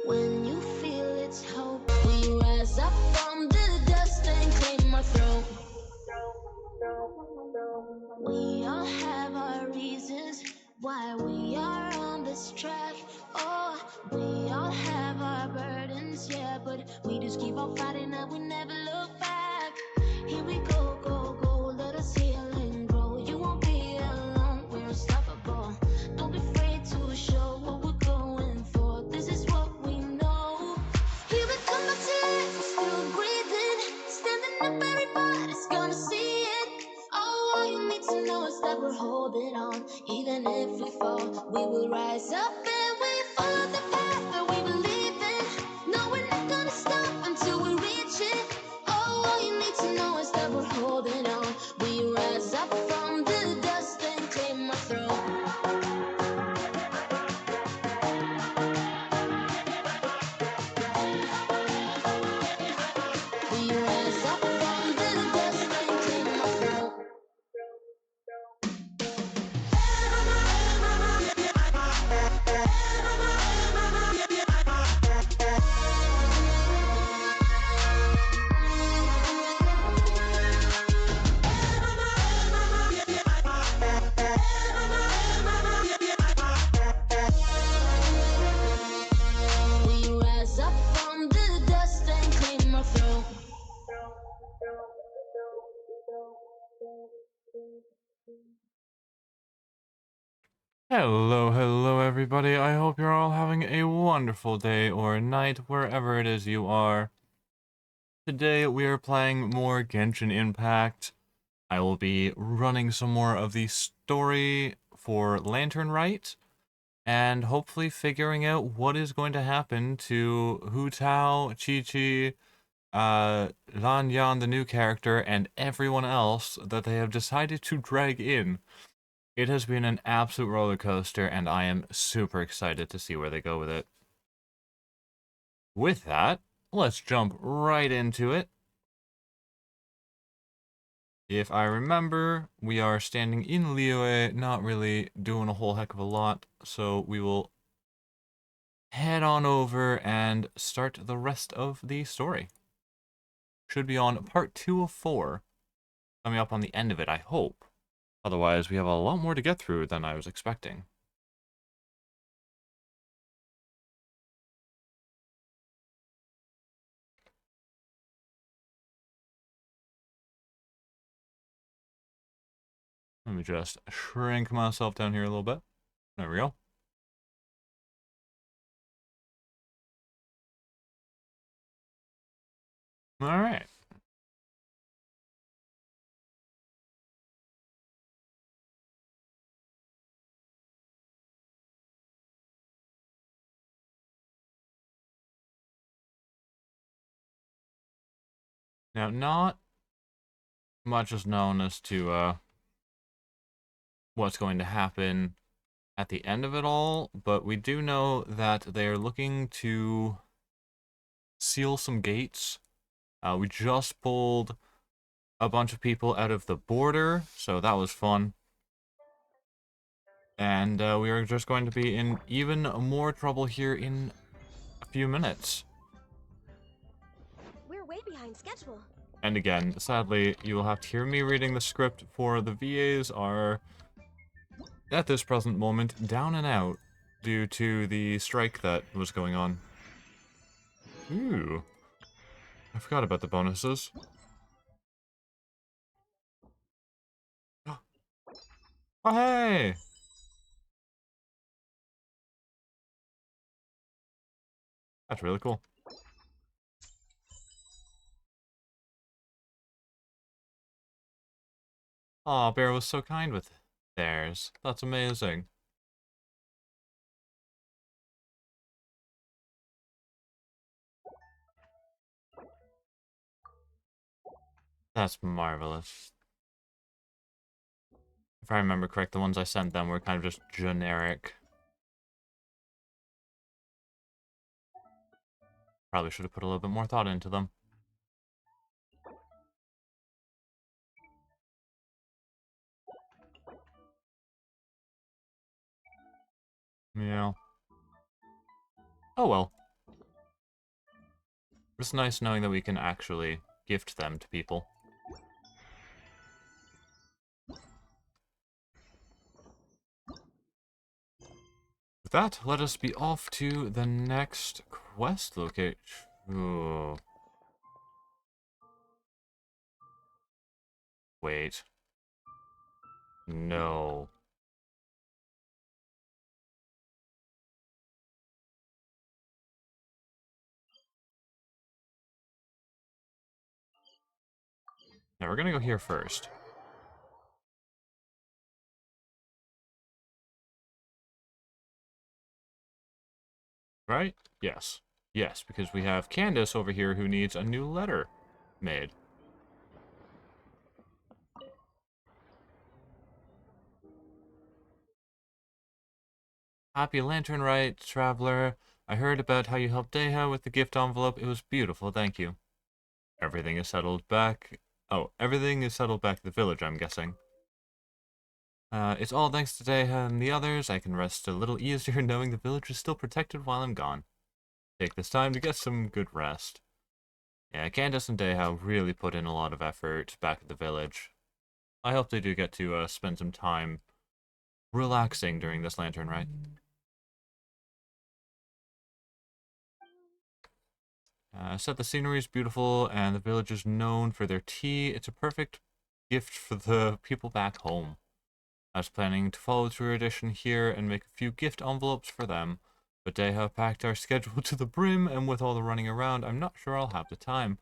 When you feel it's hope, we rise up from the dust and claim our throne. We all have our reasons why we are on this track. Oh, we all have our burdens, yeah, but we just keep on fighting and we never look back. Here we go, go, go, let us heal and grow. You won't be alone, we're unstoppable. Don't be afraid to show what we're going for. This is what we know. Here we come back to life, we're still breathing. Standing up, everybody's gonna see it. Oh, all you need to know is that we're holding on. Even if we fall, we will rise up and we follow the path that we believe in. No, we're not gonna stop until we reach it. Oh, all you need to know is that we're holding on. We rise up from the dust and claim our throne. We rise up from the dust and claim our throne. We rise up from the dust and claim our throne. Hello everybody. I hope you're all having a wonderful day or night wherever it is you are. Today we are playing more Genshin Impact. I will be running some more of the story for Lantern Rite, and hopefully figuring out what is going to happen to Hu Tao, Chi-Chi, Lan Yan, the new character, and everyone else that they have decided to drag in. It has been an absolute roller coaster, and I am super excited to see where they go with it. With that, let's jump right into it. If I remember, we are standing in Liyue, not really doing a whole heck of a lot, so we will head on over and start the rest of the story. Should be on part 2 of 4, coming up on the end of it, I hope. Otherwise, we have a lot more to get through than I was expecting. Let me just shrink myself down here a little bit. There we go. Alright. Now, not much is known as to what's going to happen at the end of it all, but we do know that they are looking to seal some gates. We just pulled a bunch of people out of the border, so that was fun. And we are just going to be in even more trouble here in a few minutes. We're way behind schedule. And again, sadly, you will have to hear me reading the script, for the VAs are, at this present moment, down and out due to the strike that was going on. Ooh. I forgot about the bonuses. Oh, hey! That's really cool. Aw, Bear was so kind with theirs. That's amazing. That's marvelous. If I remember correct, the ones I sent them were kind of just generic. Probably should have put a little bit more thought into them. Yeah. Oh well. It's nice knowing that we can actually gift them to people. With that, let us be off to the next quest location. Ooh. Wait. No. Now we're gonna go here first. Right? Yes. Yes, because we have Candace over here who needs a new letter made. Happy Lantern Rite, traveler. I heard about how you helped Deha with the gift envelope. It was beautiful, thank you. Everything is settled back. Oh, everything is settled back to the village, I'm guessing. It's all thanks to Deha and the others. I can rest a little easier knowing the village is still protected while I'm gone. Take this time to get some good rest. Yeah, Candace and Deha really put in a lot of effort back at the village. I hope they do get to spend some time relaxing during this lantern rite. Said the scenery is beautiful and the village is known for their tea. It's a perfect gift for the people back home. I was planning to follow tradition here and make a few gift envelopes for them, but they have packed our schedule to the brim, and with all the running around, I'm not sure I'll have the time.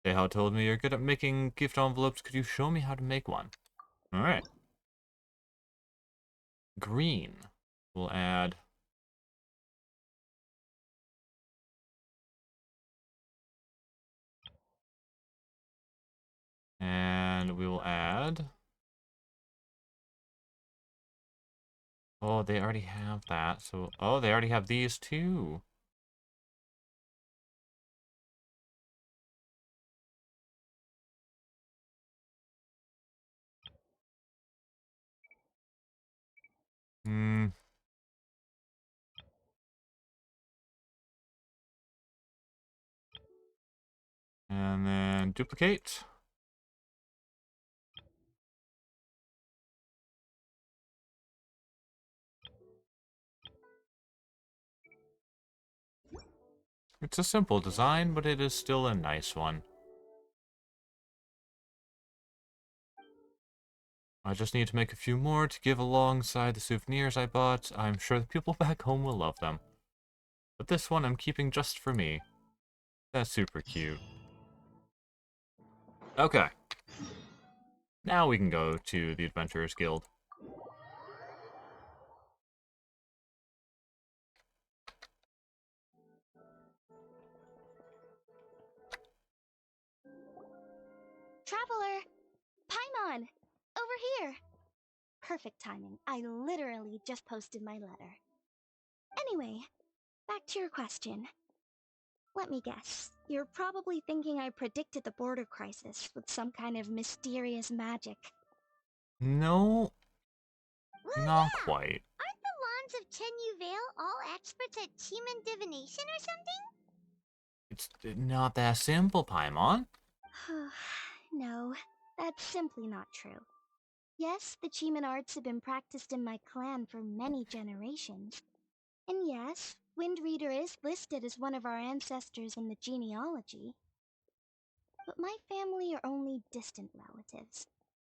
Deha told me you're good at making gift envelopes. Could you show me how to make one? Alright. Green. We'll add... And we will add... Oh, they already have that, so... Oh, they already have these too. Hmm. And then duplicate. It's a simple design, but it is still a nice one. I just need to make a few more to give alongside the souvenirs I bought. I'm sure the people back home will love them. But this one I'm keeping just for me. That's super cute. Okay. Now we can go to the Adventurers Guild. Traveler! Paimon! Over here! Perfect timing. I literally just posted my letter. Anyway, back to your question. Let me guess. You're probably thinking I predicted the border crisis with some kind of mysterious magic. No, Well, not yeah. quite. Aren't the Lawns of Chenyu Vale all experts at Cheeman divination or something? It's not that simple, Paimon. No, that's simply not true. Yes, the Cheeman arts have been practiced in my clan for many generations. And yes, Wind Reader is listed as one of our ancestors in the genealogy. But my family are only distant relatives.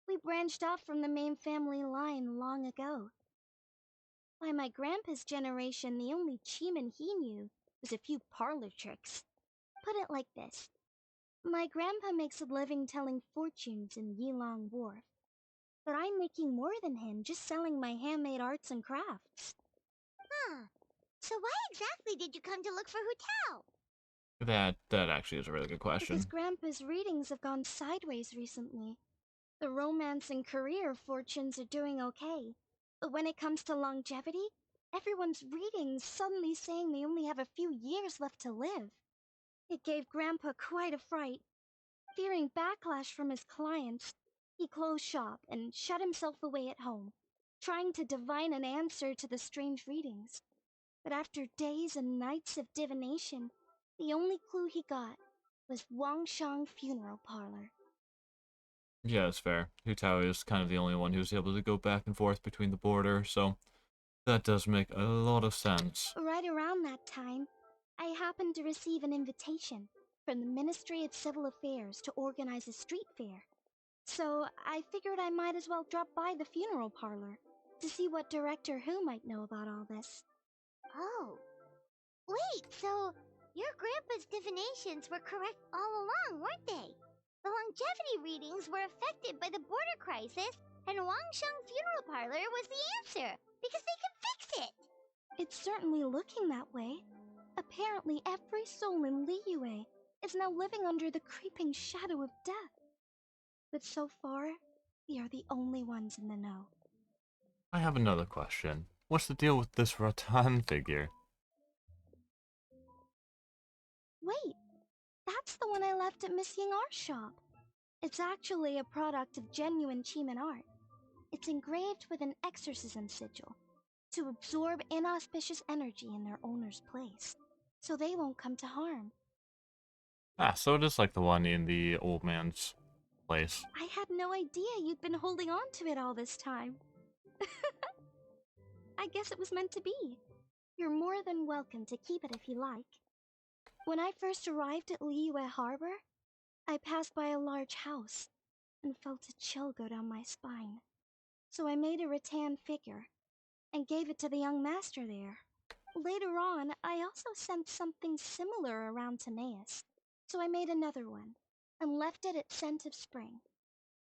We branched off from the main family line long ago. By my grandpa's generation, the only Cheeman he knew was a few parlor tricks. Put it like this. My grandpa makes a living telling fortunes in Yilong Wharf, but I'm making more than him just selling my handmade arts and crafts. Huh. So why exactly did you come to look for Hu Tao? That actually is a really good Because question. grandpa's readings have gone sideways recently. The romance and career fortunes are doing okay, but when it comes to longevity, everyone's readings suddenly saying they only have a few years left to live. It gave Grandpa quite a fright. Fearing backlash from his clients, he closed shop and shut himself away at home, trying to divine an answer to the strange readings. But after days and nights of divination, the only clue he got was Wangshang Funeral Parlor. Yeah, it's fair. Hu Tao is kind of the only one who's able to go back and forth between the border, so that does make a lot of sense. Right around that time, I happened to receive an invitation from the Ministry of Civil Affairs to organize a street fair. So I figured I might as well drop by the funeral parlor to see what Director Who might know about all this. Oh. Wait, so your grandpa's divinations were correct all along, weren't they? The longevity readings were affected by the border crisis, and Wangsheng Funeral Parlor was the answer, because they could fix it! It's certainly looking that way. Apparently every soul in Liyue is now living under the creeping shadow of death. But so far, we are the only ones in the know. I have another question. What's the deal with this rattan figure? Wait, that's the one I left at Miss Ying Art Shop. It's actually a product of genuine Chiman art. It's engraved with an exorcism sigil to absorb inauspicious energy in their owner's place, so they won't come to harm. Ah, so it is like the one in the old man's place. I had no idea you'd been holding on to it all this time. I guess it was meant to be. You're more than welcome to keep it if you like. When I first arrived at Liyue Harbor, I passed by a large house and felt a chill go down my spine. So I made a rattan figure and gave it to the young master there. Later on, I also sensed something similar around Timaeus, so I made another one and left it at Scent of Spring.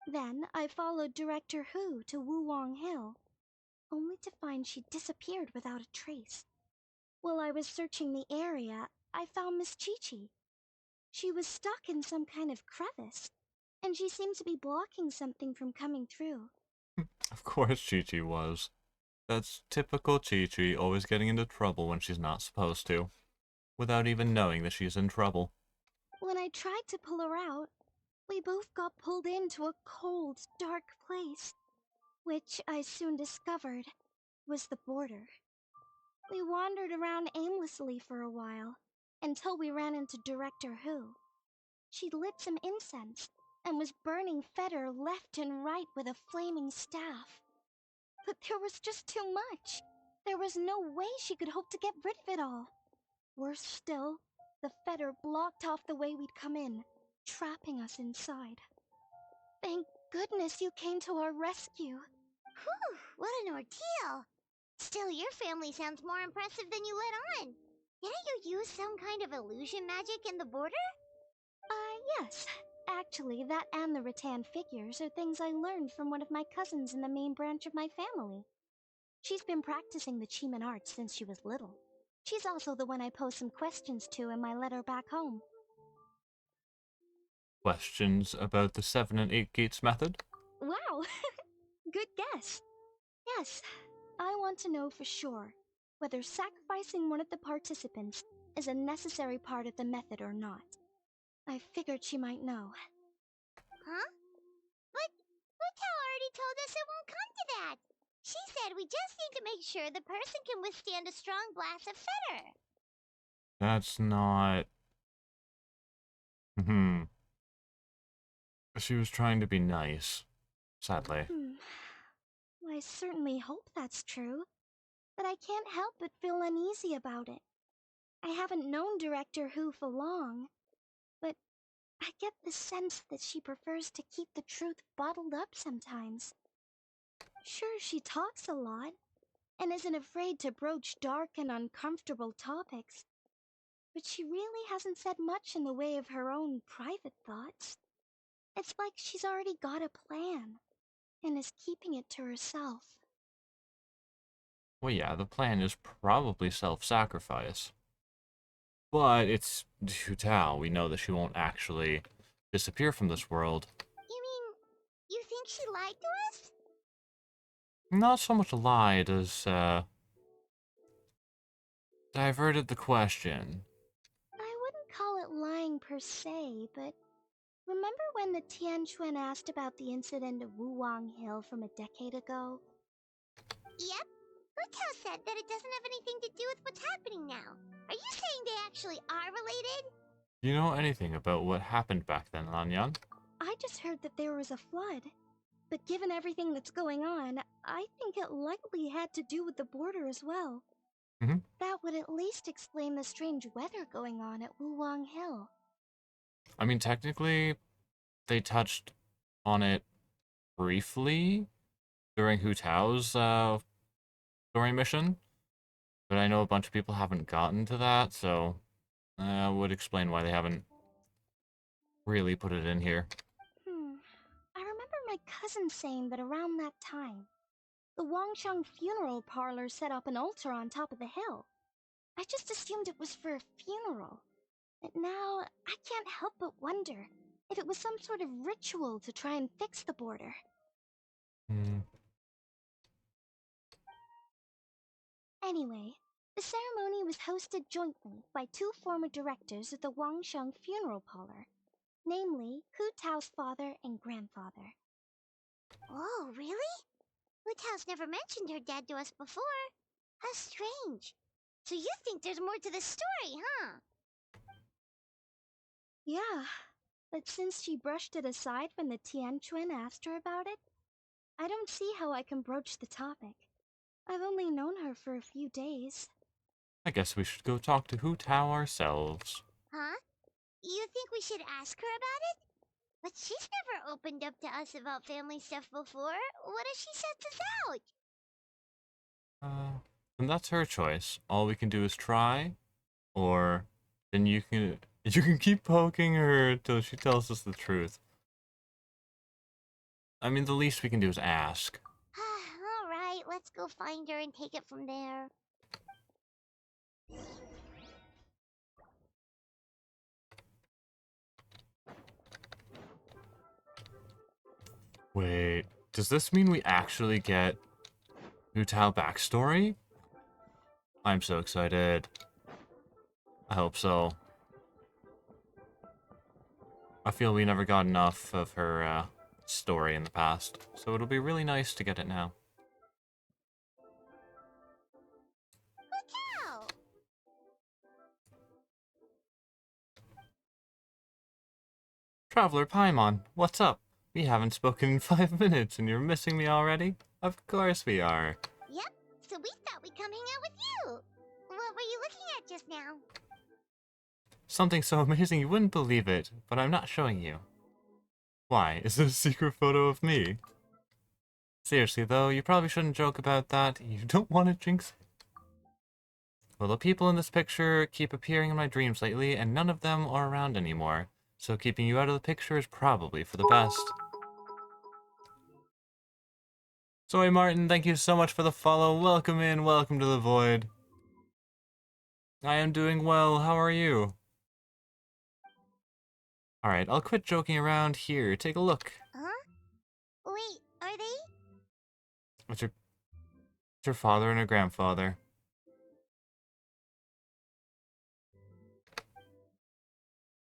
Then I followed Director Hu to Wuwang Hill, only to find she'd disappeared without a trace. While I was searching the area, I found Miss Chi-Chi. She was stuck in some kind of crevice, and she seemed to be blocking something from coming through. Of course Chi-Chi was. That's typical Chi-Chi, always getting into trouble when she's not supposed to, without even knowing that she's in trouble. When I tried to pull her out, we both got pulled into a cold, dark place, which I soon discovered was the border. We wandered around aimlessly for a while, until we ran into Director Hu. She'd lit some incense, and was burning Feder left and right with a flaming staff. But there was just too much. There was no way she could hope to get rid of it all. Worse still, the Feder blocked off the way we'd come in, trapping us inside. Thank goodness you came to our rescue. Whew, what an ordeal! Still, your family sounds more impressive than you let on. Didn't you use some kind of illusion magic in the border? Yes. Actually, that and the rattan figures are things I learned from one of my cousins in the main branch of my family. She's been practicing the Chiman arts since she was little. She's also the one I posed some questions to in my letter back home. Questions about the 7 and 8 gates method? Wow! Good guess. Yes, I want to know for sure whether sacrificing one of the participants is a necessary part of the method or not. I figured she might know. Huh? But Utao already told us it won't come to that. She said we just need to make sure the person can withstand a strong blast of Feder. That's not... She was trying to be nice, sadly. I certainly hope that's true, but I can't help but feel uneasy about it. I haven't known Director Who for long, but I get the sense that she prefers to keep the truth bottled up sometimes. Sure, she talks a lot, and isn't afraid to broach dark and uncomfortable topics, but she really hasn't said much in the way of her own private thoughts. It's like she's already got a plan, and is keeping it to herself. Well, yeah, the plan is probably self-sacrifice. But it's Hu Tao. We know that she won't actually disappear from this world. You mean, you think she lied to us? Not so much lied as, diverted the question. I wouldn't call it lying per se, but remember when the Tianquan asked about the incident at Wuwang Hill from a decade ago? Yep. Utao said that it doesn't have anything to do with what's happening now. Are you saying they actually are related? you know anything about what happened back then, Lanyan? I just heard that there was a flood. But given everything that's going on, I think it likely had to do with the border as well. Mm-hmm. That would at least explain the strange weather going on at Wuwang Hill. I mean, technically, they touched on it briefly during Hu Tao's story mission, but I know a bunch of people haven't gotten to that, so would explain why they haven't really put it in here. I remember my cousin saying that around that time, the Wangsheng funeral parlor set up an altar on top of the hill. I just assumed it was for a funeral. But now, I can't help but wonder if it was some sort of ritual to try and fix the border. Hmm. Anyway, the ceremony was hosted jointly by two former directors of the Wangsheng funeral parlor, namely Hu Tao's father and grandfather. Oh, really? Utao's never mentioned her dad to us before. How strange. So you think there's more to the story, huh? Yeah, but since she brushed it aside when the Tianquan asked her about it, I don't see how I can broach the topic. I've only known her for a few days. I guess we should go talk to Hu Tao ourselves. Huh? You think we should ask her about it? But she's never opened up to us about family stuff before. What if she sets us out? And that's her choice. All we can do is try, or then you can keep poking her till she tells us the truth. I mean, the least we can do is ask. Alright, let's go find her and take it from there. Wait, does this mean we actually get Hu Tao backstory? I'm so excited. I hope so. I feel we never got enough of her story in the past, so it'll be really nice to get it now. Utao! Traveler Paimon, what's up? We haven't spoken in 5 minutes and you're missing me already? Of course we are. Yep, so we thought we'd come hang out with you. What were you looking at just now? Something so amazing you wouldn't believe it, but I'm not showing you. Why, is this a secret photo of me? Seriously though, you probably shouldn't joke about that. You don't want to jinx it. Well, the people in this picture keep appearing in my dreams lately, and none of them are around anymore. So keeping you out of the picture is probably for the best. Soy Martin, thank you so much for the follow. Welcome in, welcome to the void. I am doing well, how are you? Alright, I'll quit joking around here. Take a look. Huh? Wait, are they? It's your father and your grandfather.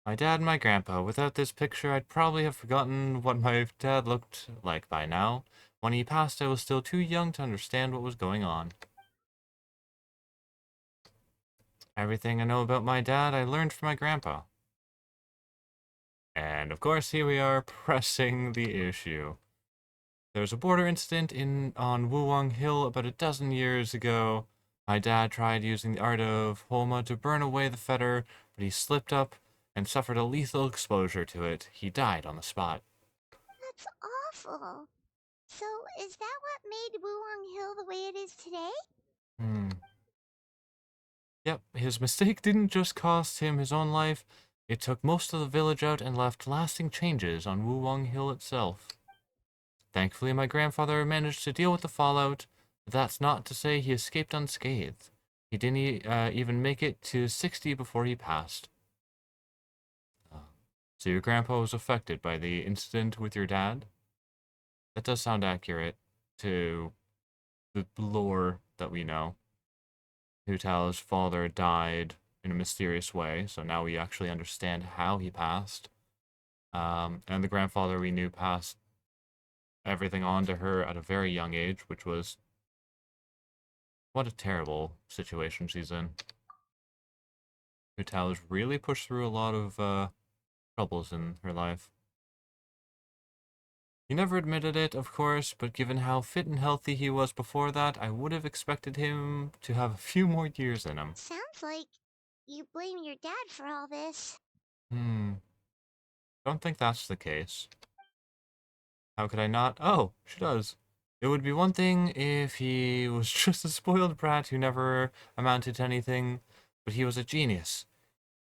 My dad and my grandpa. Without this picture, I'd probably have forgotten what my dad looked like by now. When he passed, I was still too young to understand what was going on. Everything I know about my dad, I learned from my grandpa. And of course, here we are pressing the issue. There was a border incident on Wuwang Hill about a dozen years ago. My dad tried using the art of Holma to burn away the fetter, but he slipped up and suffered a lethal exposure to it. He died on the spot. That's awful. So, is that what made Wuwang Hill the way it is today? Hmm. Yep, his mistake didn't just cost him his own life, it took most of the village out and left lasting changes on Wuwang Hill itself. Thankfully, my grandfather managed to deal with the fallout, but that's not to say he escaped unscathed. He didn't even make it to 60 before he passed. So your grandpa was affected by the incident with your dad? That does sound accurate to the lore that we know. Hu Tao's father died in a mysterious way, so now we actually understand how he passed. And the grandfather we knew passed everything on to her at a very young age, which was... What a terrible situation she's in. Hu Tao's really pushed through a lot of troubles in her life. He never admitted it, of course, but given how fit and healthy he was before that, I would have expected him to have a few more years in him. Sounds like you blame your dad for all this. Don't think that's the case. How could I not? Oh, she does. It would be one thing if he was just a spoiled brat who never amounted to anything, but he was a genius.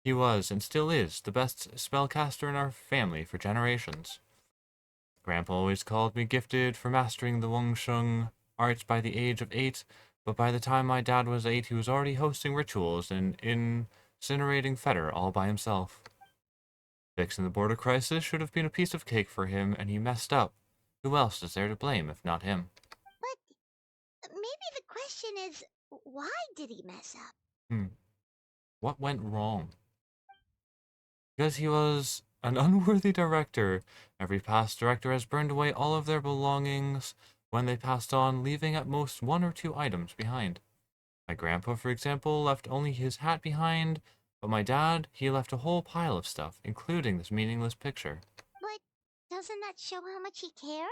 He was, and still is, the best spellcaster in our family for generations. Grandpa always called me gifted for mastering the Wengsheng arts by the age of 8, but by the time my dad was 8, he was already hosting rituals and incinerating Feder all by himself. Fixing the border crisis should have been a piece of cake for him, and he messed up. Who else is there to blame if not him? But maybe the question is, why did he mess up? What went wrong? Because he was an unworthy director. Every past director has burned away all of their belongings when they passed on, leaving at most 1 or 2 items behind. My grandpa, for example, left only his hat behind, but my dad, he left a whole pile of stuff, including this meaningless picture. But doesn't that show how much he cared?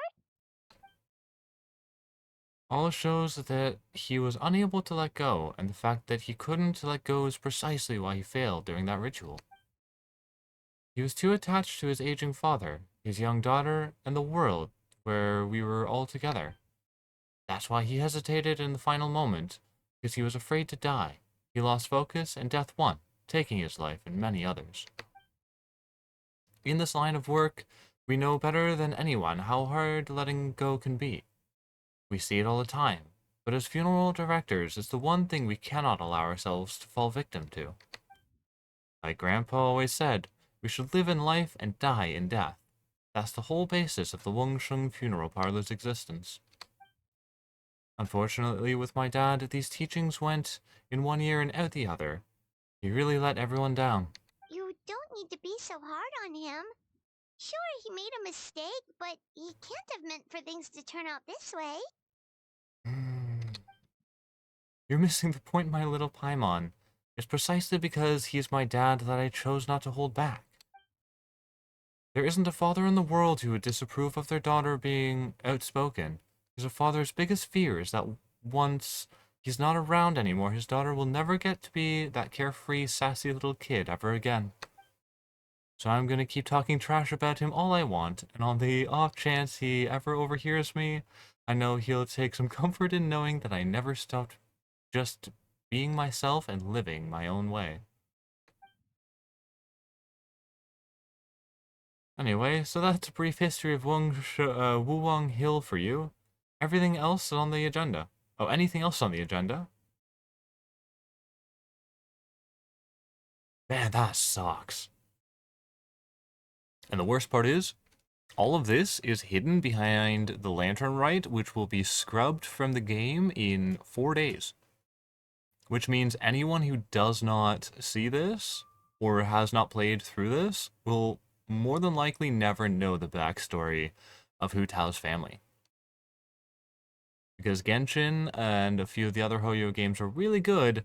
All it shows that he was unable to let go, and the fact that he couldn't let go is precisely why he failed during that ritual. He was too attached to his aging father, his young daughter, and the world where we were all together. That's why he hesitated in the final moment, because he was afraid to die. He lost focus, and death won, taking his life and many others. In this line of work, we know better than anyone how hard letting go can be. We see it all the time, but as funeral directors, it's the one thing we cannot allow ourselves to fall victim to. Like Grandpa always said, we should live in life and die in death. That's the whole basis of the Wengsheng funeral parlor's existence. Unfortunately, with my dad, these teachings went in one ear and out the other. He really let everyone down. You don't need to be so hard on him. Sure, he made a mistake, but he can't have meant for things to turn out this way. You're missing the point, my little Paimon. It's precisely because he is my dad that I chose not to hold back. There isn't a father in the world who would disapprove of their daughter being outspoken. Because a father's biggest fear is that once he's not around anymore, his daughter will never get to be that carefree, sassy little kid ever again. So I'm gonna keep talking trash about him all I want, and on the off chance he ever overhears me, I know he'll take some comfort in knowing that I never stopped just being myself and living my own way. Anyway, so that's a brief history of Wuwang Hill for you. Everything else on the agenda. Oh, anything else on the agenda? Man, that sucks. And the worst part is, all of this is hidden behind the Lantern Rite, which will be scrubbed from the game in 4 days. Which means anyone who does not see this, or has not played through this, will more than likely never know the backstory of Hu Tao's family. Because Genshin and a few of the other Hoyo games are really good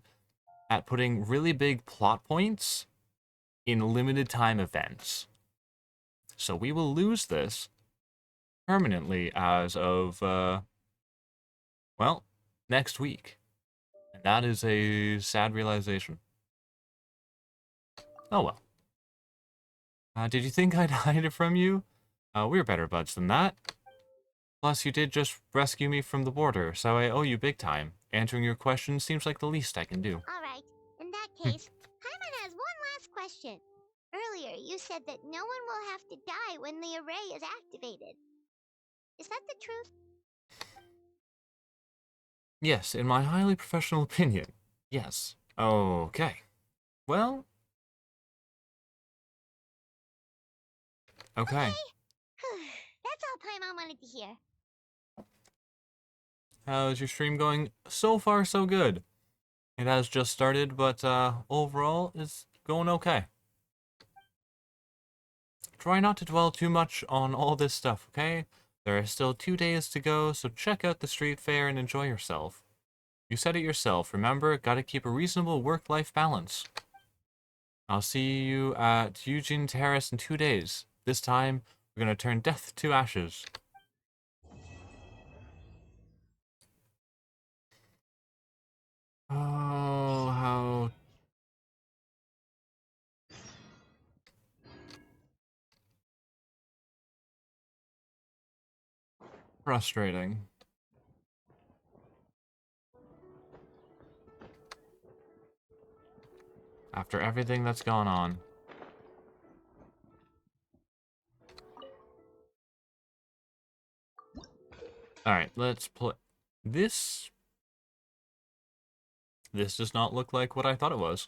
at putting really big plot points in limited time events. So we will lose this permanently as of, well, next week. And that is a sad realization. Oh well. Did you think I'd hide it from you? We're better buds than that. Plus, you did just rescue me from the border, so I owe you big time. Answering your question seems like the least I can do. Alright, in that case, Paimon has one last question. Earlier, you said that no one will have to die when the array is activated. Is that the truth? Yes, in my highly professional opinion. Yes. Okay. Well. Okay. That's all Paimon wanted to hear. How's your stream going? So far, so good. It has just started, but overall, it's going okay. Try not to dwell too much on all this stuff, okay? There are still 2 days to go, so check out the street fair and enjoy yourself. You said it yourself, remember, gotta keep a reasonable work-life balance. I'll see you at Eugene Terrace in 2 days. This time, we're gonna turn death to ashes. Oh, how frustrating. After everything that's gone on. Alright, let's play. This does not look like what I thought it was.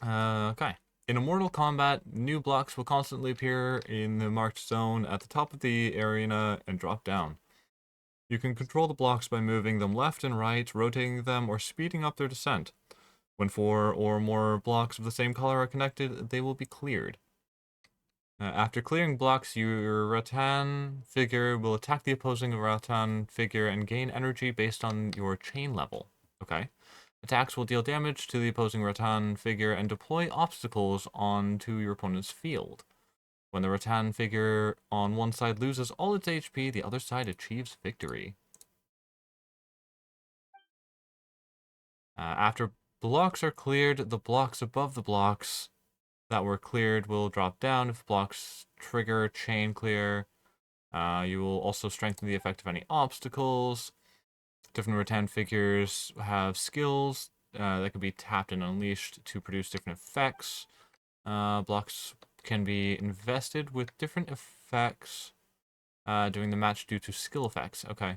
Okay. In Immortal Kombat, new blocks will constantly appear in the marked zone at the top of the arena and drop down. You can control the blocks by moving them left and right, rotating them, or speeding up their descent. When 4 or more blocks of the same color are connected, they will be cleared. After clearing blocks, your rattan figure will attack the opposing rattan figure and gain energy based on your chain level. Okay. Attacks will deal damage to the opposing rattan figure and deploy obstacles onto your opponent's field. When the rattan figure on one side loses all its HP, the other side achieves victory. After blocks are cleared, the blocks above the blocks that were cleared will drop down. If blocks trigger chain clear, you will also strengthen the effect of any obstacles. Different rattan figures have skills that can be tapped and unleashed to produce different effects. Blocks can be invested with different effects during the match due to skill effects. Okay.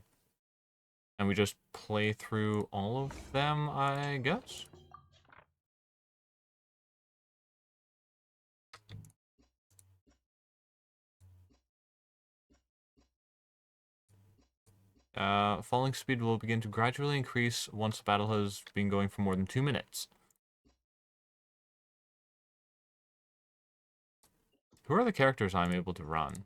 And we just play through all of them, I guess? Falling speed will begin to gradually increase once the battle has been going for more than 2 minutes. Who are the characters I'm able to run?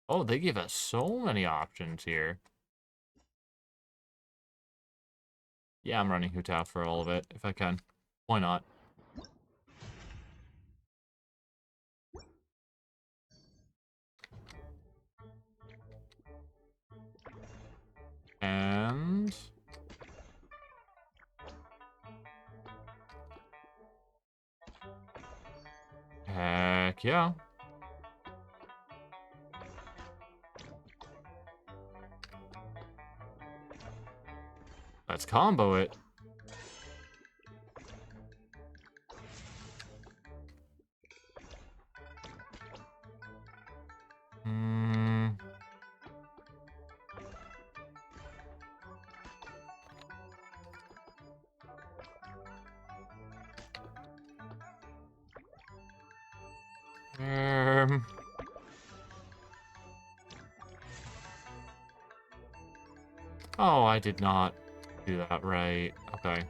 Oh, they give us so many options here. Yeah, I'm running Hu Tao for all of it, if I can. Why not? And... heck yeah. Let's combo it. Hmm. Um... Oh, I did not do that right. Okay.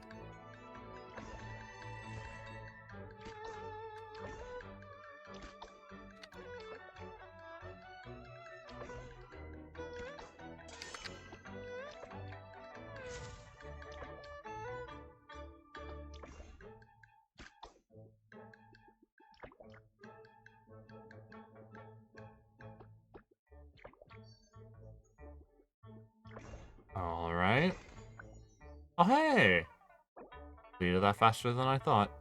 Alright. Oh, hey! We did that faster than I thought.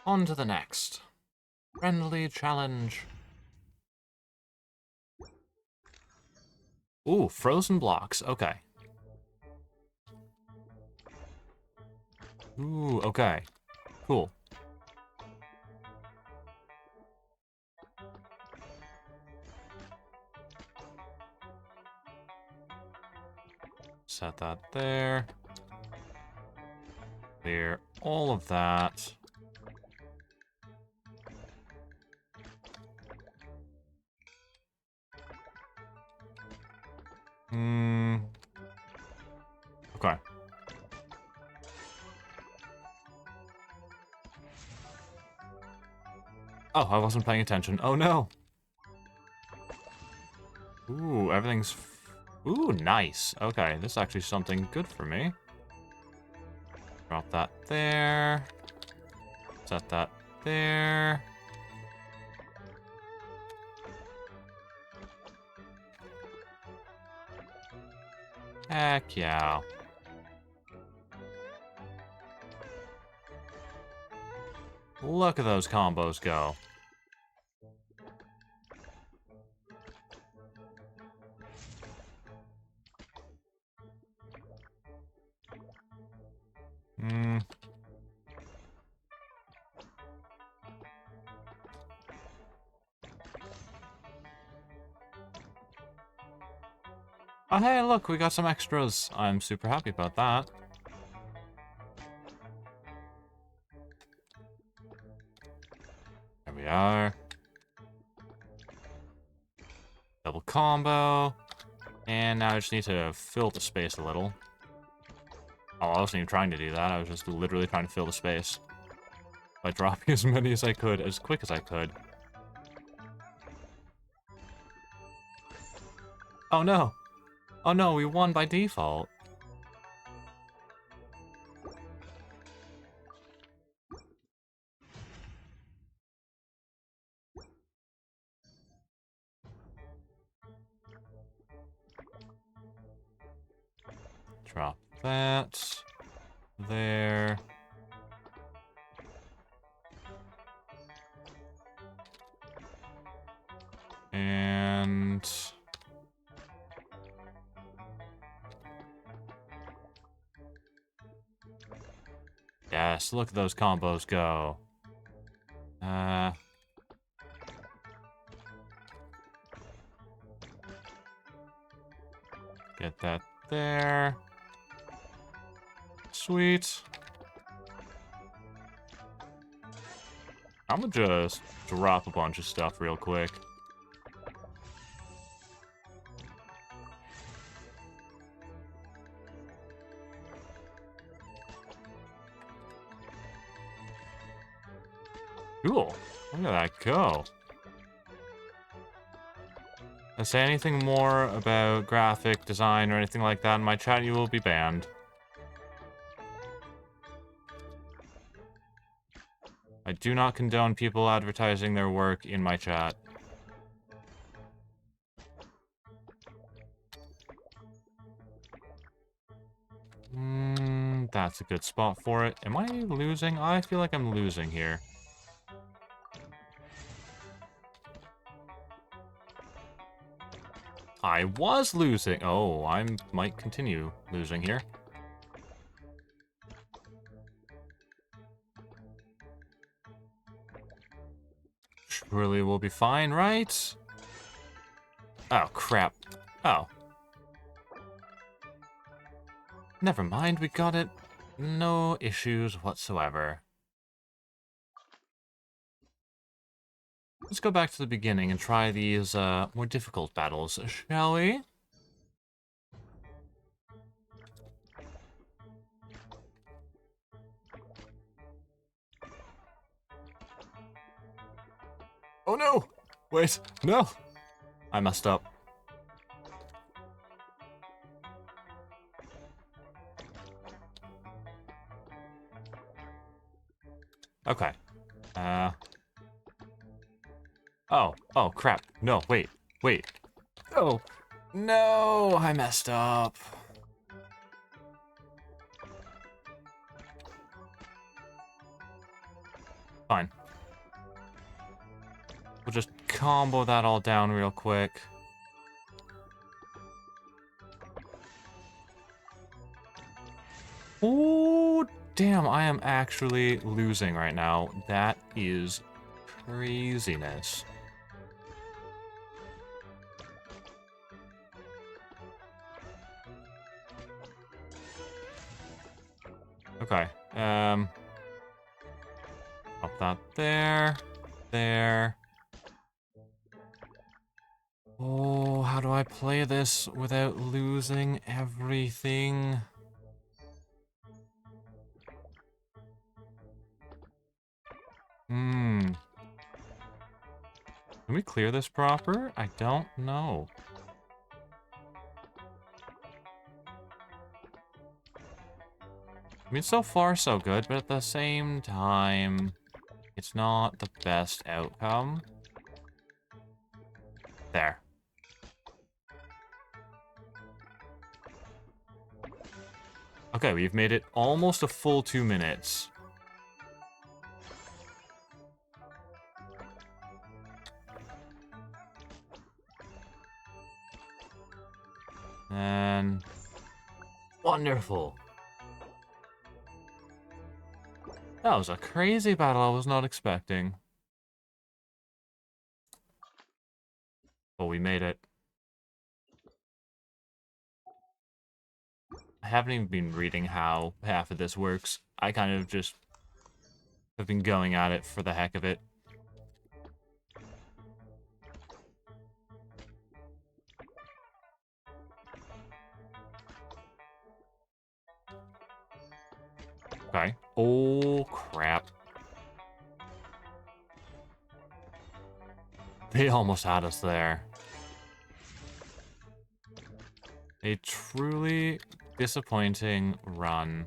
On to the next. Friendly challenge. Ooh, frozen blocks. Okay. Ooh, okay. Cool. Set that there. Clear all of that. Hmm. Okay. Oh, I wasn't paying attention. Oh no! Ooh, everything's... Ooh, nice. Okay, this is actually something good for me. Drop that there. Set that there. Heck yeah. Look at those combos go. Hmm. Oh, hey, look, we got some extras. I'm super happy about that. There we are. Double combo. And now I just need to fill the space a little. Oh, I wasn't even trying to do that. I was just literally trying to fill the space by dropping as many as I could, as quick as I could. Oh no! Oh no, we won by default. Drop that. There. And... yes, look at those combos go. Get that there. Sweet. I'm gonna just drop a bunch of stuff real quick. Cool. Look at that go. If I say anything more about graphic design or anything like that in my chat, you will be banned. I do not condone people advertising their work in my chat. That's a good spot for it. Am I losing? I feel like I'm losing here. I was losing. Oh, I might continue losing here. Surely we'll be fine, right? Oh, crap. Oh. Never mind, we got it. No issues whatsoever. Let's go back to the beginning and try these more difficult battles, shall we? Oh no! Wait, no! I messed up. Okay. Oh, crap. No, wait. Oh, no, I messed up. Fine. We'll just combo that all down real quick. Oh, damn, I am actually losing right now. That is craziness. Okay, pop that there. Oh, how do I play this without losing everything? Can we clear this proper? I don't know. I mean, so far so good, but at the same time, it's not the best outcome. There. Okay, we've made it almost a full 2 minutes. And... wonderful. That was a crazy battle I was not expecting. But we made it. I haven't even been reading how half of this works. I kind of just have been going at it for the heck of it. Okay. Oh, crap. They almost had us there. A truly disappointing run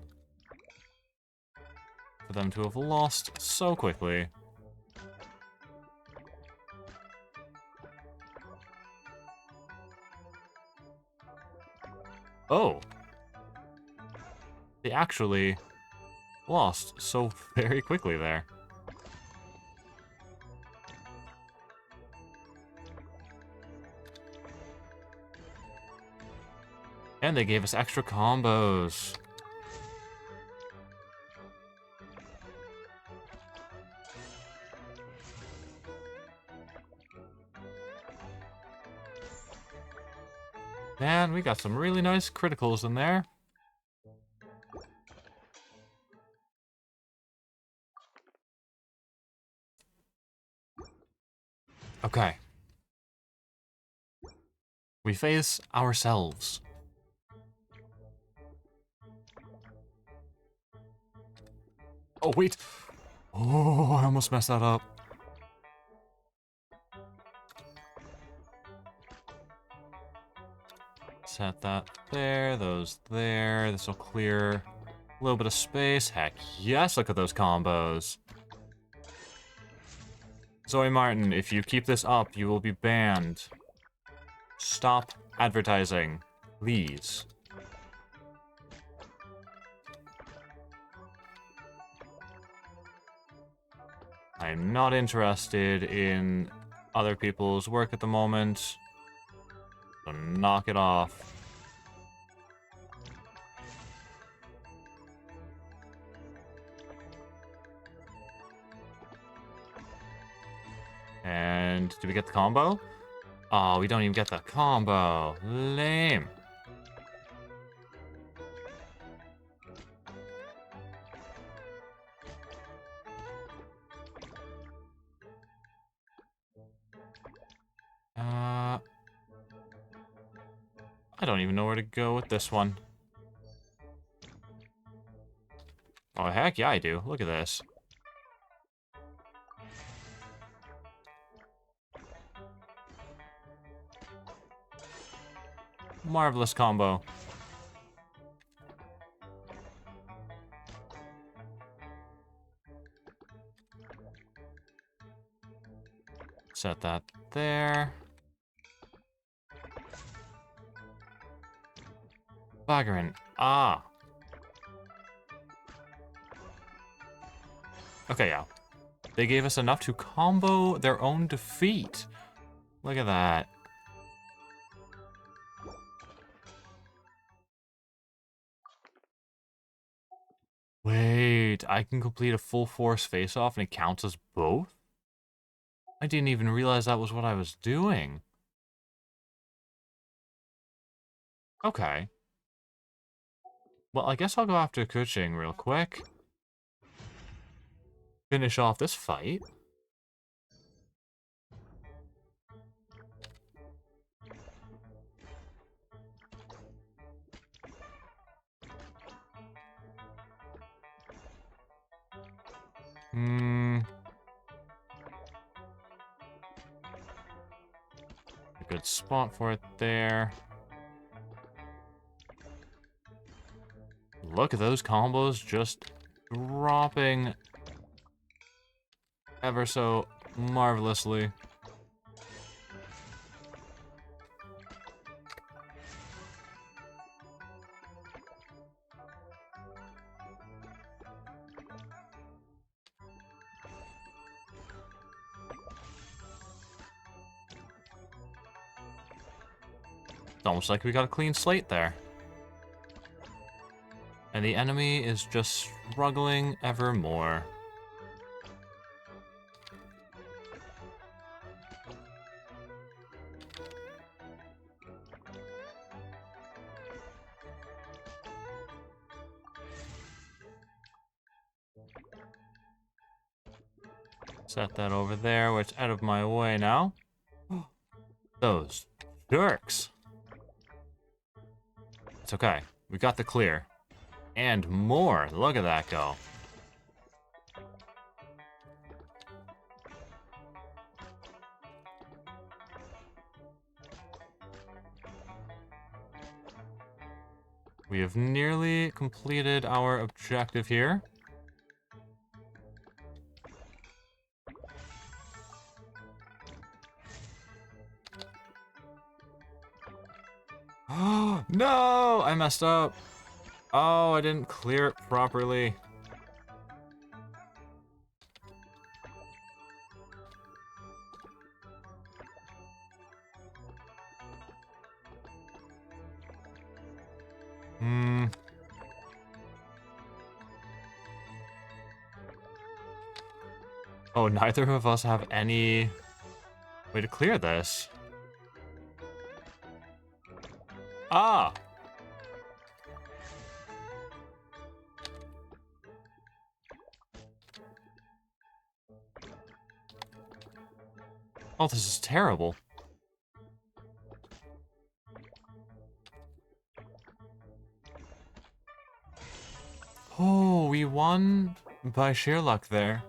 for them to have lost so quickly. Oh. They actually lost so very quickly there. And they gave us extra combos. Man, we got some really nice criticals in there. Okay. We face ourselves. Oh, wait. Oh, I almost messed that up. Set that there, those there. This will clear a little bit of space. Heck yes, look at those combos. Zoe Martin, if you keep this up, you will be banned. Stop advertising, please. I'm not interested in other people's work at the moment. So knock it off. And do we get the combo? Oh, we don't even get the combo. Lame. I don't even know where to go with this one. Oh, heck yeah, I do. Look at this. Marvelous combo. Set that there. Baggerin. Ah. Okay, yeah. They gave us enough to combo their own defeat. Look at that. Wait, I can complete a full force face-off and it counts as both? I didn't even realize that was what I was doing. Okay. Well, I guess I'll go after Kuching real quick. Finish off this fight. A good spot for it there. Look at those combos just dropping ever so marvelously. It's almost like we got a clean slate there. And the enemy is just struggling ever more. Set that over there, where it's out of my way now. Those jerks. It's okay. We got the clear. And more. Look at that go. We have nearly completed our objective here. Oh, no! I messed up. Oh, I didn't clear it properly. Oh, neither of us have any way to clear this. Ah! Oh, this is terrible. Oh, we won by sheer luck there.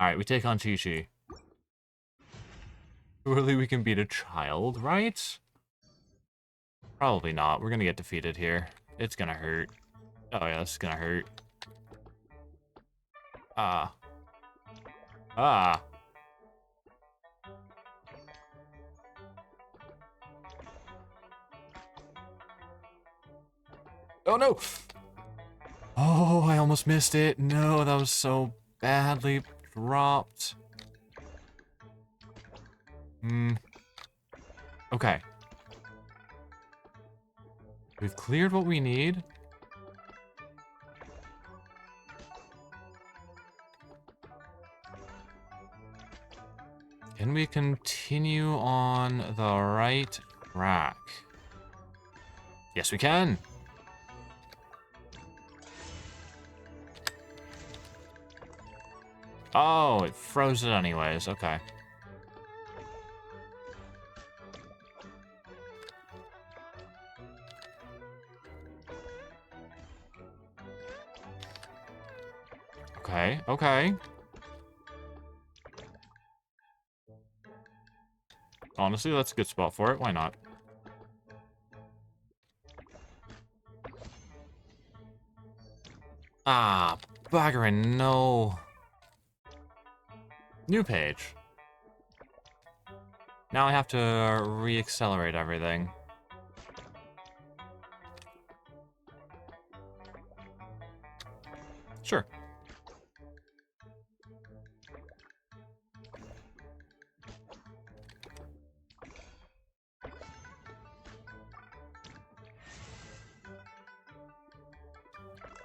Alright, we take on Chi-Chi. Surely we can beat a child, right? Probably not. We're gonna get defeated here. It's gonna hurt. Oh yeah, this is gonna hurt. Ah. Ah. Oh no! Oh, I almost missed it. No, that was so badly dropped. Okay. We've cleared what we need. Can we continue on the right track? Yes, we can. Oh, it froze it anyways. Okay. Okay, okay. Honestly, that's a good spot for it. Why not? Ah, baggerin, no. New page. Now I have to re-accelerate everything. Sure.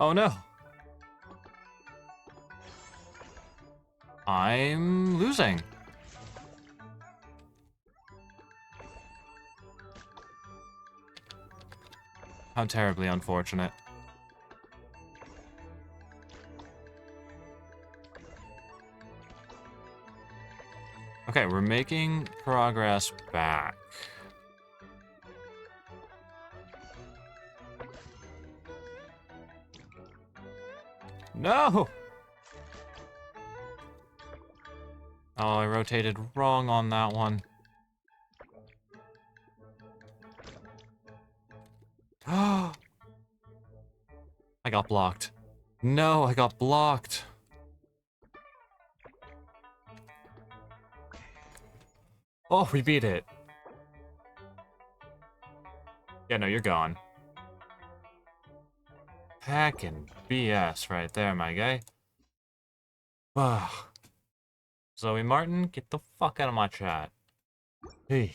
Oh no. I'm losing. How terribly unfortunate. Okay, we're making progress back. No! Oh, I rotated wrong on that one. I got blocked. No, I got blocked. Oh, we beat it. Yeah, no, you're gone. Heckin' BS right there, my guy. Zoe Martin, get the fuck out of my chat. Hey.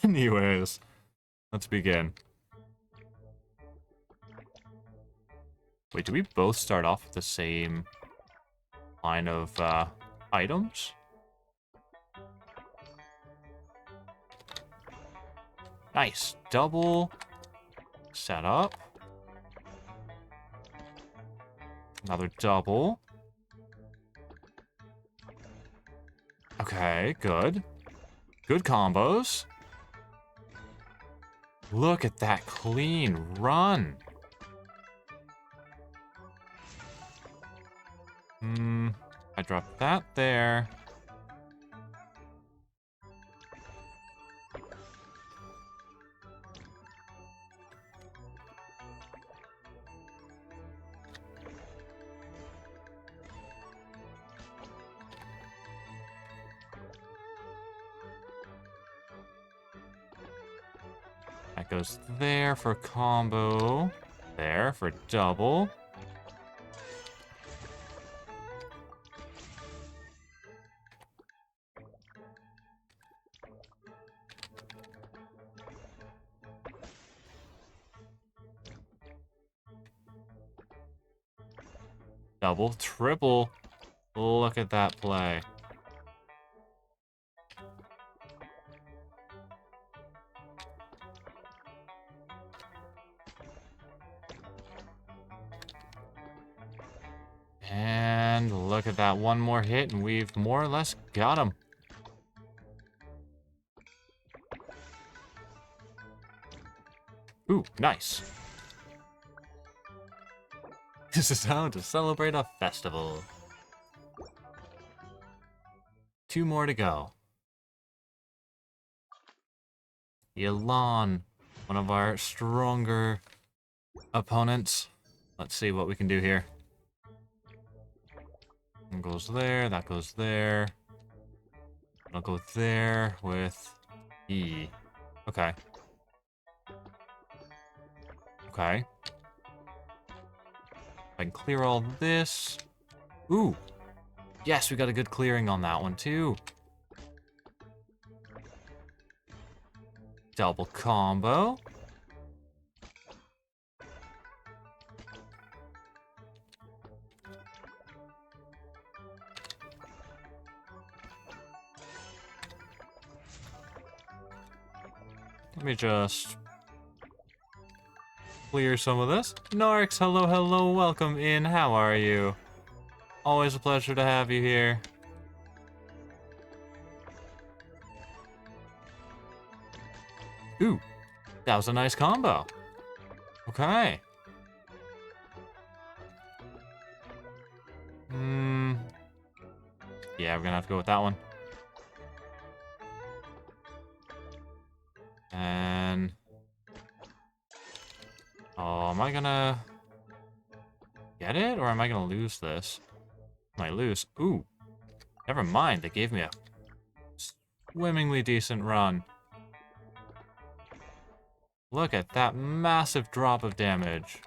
Anyways, let's begin. Wait, do we both start off with the same line of items? Nice. Double setup. Another double. Okay, good. Good combos. Look at that clean run. I dropped that there. That goes there for combo. There for double. Double, triple. Look at that play. And look at that, one more hit and we've more or less got him. Ooh, nice. This is how to celebrate a festival. 2 more to go. Yelan, one of our stronger opponents. Let's see what we can do here. One goes there, that goes there. I'll go there with E. Okay. Okay. I can clear all this. Ooh. Yes, we got a good clearing on that one too. Double combo. Let me just clear some of this. Narx, hello, hello, welcome in. How are you? Always a pleasure to have you here. Ooh, that was a nice combo. Okay. Yeah, we're gonna have to go with that one. And... oh, am I gonna get it, or am I gonna lose this? Might lose. Ooh, never mind. They gave me a swimmingly decent run. Look at that massive drop of damage.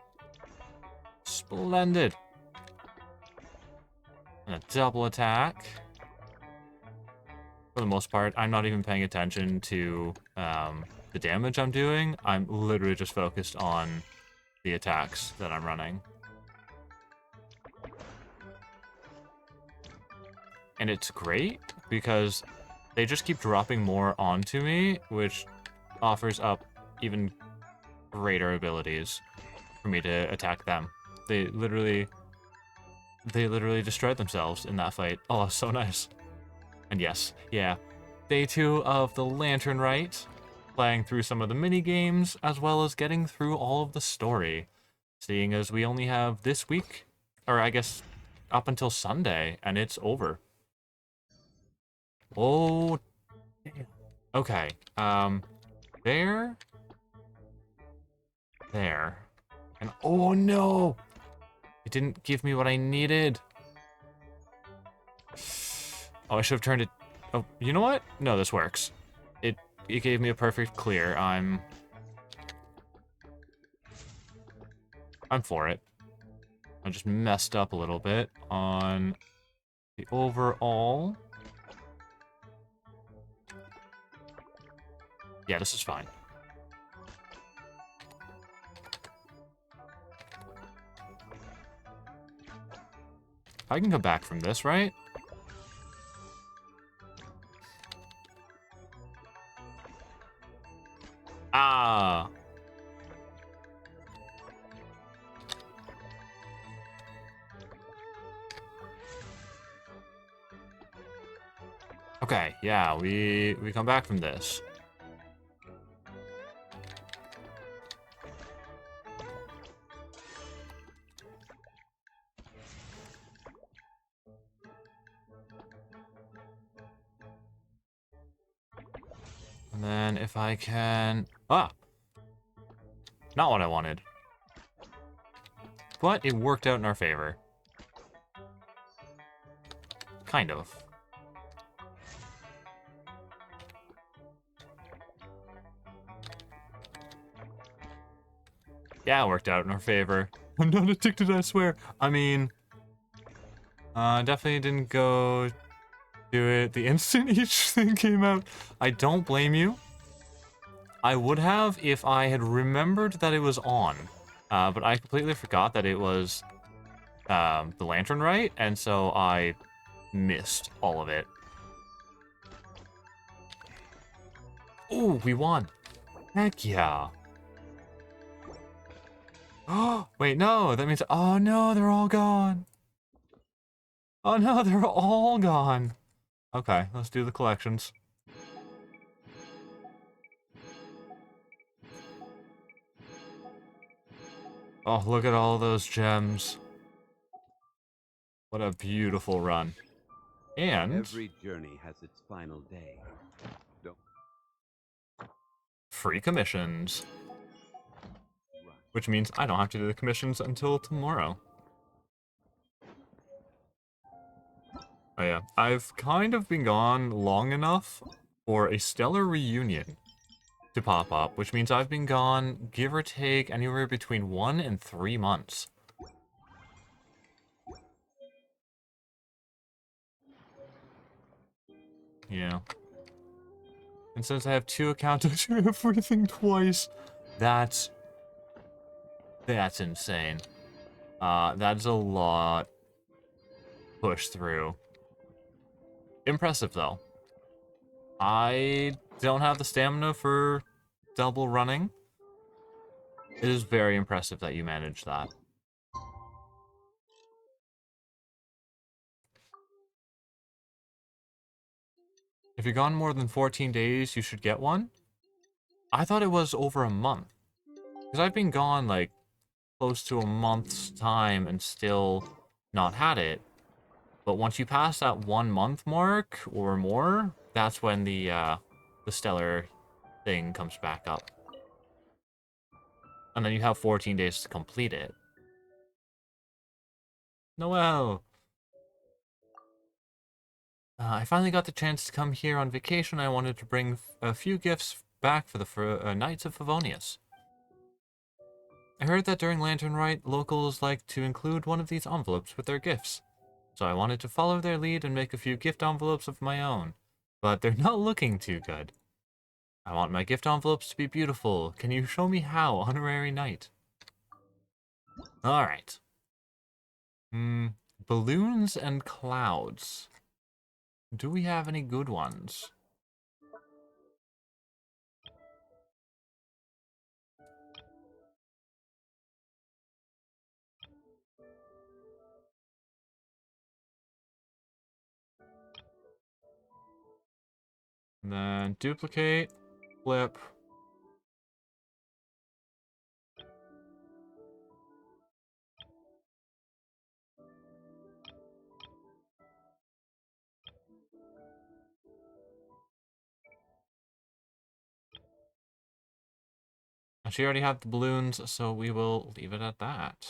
Splendid. And a double attack. For the most part, I'm not even paying attention to the damage I'm doing. I'm literally just focused on the attacks that I'm running. And it's great because they just keep dropping more onto me, which offers up even greater abilities for me to attack them. They literally destroyed themselves in that fight. Oh, so nice. And yes, yeah, day 2 of the Lantern Rite, playing through some of the mini games as well as getting through all of the story. Seeing as we only have this week, or I guess up until Sunday, and it's over. Oh, damn. Okay. There. there. And oh no! It didn't give me what I needed. Oh, I should have turned it. Oh, you know what? No, this works. It gave me a perfect clear. I'm for it. I just messed up a little bit on the overall. Yeah, this is fine. I can come back from this, right? Ah. Okay, yeah, we come back from this. And then if I can... Ah! Not what I wanted. But it worked out in our favor. Kind of. Yeah, it worked out in our favor. I'm not addicted, I swear. I mean... definitely didn't go do it the instant each thing came out. I don't blame you. I would have if I had remembered that it was on. But I completely forgot that it was the lantern right, and so I missed all of it. Ooh, we won. Heck yeah. Oh, wait, no, that means, oh no, they're all gone. Oh no, they're all gone. Okay, let's do the collections. Oh, look at all those gems. What a beautiful run. And Every journey has its final day. Don't free commissions. run. Which means I don't have to do the commissions until tomorrow. Oh yeah, I've kind of been gone long enough for a stellar reunion to pop up, which means I've been gone, give or take, anywhere between 1 and 3 months. Yeah. And since I have 2 accounts, I do everything twice. That's insane. That's a lot push through. Impressive though. I don't have the stamina for double running. It is very impressive that you managed that. If you're gone more than 14 days, you should get one. I thought it was over a month. Because I've been gone, like, close to a month's time and still not had it. But once you pass that 1 month mark or more, that's when the stellar thing comes back up. And then you have 14 days to complete it. Noel! I finally got the chance to come here on vacation. I wanted to bring a few gifts back for the Knights of Favonius. I heard that during Lantern Rite, locals like to include one of these envelopes with their gifts. So I wanted to follow their lead and make a few gift envelopes of my own. But they're not looking too good. I want my gift envelopes to be beautiful. Can you show me how, Honorary Knight? Alright. Balloons and clouds. Do we have any good ones? And then duplicate, flip. She already had the balloons, so we will leave it at that.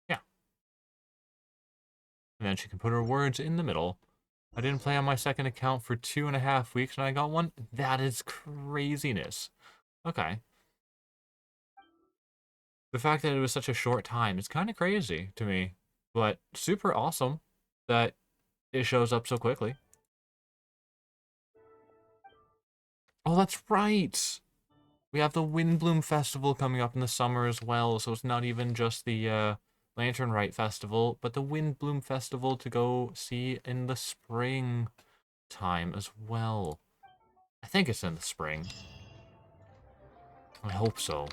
Yeah. And then she can put her words in the middle. I didn't play on my second account for 2.5 weeks and I got one? That is craziness. Okay. The fact that it was such a short time is kind of crazy to me. But super awesome that it shows up so quickly. Oh, that's right! We have the Windbloom Festival coming up in the summer as well, so it's not even just the Lantern Rite Festival, but the Windbloom Festival to go see in the spring time as well. I think it's in the spring. I hope so.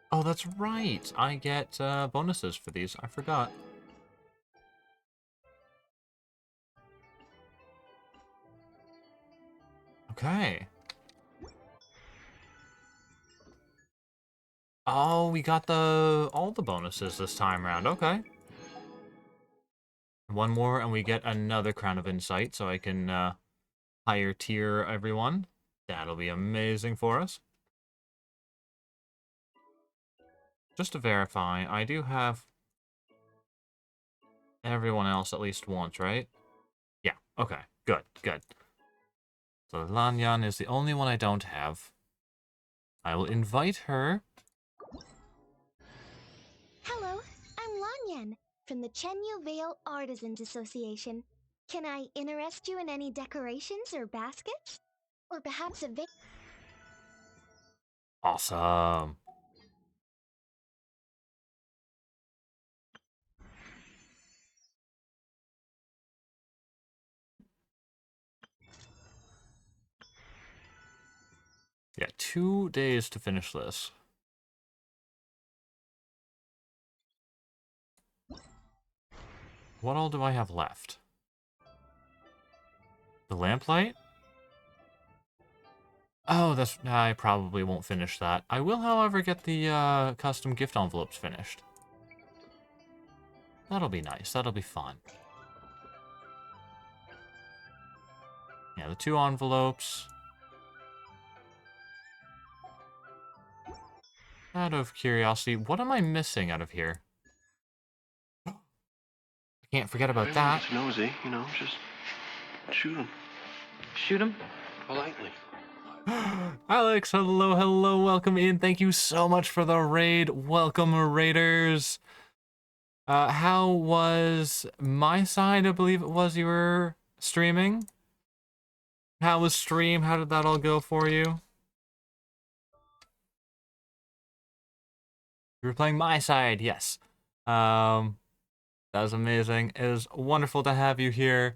Oh, that's right! I get bonuses for these. I forgot. Okay. Oh, we got all the bonuses this time around. Okay. One more and we get another Crown of Insight, so I can higher tier everyone. That'll be amazing for us. Just to verify, I do have everyone else at least once, right? Yeah, okay. Good, good. So Lanyan is the only one I don't have. I will invite her. Hello, I'm Lanyan from the Chenyu Vale Artisans Association. Can I interest you in any decorations or baskets? Or perhaps a Awesome. Yeah, 2 days to finish this. What all do I have left? The lamplight? Oh, I probably won't finish that. I will, however, get the custom gift envelopes finished. That'll be nice. That'll be fun. Yeah, the 2 envelopes. Out of curiosity, what am I missing out of here? I can't forget about that. It's nosy, you know, just shoot him. Shoot him? Politely. Alex, hello, hello, welcome in. Thank you so much for the raid. Welcome, raiders. How was my side? I believe it was you were streaming. How was stream? How did that all go for you? You were playing my side, yes. That was amazing. It was wonderful to have you here.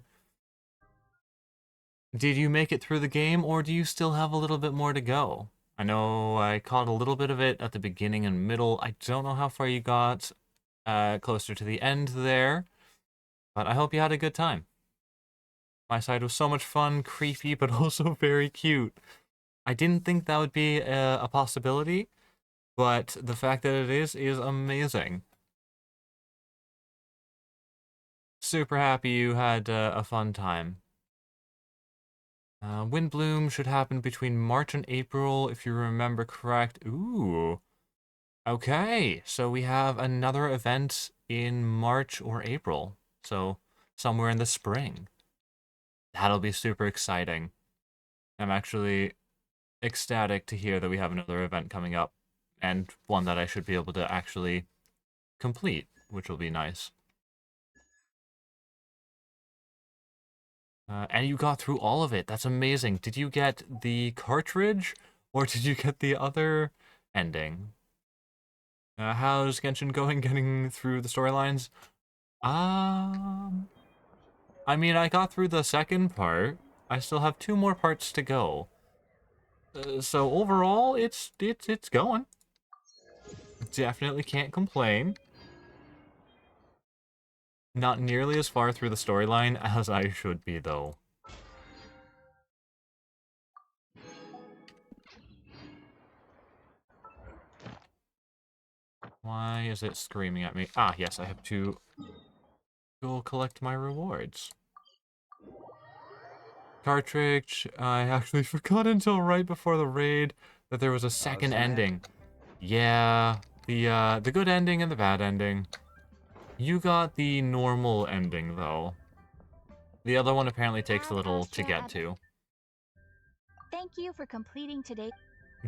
Did you make it through the game, or do you still have a little bit more to go? I know I caught a little bit of it at the beginning and middle. I don't know how far you got closer to the end there, but I hope you had a good time. My side was so much fun, creepy, but also very cute. I didn't think that would be a possibility, but the fact that it is amazing. Super happy you had a fun time. Windbloom should happen between March and April, if you remember correct. Ooh. Okay, so we have another event in March or April. So somewhere in the spring. That'll be super exciting. I'm actually ecstatic to hear that we have another event coming up, and one that I should be able to actually complete, which will be nice. And you got through all of it. That's amazing. Did you get the cartridge, or did you get the other ending? How's Genshin going getting through the storylines? I mean, I got through the second part. I still have 2 more parts to go. So overall, it's going. Definitely can't complain. Not nearly as far through the storyline as I should be, though. Why is it screaming at me? Ah, yes, I have to go collect my rewards. Cartridge, I actually forgot until right before the raid that there was a second ending. Yeah, the good ending and the bad ending. You got the normal ending, though. The other one apparently takes a little to get to. Thank you for completing today.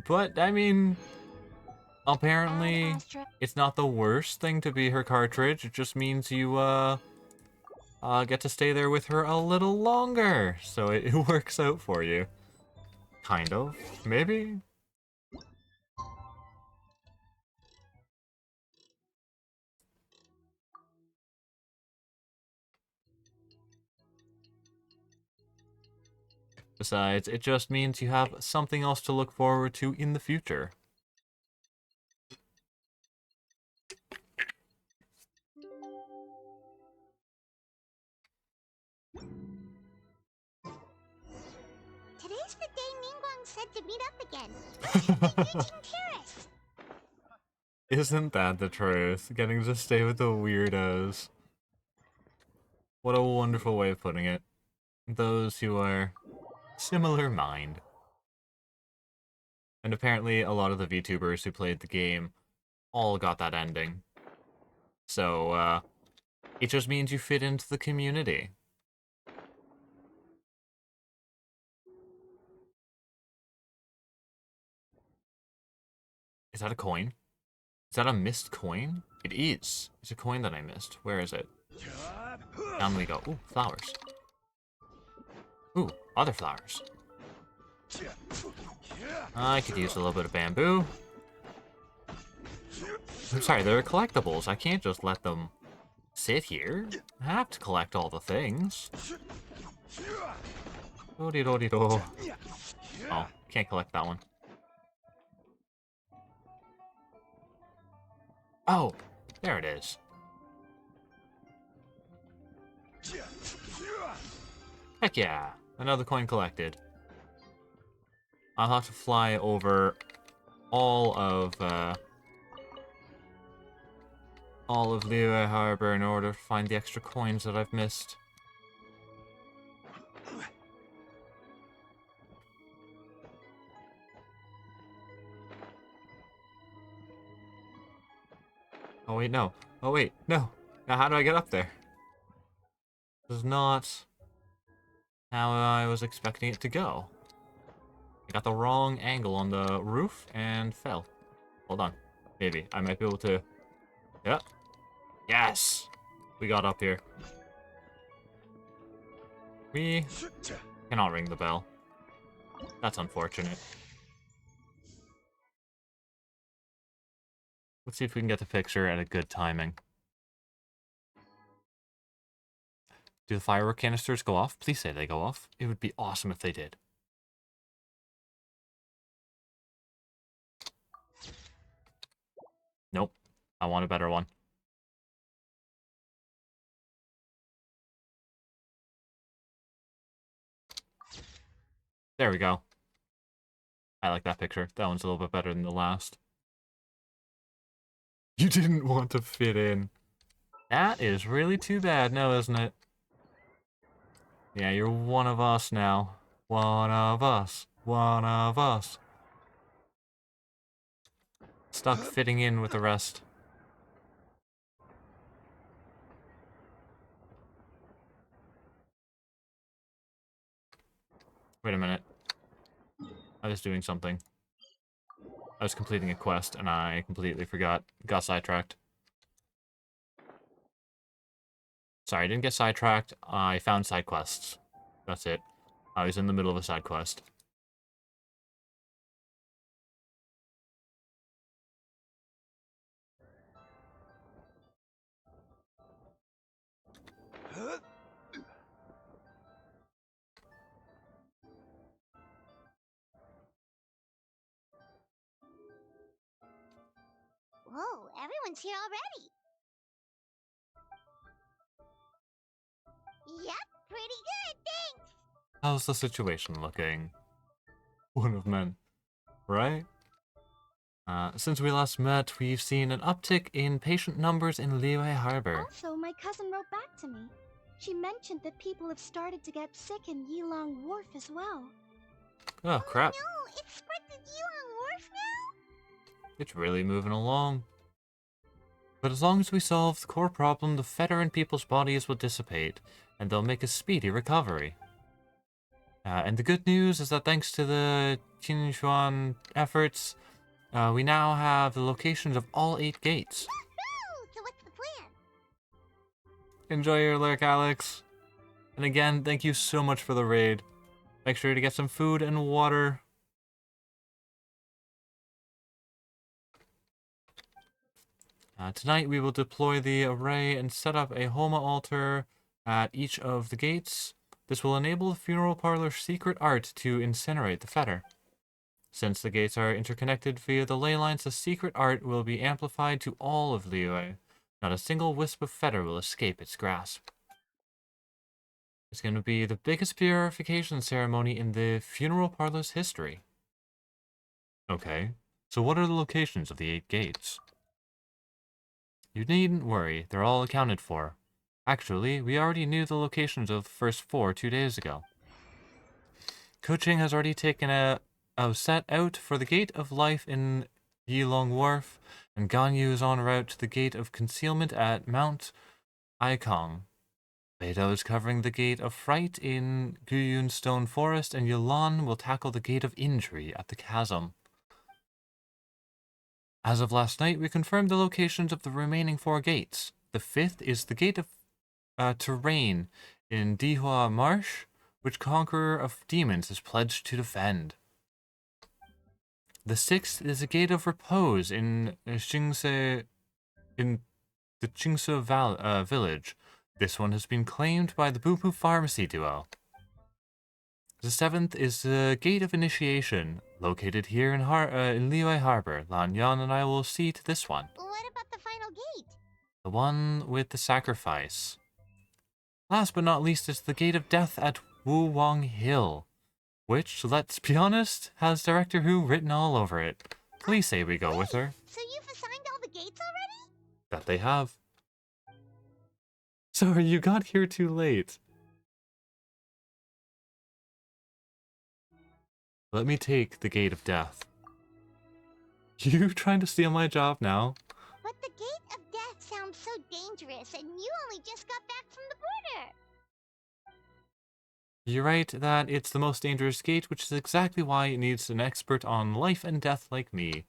But, I mean, apparently, it's not the worst thing to be her cartridge. It just means you, get to stay there with her a little longer. So it works out for you. Kind of. Maybe? Besides, it just means you have something else to look forward to in the future. Today's the day Ningguang said to meet up again. Let's head to Eugene Terrace. Isn't that the truth? Getting to stay with the weirdos. What a wonderful way of putting it. Those who are similar mind. And apparently a lot of the VTubers who played the game all got that ending. So, it just means you fit into the community. Is that a coin? Is that a missed coin? It is. It's a coin that I missed. Where is it? Down we go. Ooh, flowers. Ooh, other flowers. I could use a little bit of bamboo. I'm sorry, they're collectibles. I can't just let them sit here. I have to collect all the things. Do-de-do-de-do. Oh, can't collect that one. Oh, there it is. Heck yeah, another coin collected. I'll have to fly over all of Liyue Harbor in order to find the extra coins that I've missed. Oh wait, no. Oh wait, no. Now how do I get up there? This is not how I was expecting it to go. I got the wrong angle on the roof and fell. Hold on. Maybe. I might be able to... Yep. Yes! We got up here. We cannot ring the bell. That's unfortunate. Let's see if we can get the picture at a good timing. Do the firework canisters go off? Please say they go off. It would be awesome if they did. Nope. I want a better one. There we go. I like that picture. That one's a little bit better than the last. You didn't want to fit in. That is really too bad now, isn't it? Yeah, you're one of us now. One of us. One of us. Stuck fitting in with the rest. Wait a minute. I was doing something. I was completing a quest and I completely forgot. Got sidetracked. Sorry, I didn't get sidetracked. I found side quests. That's it. I was in the middle of a side quest. Whoa, everyone's here already. Yep, pretty good, thanks. How's the situation looking? One of men, right? Since we last met, we've seen an uptick in patient numbers in Liyue Harbor. Also, my cousin wrote back to me. She mentioned that people have started to get sick in Yilong Wharf as well. Oh, crap. No, it's spread to Yilong Wharf now? It's really moving along. But as long as we solve the core problem, the fetter in people's bodies will dissipate, and they'll make a speedy recovery. And the good news is that thanks to the Qinchuan efforts, we now have the locations of all 8 gates. Woohoo! So what's the plan? Enjoy your lurk, Alex. And again, thank you so much for the raid. Make sure to get some food and water. Tonight we will deploy the array and set up a Homa altar at each of the gates. This will enable the funeral parlor's secret art to incinerate the fetter. Since the gates are interconnected via the ley lines, the secret art will be amplified to all of Liyue. Not a single wisp of fetter will escape its grasp. It's going to be the biggest purification ceremony in the funeral parlor's history. Okay, so what are the locations of the 8 gates? You needn't worry, they're all accounted for. Actually, we already knew the locations of the first 4 2 days ago. Kuching has already taken a set out for the Gate of Life in Yilong Wharf, and Ganyu is en route to the Gate of Concealment at Mount Aikong. Beidou is covering the Gate of Fright in Guyun Stone Forest, and Yulan will tackle the Gate of Injury at the Chasm. As of last night, we confirmed the locations of the remaining 4 gates. The 5th is the Gate of Terrain in Dihua Marsh, which Conqueror of Demons is pledged to defend. The 6th is a Gate of Repose in Qingse, in the Qingse village. This one has been claimed by the Boo Boo Pharmacy duo. The 7th is the Gate of Initiation, located here in Liyue Harbor. Lan Yan and I will see to this one. What about the final gate? The one with the sacrifice. Last but not least is the Gate of Death at Wu Wang Hill, which, let's be honest, has Director Who written all over it. Please say we go with her. So you've assigned all the gates already? That they have. Sorry, you got here too late. Let me take the Gate of Death. You trying to steal my job now? But the Gate of Death sounds so dangerous, and you only just got back from the border. You're right that it's the most dangerous gate, which is exactly why it needs an expert on life and death like me.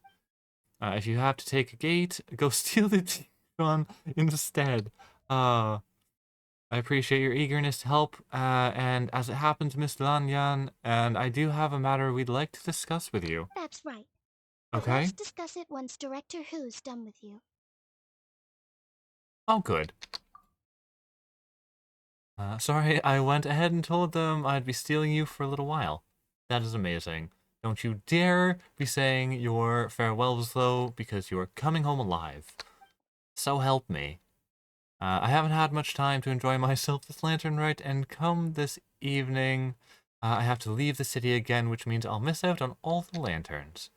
If you have to take a gate, go steal the T1 instead. I appreciate your eagerness to help, and as it happens, Miss Lanyan, and I do have a matter we'd like to discuss with you. That's right. But Okay? let's discuss it once Director Who's done with you. Oh, good. Sorry, I went ahead and told them I'd be stealing you for a little while. That is amazing. Don't you dare be saying your farewells, though, because you are coming home alive. So help me. I haven't had much time to enjoy myself this lantern rite, and come this evening, I have to leave the city again, which means I'll miss out on all the lanterns.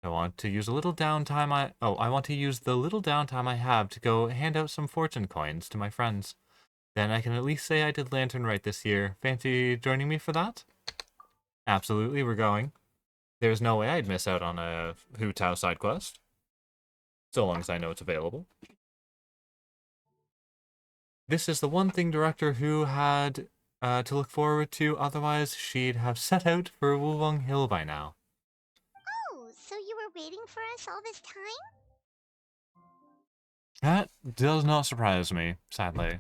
I want to use a little downtime I want to use the little downtime I have to go hand out some fortune coins to my friends. Then I can at least say I did lantern rite this year. Fancy joining me for that? Absolutely, we're going. There's no way I'd miss out on a Hu Tao side quest. So long as I know it's available. This is the one thing Director Who had to look forward to, otherwise she'd have set out for Wulong Hill by now. Oh, so you were waiting for us all this time? That does not surprise me, sadly.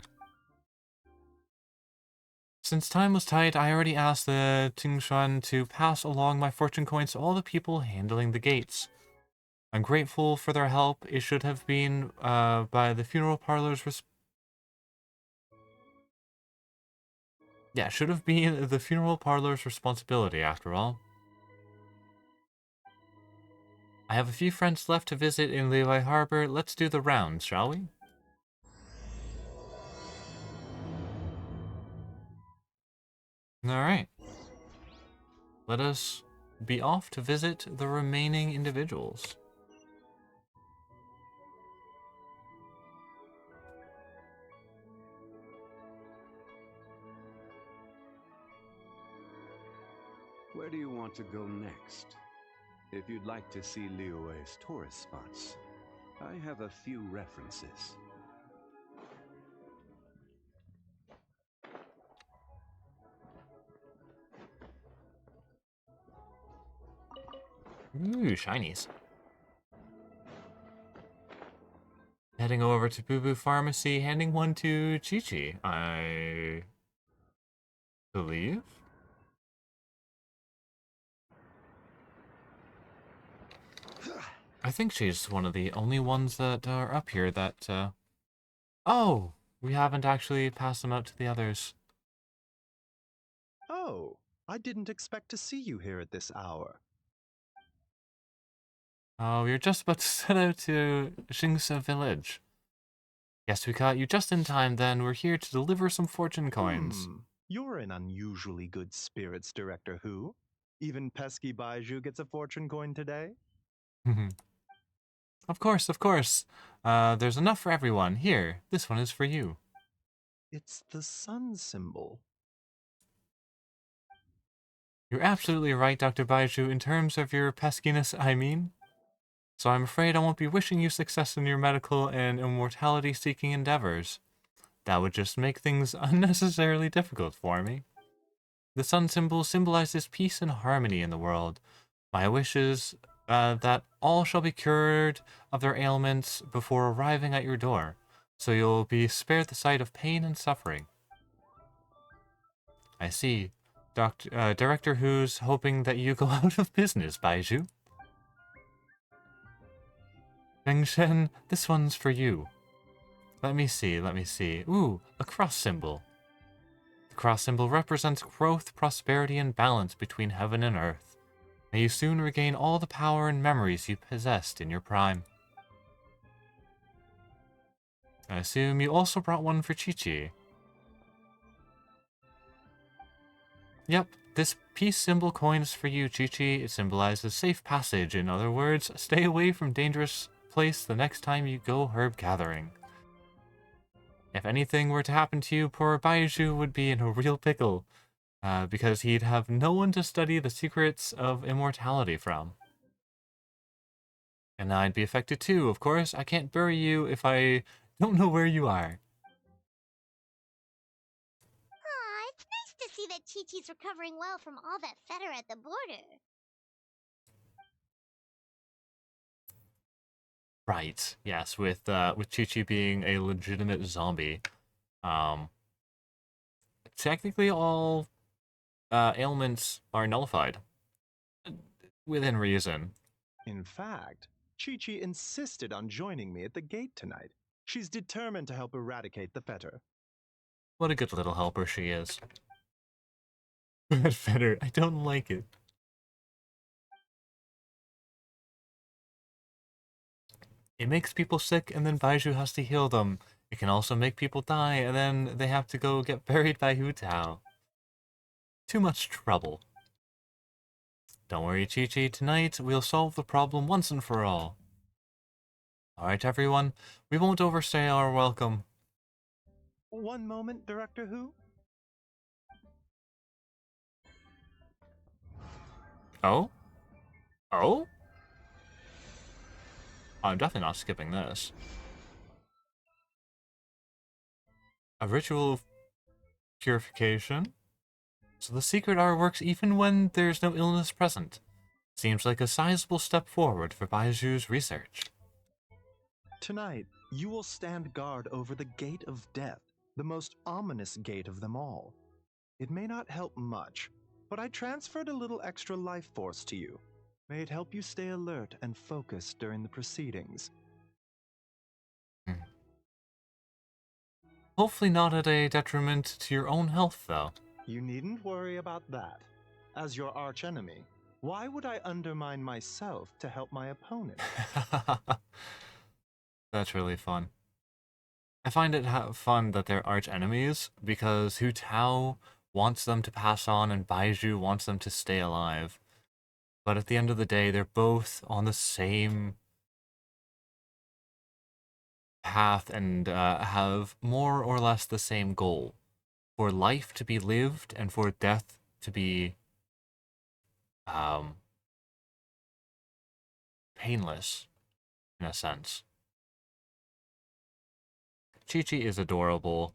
Since time was tight, I already asked the Tingshuan to pass along my fortune coins to all the people handling the gates. I'm grateful for their help. It should have been by the funeral parlor's should have been the funeral parlor's responsibility, after all. I have a few friends left to visit in Liyue Harbor. Let's do the rounds, shall we? Alright. Let us be off to visit the remaining individuals. Where do you want to go next? If you'd like to see Liyue's tourist spots, I have a few references. Ooh, shinies. Heading over to Boo Boo Pharmacy, handing one to Chi-Chi, I believe. I think she's one of the only ones that are up here that, Oh! We haven't actually passed them out to the others. Oh, I didn't expect to see you here at this hour. Oh, we were just about to set out to Xingsa Village. Yes, we caught you just in time then. We're here to deliver some fortune coins. You're in unusually good spirits, Director Who. Even pesky Baiju gets a fortune coin today? Of course, of course. There's enough for everyone. Here, this one is for you. It's the sun symbol. You're absolutely right, Dr. Baiju, in terms of your peskiness, I mean. So I'm afraid I won't be wishing you success in your medical and immortality-seeking endeavors. That would just make things unnecessarily difficult for me. The sun symbol symbolizes peace and harmony in the world. My wish is that all shall be cured of their ailments before arriving at your door, so you'll be spared the sight of pain and suffering. I see. Director Who's hoping that you go out of business, Baiju. Fengshen, this one's for you. Let me see, let me see. Ooh, a cross symbol. The cross symbol represents growth, prosperity, and balance between heaven and earth. May you soon regain all the power and memories you possessed in your prime. I assume you also brought one for Chi-Chi. Yep, this peace symbol coin is for you, Chi-Chi. It symbolizes safe passage. In other words, stay away from dangerous place the next time you go herb gathering. If anything were to happen to you, poor Baiju would be in a real pickle, because he'd have no one to study the secrets of immortality from. And I'd be affected too, of course. I can't bury you if I don't know where you are. Aw, it's nice to see that Chi-Chi's recovering well from all that fetter at the border. Right. Yes, with Chi-Chi being a legitimate zombie. Technically all ailments are nullified. Within reason. In fact, Chi-Chi insisted on joining me at the gate tonight. She's determined to help eradicate the fetter. What a good little helper she is. Bad fetter. I don't like it. It makes people sick and then Baiju has to heal them. It can also make people die and then they have to go get buried by Hu Tao. Too much trouble. Don't worry, Chi-Chi. Tonight, we'll solve the problem once and for all. Alright, everyone. We won't overstay our welcome. One moment, Director Who. Oh? Oh? I'm definitely not skipping this. A ritual of purification? So the secret art works even when there's no illness present. Seems like a sizable step forward for Baiju's research. Tonight, you will stand guard over the Gate of Death, the most ominous gate of them all. It may not help much, but I transferred a little extra life force to you. May it help you stay alert and focused during the proceedings. Hopefully not at a detriment to your own health, though. You needn't worry about that. As your archenemy, why would I undermine myself to help my opponent? That's really fun. I find it fun that they're arch enemies because Hu Tao wants them to pass on and Baiju wants them to stay alive. But at the end of the day, they're both on the same path and have more or less the same goal. For life to be lived and for death to be um, painless, in a sense. Chi-Chi is adorable.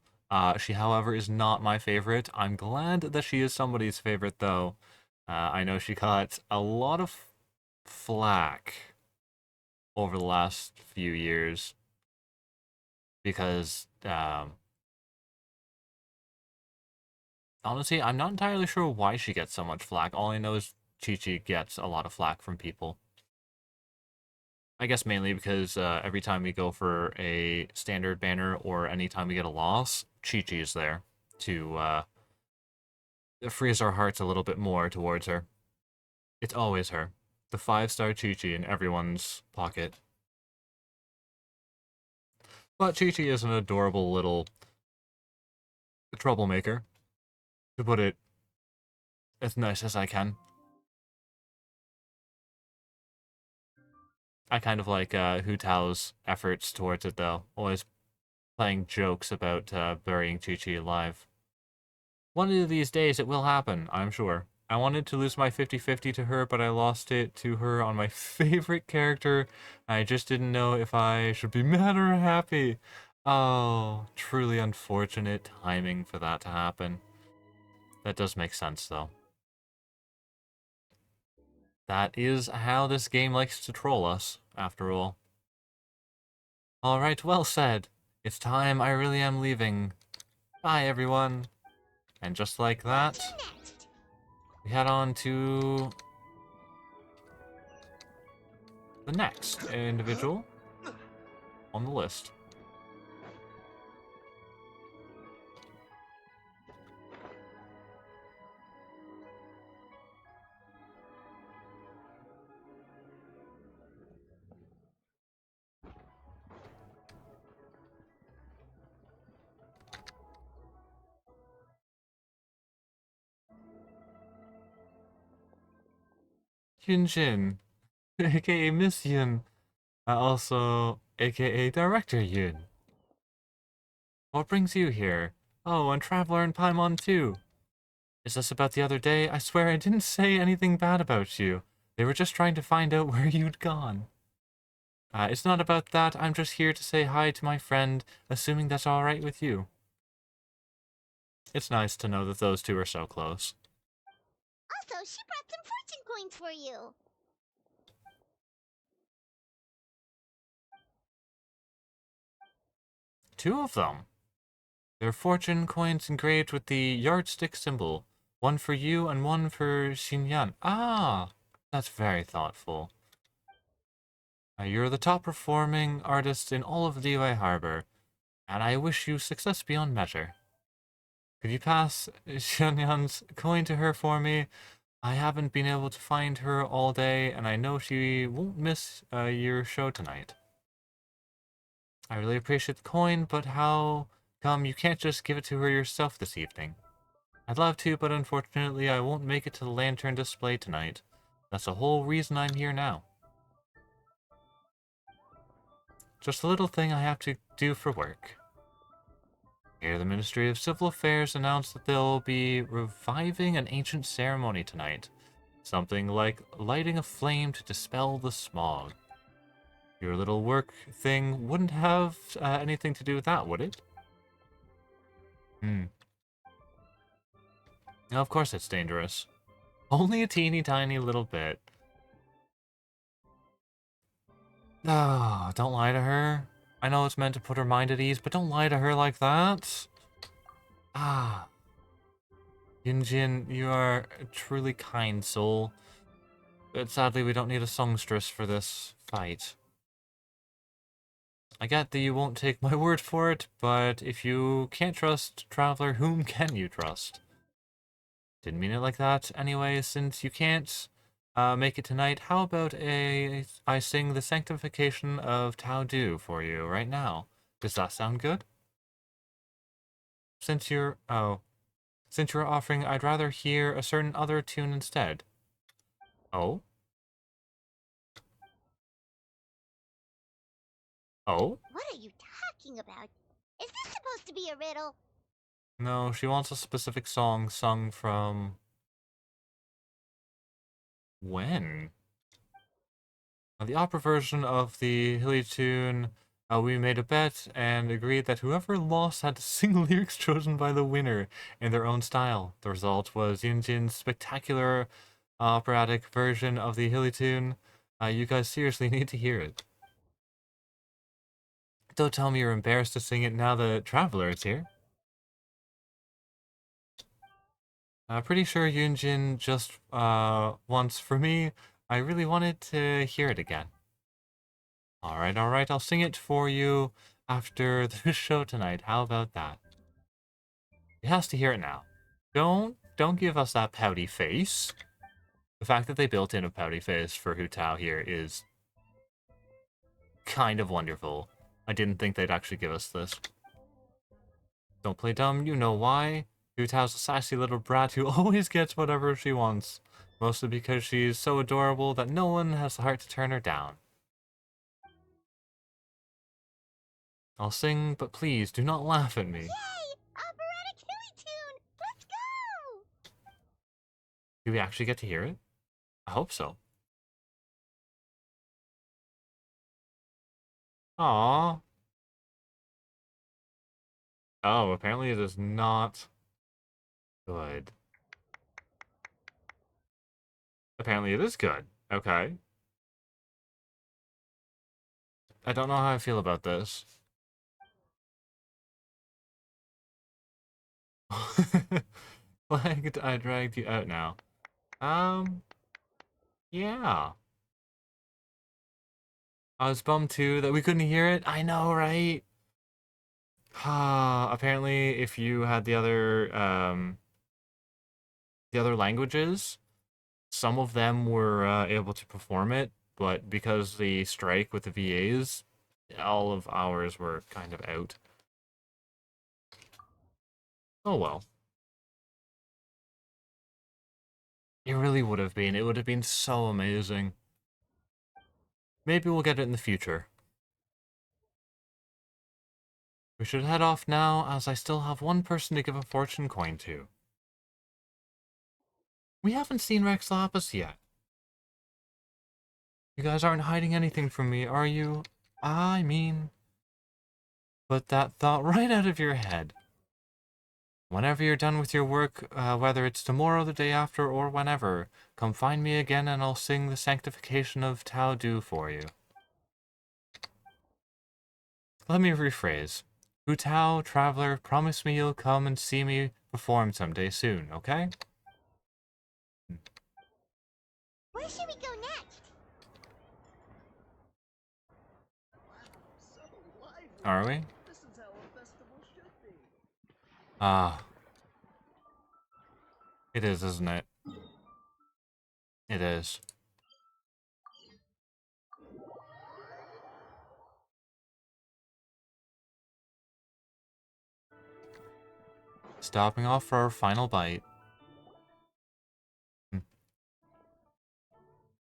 She, however, is not my favorite. I'm glad that she is somebody's favorite, though. I know she got a lot of flack over the last few years because, honestly, I'm not entirely sure why she gets so much flack. All I know is Chi-Chi gets a lot of flack from people. I guess mainly because every time we go for a standard banner or anytime we get a loss, Chi-Chi is there to frees our hearts a little bit more towards her. It's always her. The 5-star Chi-Chi in everyone's pocket. But Chi-Chi is an adorable little troublemaker, to put it as nice as I can. I kind of like Hu Tao's efforts towards it, though. Always playing jokes about burying Chi-Chi alive. One of these days it will happen, I'm sure. I wanted to lose my 50-50 to her, but I lost it to her on my favorite character. I just didn't know if I should be mad or happy. Oh, truly unfortunate timing for that to happen. That does make sense, though. That is how this game likes to troll us, after all. Alright, well said. It's time, I really am leaving. Bye, everyone. And just like that, Next. we head on to the next individual on the list. Yunjin, aka Miss Yun, also aka Director Yun. What brings you here? Oh, and Traveler and Paimon too. Is this about the other day? I swear I didn't say anything bad about you. They were just trying to find out where you'd gone. It's not about that. I'm just here to say hi to my friend, assuming that's alright with you. It's nice to know that those two are so close. Also, she brought some fortune coins for you. Two of them. They're fortune coins engraved with the yardstick symbol. One for you and one for Xinyan. Ah, that's very thoughtful. You're the top performing artist in all of Liyue Harbor, and I wish you success beyond measure. Could you pass Xinyan's coin to her for me? I haven't been able to find her all day, and I know she won't miss your show tonight. I really appreciate the coin, but how come you can't just give it to her yourself this evening? I'd love to, but unfortunately I won't make it to the lantern display tonight. That's the whole reason I'm here now. Just a little thing I have to do for work. Here, the Ministry of Civil Affairs announced that they'll be reviving an ancient ceremony tonight. Something like lighting a flame to dispel the smog. Your little work thing wouldn't have anything to do with that, would it? Now, of course it's dangerous. Only a teeny tiny little bit. Oh, don't lie to her. I know it's meant to put her mind at ease, but don't lie to her like that. Ah. Yunjin, you are a truly kind soul. But sadly, we don't need a songstress for this fight. I get that you won't take my word for it, but if you can't trust Traveler, whom can you trust? Didn't mean it like that. Anyway, since you can't make it tonight, how about I sing the Sanctification of Tao Du for you right now? Does that sound good? Since you're offering, I'd rather hear a certain other tune instead. Oh? Oh? What are you talking about? Is this supposed to be a riddle? No, she wants a specific song sung from When? The opera version of the Hilly tune, we made a bet and agreed that whoever lost had to sing lyrics chosen by the winner in their own style. The result was Yunjin's spectacular operatic version of the Hilly tune. You guys seriously need to hear it. Don't tell me you're embarrassed to sing it now the Traveler is here. I'm pretty sure Yunjin just wants for me. I really wanted to hear it again. Alright, I'll sing it for you after the show tonight. How about that? He has to hear it now. Don't give us that pouty face. The fact that they built in a pouty face for Hu Tao here is kind of wonderful. I didn't think they'd actually give us this. Don't play dumb, you know why? Hu Tao's a sassy little brat who always gets whatever she wants. Mostly because she's so adorable that no one has the heart to turn her down. I'll sing, but please do not laugh at me. Yay! Operatic Hilly tune! Let's go! Do we actually get to hear it? I hope so. Aww. Oh, apparently it is not good. Apparently it is good. Okay. I don't know how I feel about this. Flagged, I dragged you out now. Yeah. I was bummed too that we couldn't hear it. I know, right? Apparently if you had the other languages, some of them were able to perform it, but because the strike with the VAs, all of ours were kind of out. Oh well. It really would have been. It would have been so amazing. Maybe we'll get it in the future. We should head off now, as I still have one person to give a fortune coin to. We haven't seen Rex Lapis yet. You guys aren't hiding anything from me, are you? I mean... Put that thought right out of your head. Whenever you're done with your work, whether it's tomorrow, the day after, or whenever, come find me again and I'll sing the sanctification of Tao Du for you. Let me rephrase. Hu Tao, traveler, promise me you'll come and see me perform someday soon, okay? Where should we go next? Are we? Ah. It is, isn't it? It is. Stopping off for our final bite.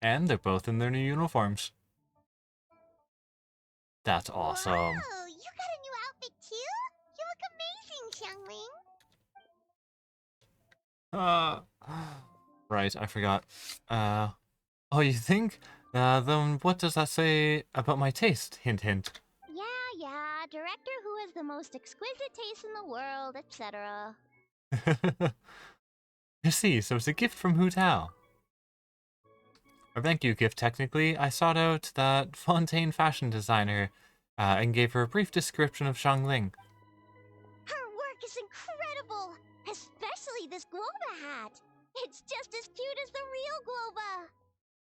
And they're both in their new uniforms. That's awesome. Whoa, you got a new outfit too? You look amazing, Xiangling. Right, I forgot. Oh, you think? Then what does that say about my taste? Hint, hint. Yeah, director who has the most exquisite taste in the world, etc. I see, so it's a gift from Hu Tao. Or thank you gift, technically. I sought out that Fontaine fashion designer and gave her a brief description of Xiangling. Her work is incredible, especially this Globa hat. It's just as cute as the real Globa.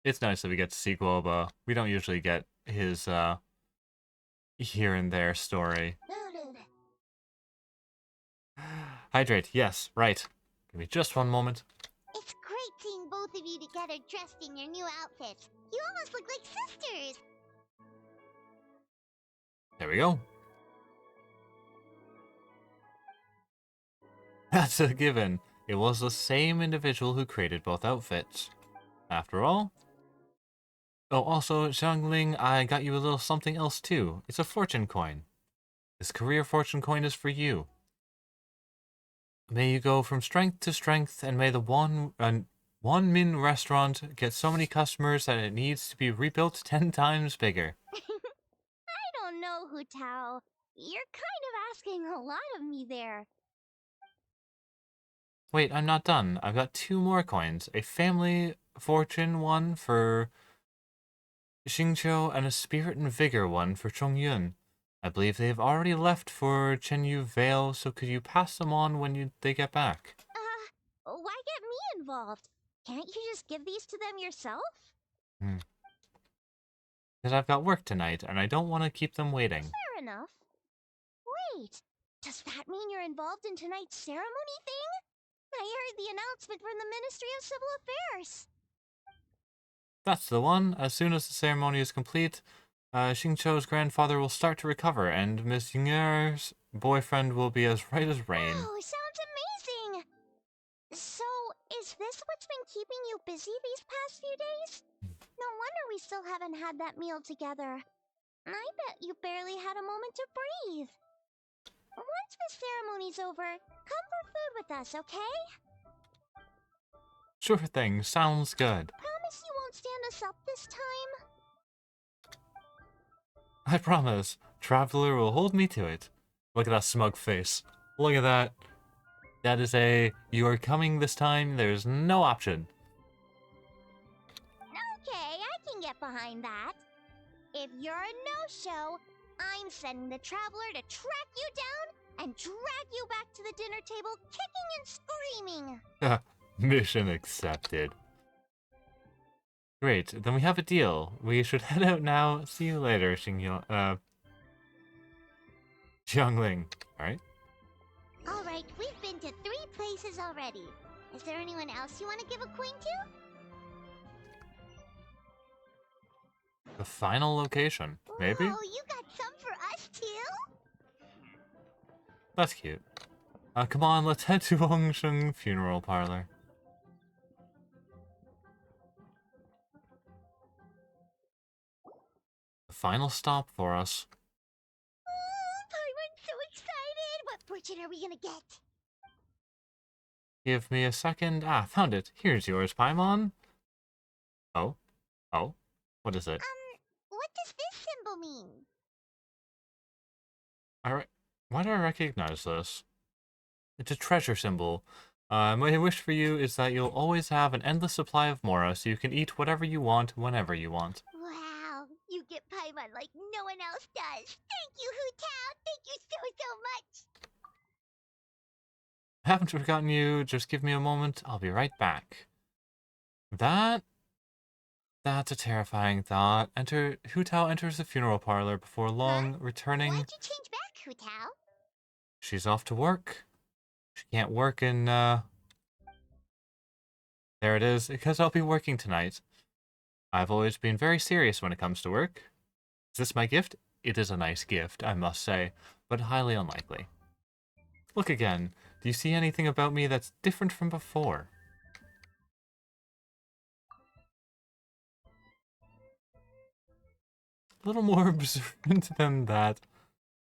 It's nice that we get to see Guoba. We don't usually get his here and there story. Hydrate, yes, right. Give me just one moment. It's great seeing both of you together dressed in your new outfits. You almost look like sisters. There we go. That's a given. It was the same individual who created both outfits. After all. Oh, also, Xiangling, I got you a little something else too. It's a fortune coin. This career fortune coin is for you. May you go from strength to strength, and may the one One Min restaurant gets so many customers that it needs to be rebuilt 10 times bigger. I don't know, Hu Tao. You're kind of asking a lot of me there. Wait, I'm not done. I've got 2 more coins. A family fortune one for Xingqiu and a spirit and vigor one for Chongyun. I believe they've already left for Chenyu Vale, so could you pass them on when they get back? Why get me involved? Can't you just give these to them yourself? Because I've got work tonight, and I don't want to keep them waiting. Fair enough. Wait, does that mean you're involved in tonight's ceremony thing? I heard the announcement from the Ministry of Civil Affairs. That's the one. As soon as the ceremony is complete, Xingqiu's grandfather will start to recover, and Miss Ying'er's boyfriend will be as right as rain. Oh, sounds amazing! So, is this what's been keeping you busy these past few days? No wonder we still haven't had that meal together. I bet you barely had a moment to breathe. Once the ceremony's over, come for food with us, okay? Sure thing, sounds good. Promise you won't stand us up this time? I promise. Traveler will hold me to it. Look at that smug face. Look at that. That is a, you are coming this time, there's no option. Okay, I can get behind that. If you're a no-show, I'm sending the Traveler to track you down and drag you back to the dinner table kicking and screaming. Mission accepted. Great, then we have a deal. We should head out now. See you later, Xiangling. Alright. Alright, we've been to 3 places already. Is there anyone else you want to give a coin to? The final location, maybe? Oh, you got some for us too? That's cute. Come on, let's head to Hongsheng Funeral Parlor. The final stop for us. I'm so excited! What fortune are we gonna get? Give me a second. Ah, found it. Here's yours, Paimon. Oh? Oh? What is it? What does this symbol mean? Why do I recognize this? It's a treasure symbol. My wish for you is that you'll always have an endless supply of Mora so you can eat whatever you want whenever you want. Wow, you get Paimon like no one else does. Thank you, Hu Tao. Thank you so much. I haven't forgotten you. Just give me a moment. I'll be right back. That's a terrifying thought. Hu Tao enters the funeral parlor before long, returning. Why'd you change back, Hu Tao? She's off to work. She can't work in, There it is, because I'll be working tonight. I've always been very serious when it comes to work. Is this my gift? It is a nice gift, I must say, but highly unlikely. Look again. Do you see anything about me that's different from before? A little more observant than that.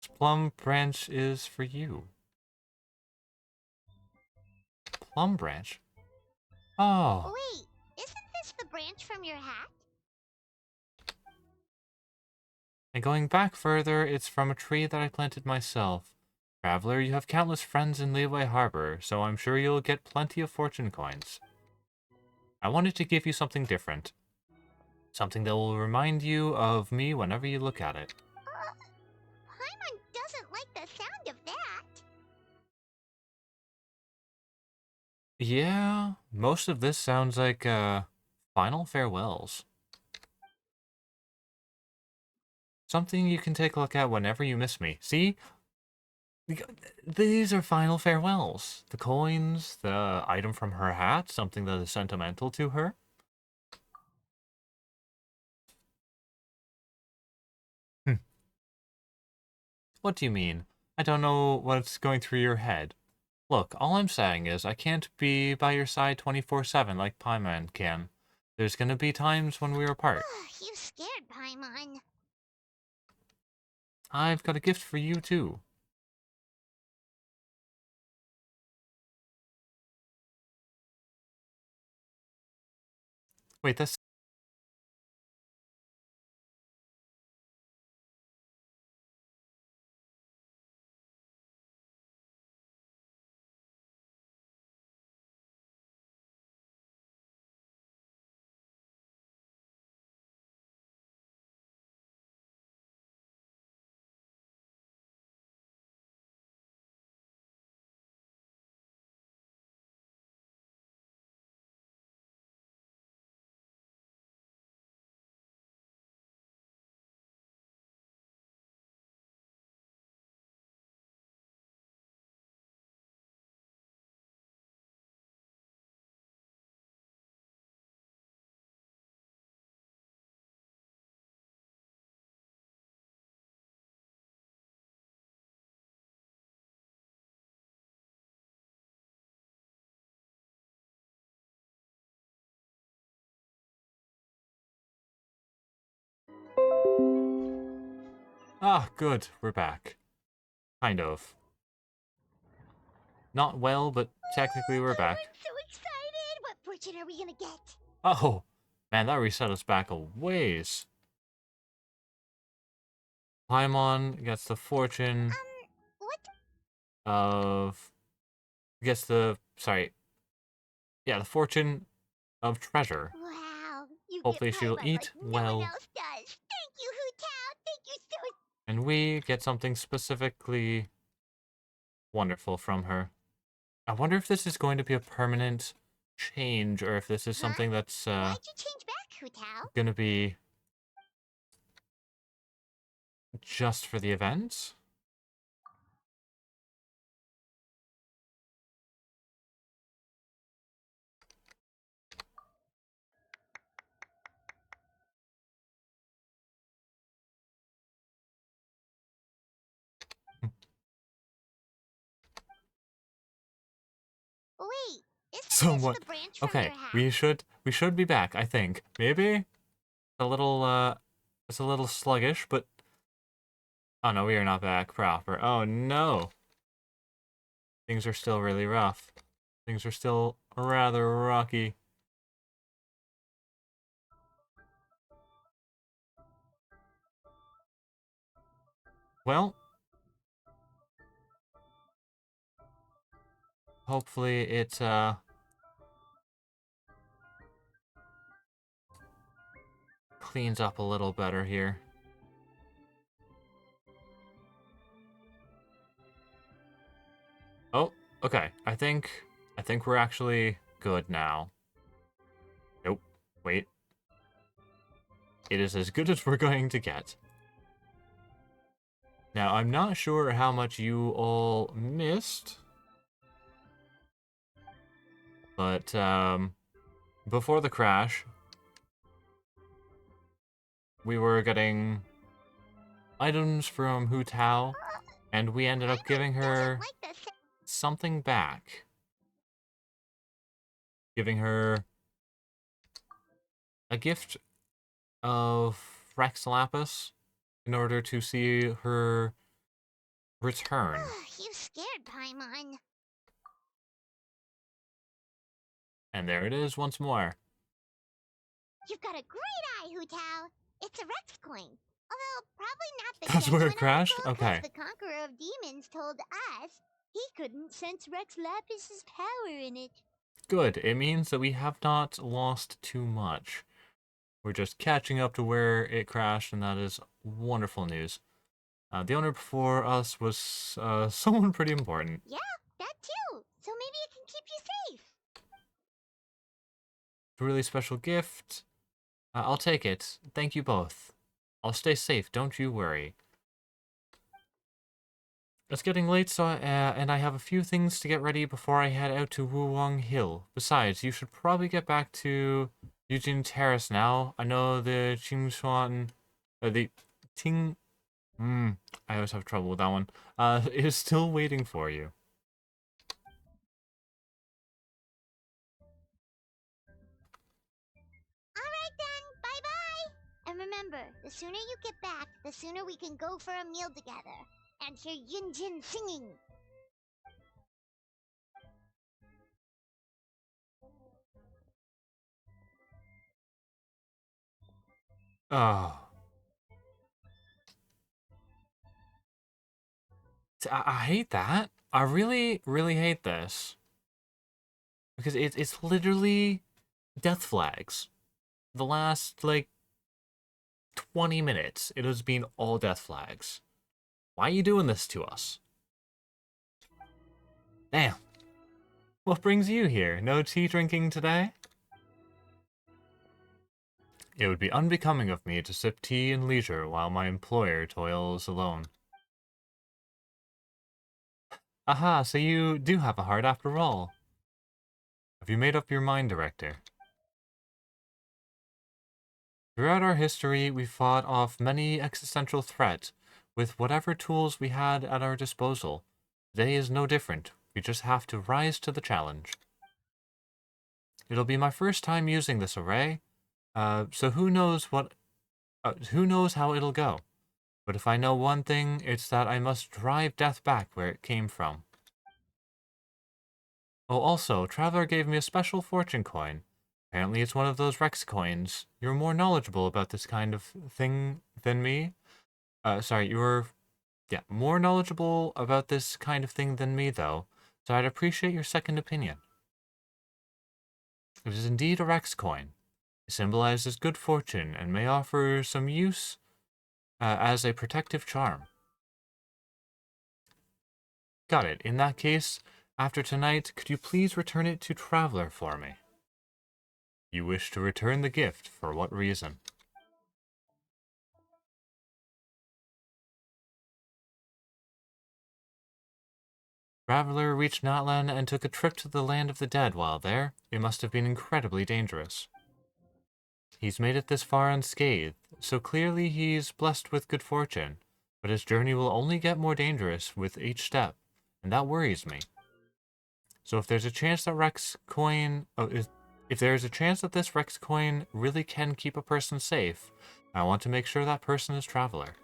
This plum branch is for you. Plum branch? Oh. Wait, isn't this the branch from your hat? And going back further, it's from a tree that I planted myself. Traveler, you have countless friends in Liyue Harbor, so I'm sure you'll get plenty of fortune coins. I wanted to give you something different. Something that will remind you of me whenever you look at it. Paimon doesn't like the sound of that. Yeah, most of this sounds like, final farewells. Something you can take a look at whenever you miss me. See? These are final farewells. The coins, the item from her hat, something that is sentimental to her. What do you mean? I don't know what's going through your head. Look, all I'm saying is I can't be by your side 24/7 like Paimon can. There's gonna be times when we're apart. You scared Paimon. I've got a gift for you too. Wait, this. Ah, good. We're back. Kind of. Not well, but technically we're back. I'm so excited! What fortune are we gonna get? Oh, man, that reset us back a ways. Paimon gets the fortune What? of... Gets the... Sorry. Yeah, the fortune of treasure. Wow, you Hopefully get she'll Paimon eat like no well. one else does. Thank you, Hu Tao. Thank you so. And we get something specifically wonderful from her. I wonder if this is going to be a permanent change, or if this is something that's Why'd you change back, Hu Tao? going to be just for the event. Wait, isn't this Somewhat. the branch from Okay, your hat? we should be back, I think. Maybe? A little, it's a little sluggish, but... Oh no, we are not back proper. Oh no! Things are still really rough. Things are still rather rocky. Well... Hopefully it, cleans up a little better here. Oh, okay. I think we're actually good now. Nope. Wait. It is as good as we're going to get. Now, I'm not sure how much you all missed, but before the crash, we were getting items from Hu Tao, and we ended up giving her Like the something back. Giving her a gift of Rex Lapis in order to see her return. You scared Paimon. And there it is once more. You've got a great eye, Hu Tao. It's a Rex coin. Although probably not the That's where it genuine crashed? article, 'cause Okay. the Conqueror of Demons told us he couldn't sense Rex Lapis's power in it. Good. It means that we have not lost too much. We're just catching up to where it crashed, and that is wonderful news. The owner before us was someone pretty important. Yeah, that too. So maybe it can keep you safe. A really special gift. I'll take it. Thank you both. I'll stay safe, don't you worry. It's getting late, so and I have a few things to get ready before I head out to Wuwang Hill. Besides, you should probably get back to Eugene Terrace now. I know the the Ting... I always have trouble with that one. Is still waiting for you. Alright then, bye-bye! And remember, the sooner you get back, the sooner we can go for a meal together. And hear Yunjin singing. Oh. I hate that. I really, really hate this. Because it's literally death flags. The last, like, 20 minutes, it has been all death flags. Why are you doing this to us? Damn. What brings you here? No tea drinking today? It would be unbecoming of me to sip tea in leisure while my employer toils alone. Aha, so you do have a heart after all. Have you made up your mind, Director? Throughout our history, we fought off many existential threats with whatever tools we had at our disposal. Today is no different. We just have to rise to the challenge. It'll be my first time using this array, so who knows how it'll go. But if I know one thing, it's that I must drive death back where it came from. Oh, also, Traveler gave me a special fortune coin. Apparently it's one of those Rex coins. You're more knowledgeable about this kind of thing than me. You're more knowledgeable about this kind of thing than me, though, so I'd appreciate your second opinion. It is indeed a Rex coin. It symbolizes good fortune and may offer some use as a protective charm. Got it. In that case, after tonight, could you please return it to Traveler for me? You wish to return the gift, for what reason? Traveler reached Natlan and took a trip to the land of the dead. While there, it must have been incredibly dangerous. He's made it this far unscathed, so clearly he's blessed with good fortune, but his journey will only get more dangerous with each step, and that worries me. So if there's a chance that if there's a chance that this Rex coin really can keep a person safe, I want to make sure that person is Traveler.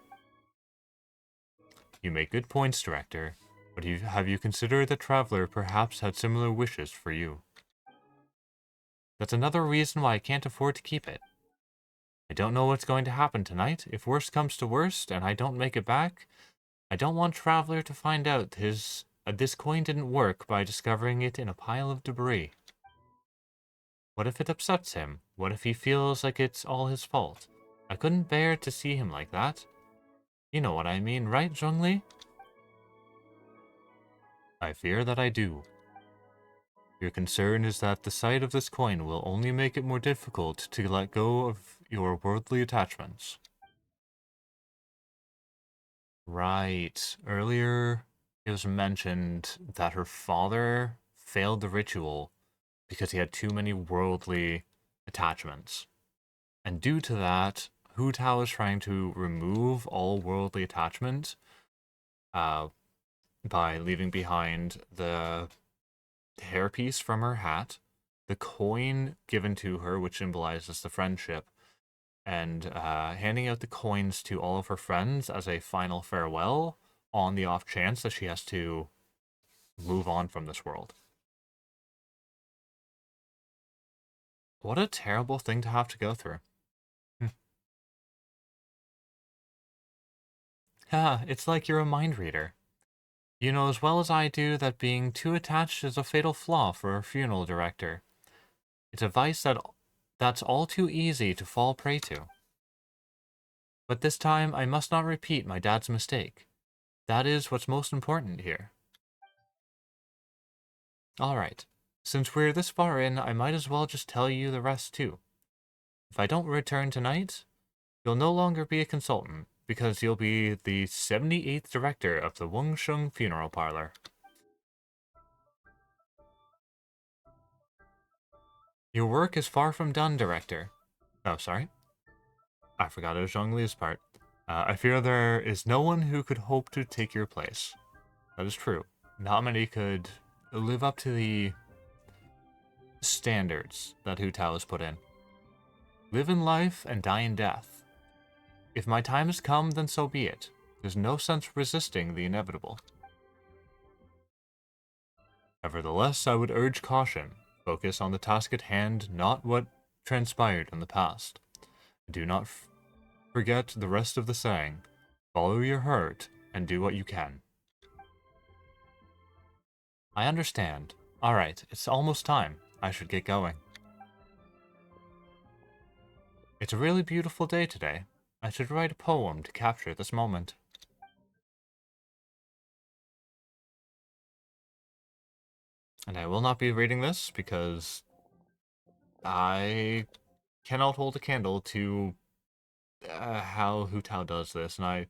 You make good points, Director, but have you considered that Traveler perhaps had similar wishes for you? That's another reason why I can't afford to keep it. I don't know what's going to happen tonight. If worst comes to worst and I don't make it back, I don't want Traveler to find out this coin didn't work by discovering it in a pile of debris. What if it upsets him? What if he feels like it's all his fault? I couldn't bear to see him like that. You know what I mean, right, Zhongli? I fear that I do. Your concern is that the sight of this coin will only make it more difficult to let go of your worldly attachments. Right. Earlier, it was mentioned that her father failed the ritual because he had too many worldly attachments. And due to that, Hu Tao is trying to remove all worldly attachment by leaving behind the hairpiece from her hat, the coin given to her, which symbolizes the friendship, and handing out the coins to all of her friends as a final farewell on the off chance that she has to move on from this world. What a terrible thing to have to go through. Ha, it's like you're a mind reader. You know as well as I do that being too attached is a fatal flaw for a funeral director. It's a vice that's all too easy to fall prey to. But this time, I must not repeat my dad's mistake. That is what's most important here. Alright, since we're this far in, I might as well just tell you the rest too. If I don't return tonight, you'll no longer be a consultant, because you'll be the 78th director of the Wengsheng Funeral Parlor. Your work is far from done, Director. Oh, sorry. I forgot it was Zhongli's part. I fear there is no one who could hope to take your place. That is true. Not many could live up to the standards that Hu Tao has put in. Live in life and die in death. If my time has come, then so be it. There's no sense resisting the inevitable. Nevertheless, I would urge caution. Focus on the task at hand, not what transpired in the past. Do not Forget the rest of the saying. Follow your heart and do what you can. I understand. Alright, it's almost time. I should get going. It's a really beautiful day today. I should write a poem to capture this moment. And I will not be reading this because I cannot hold a candle to how Hu Tao does this, and I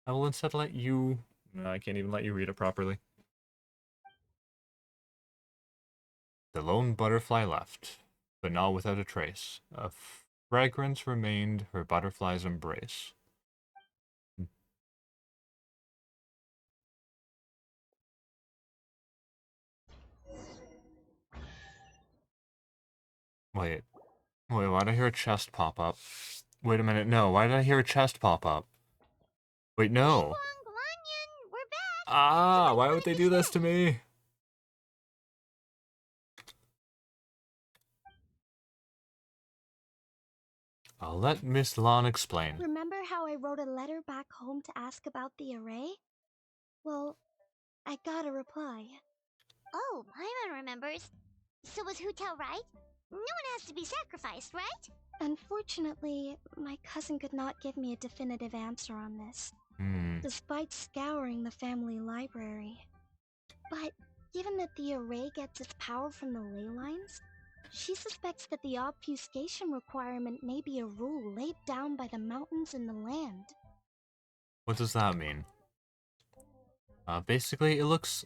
will instead let you... No, I can't even let you read it properly. The lone butterfly left, but not without a trace. A fragrance remained her butterfly's embrace. Wait, why did I hear a chest pop up? Wait a minute, no, why did I hear a chest pop up? Wait, no. We're back! Ah, So why what would did they you do this say? to me? I'll let Miss Lan explain. Remember how I wrote a letter back home to ask about the array? Well, I got a reply. Oh, Paimon remembers. So was Hu Tao right? No one has to be sacrificed, right? Unfortunately, my cousin could not give me a definitive answer on this, despite scouring the family library. But given that the array gets its power from the ley lines, she suspects that the obfuscation requirement may be a rule laid down by the mountains and the land. What does that mean? Basically, it looks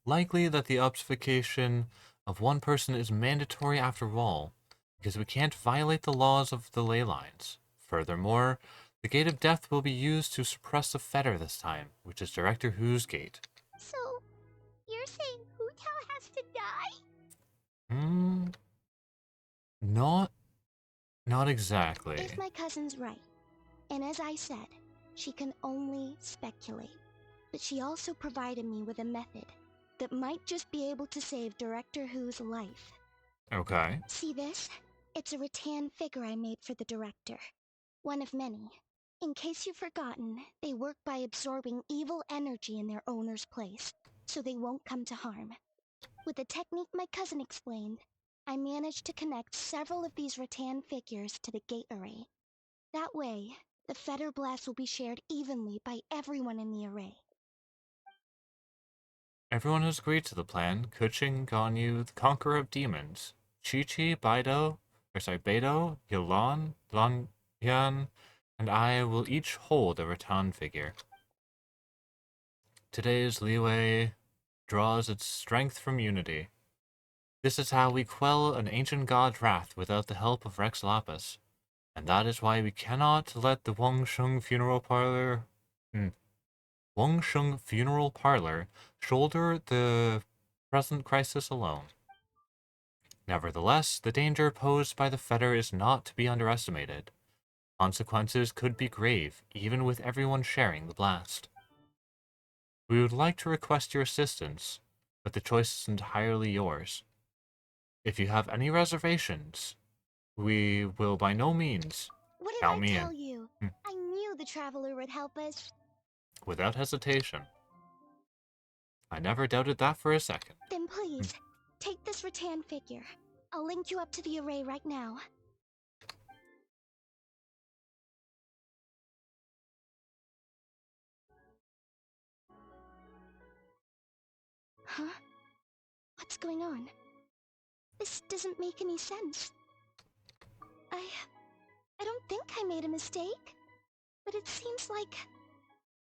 likely that the obfuscation of one person is mandatory after all, because we can't violate the laws of the ley lines. Furthermore, the Gate of Death will be used to suppress the fetter this time, which is Director Who's gate. So, you're saying Hu Tao has to die? Not exactly. If my cousin's right, and as I said, she can only speculate, but she also provided me with a method that might just be able to save Director Who's life. Okay. See this? It's a rattan figure I made for the director. One of many. In case you've forgotten, they work by absorbing evil energy in their owner's place, so they won't come to harm. With the technique my cousin explained, I managed to connect several of these rattan figures to the gate array. That way, the fetter blast will be shared evenly by everyone in the array. Everyone has agreed to the plan. Kuching, Ganyu, the Conqueror of Demons, Chi-Chi, Beidou, Yelan, Lan and I will each hold a rattan figure. Today's Liyue draws its strength from unity. This is how we quell an ancient god's wrath without the help of Rex Lapis. And that is why we cannot let the Wangsheng funeral parlor shoulder the present crisis alone. Nevertheless, the danger posed by the fetter is not to be underestimated. Consequences could be grave, even with everyone sharing the blast. We would like to request your assistance, but the choice is entirely yours. If you have any reservations, we will by no means What did count I me tell in. you? I knew the Traveler would help us. Without hesitation. I never doubted that for a second. Then please, take this rattan figure. I'll link you up to the array right now. Huh? What's going on? This doesn't make any sense. I don't think I made a mistake, but it seems like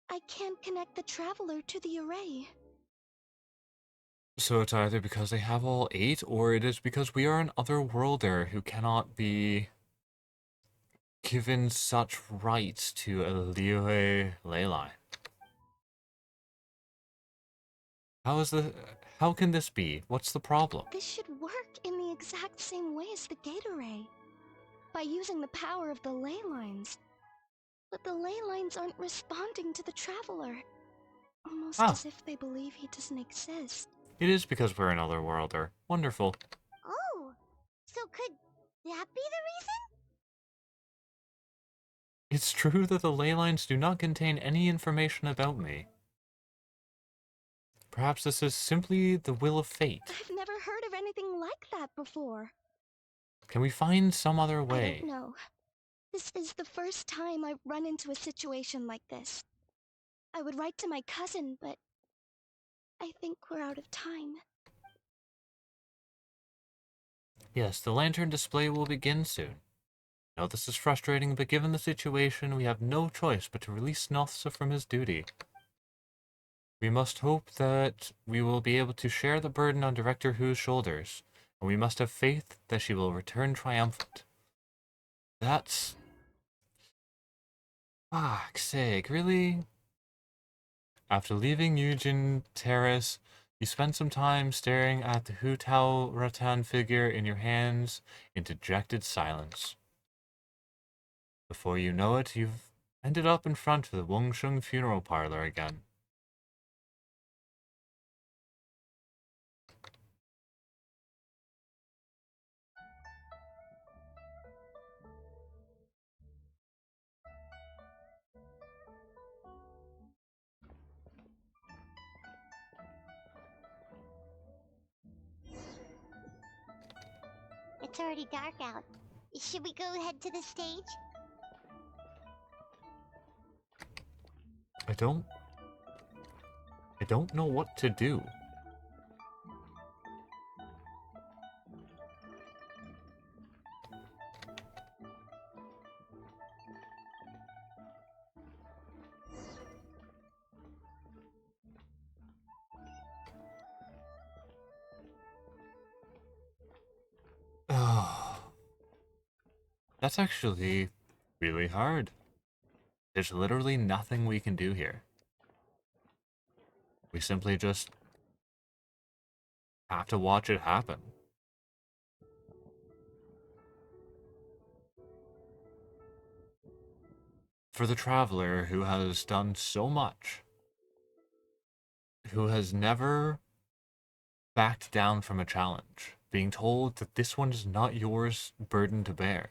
I can't connect the Traveler to the array. So it's either because they have all 8, or it is because we are an otherworlder who cannot be given such rights to a Liyue ley line. How can this be? What's the problem? This should work in the exact same way as the gate array, by using the power of the ley lines. But the ley lines aren't responding to the Traveler. Almost as if they believe he doesn't exist. It is because we're an otherworlder. Wonderful. Oh, so could that be the reason? It's true that the ley lines do not contain any information about me. Perhaps this is simply the will of fate. I've never heard of anything like that before. Can we find some other I way? don't know. This is the first time I've run into a situation like this. I would write to my cousin, but I think we're out of time. Yes, the lantern display will begin soon. I know this is frustrating, but given the situation, we have no choice but to release Noththa from his duty. We must hope that we will be able to share the burden on Director Who's shoulders, and we must have faith that she will return triumphant. That's... fuck's sake, really? After leaving Eugen Terrace, you spend some time staring at the Hu Tao Ratan figure in your hands in dejected silence. Before you know it, you've ended up in front of the Wengsheng funeral parlor again. It's already dark out. Should we go head to the stage? I don't know what to do. Oh, that's actually really hard. There's literally nothing we can do here. We simply just have to watch it happen. For the traveler who has done so much, who has never backed down from a challenge, being told that this one is not yours burden to bear,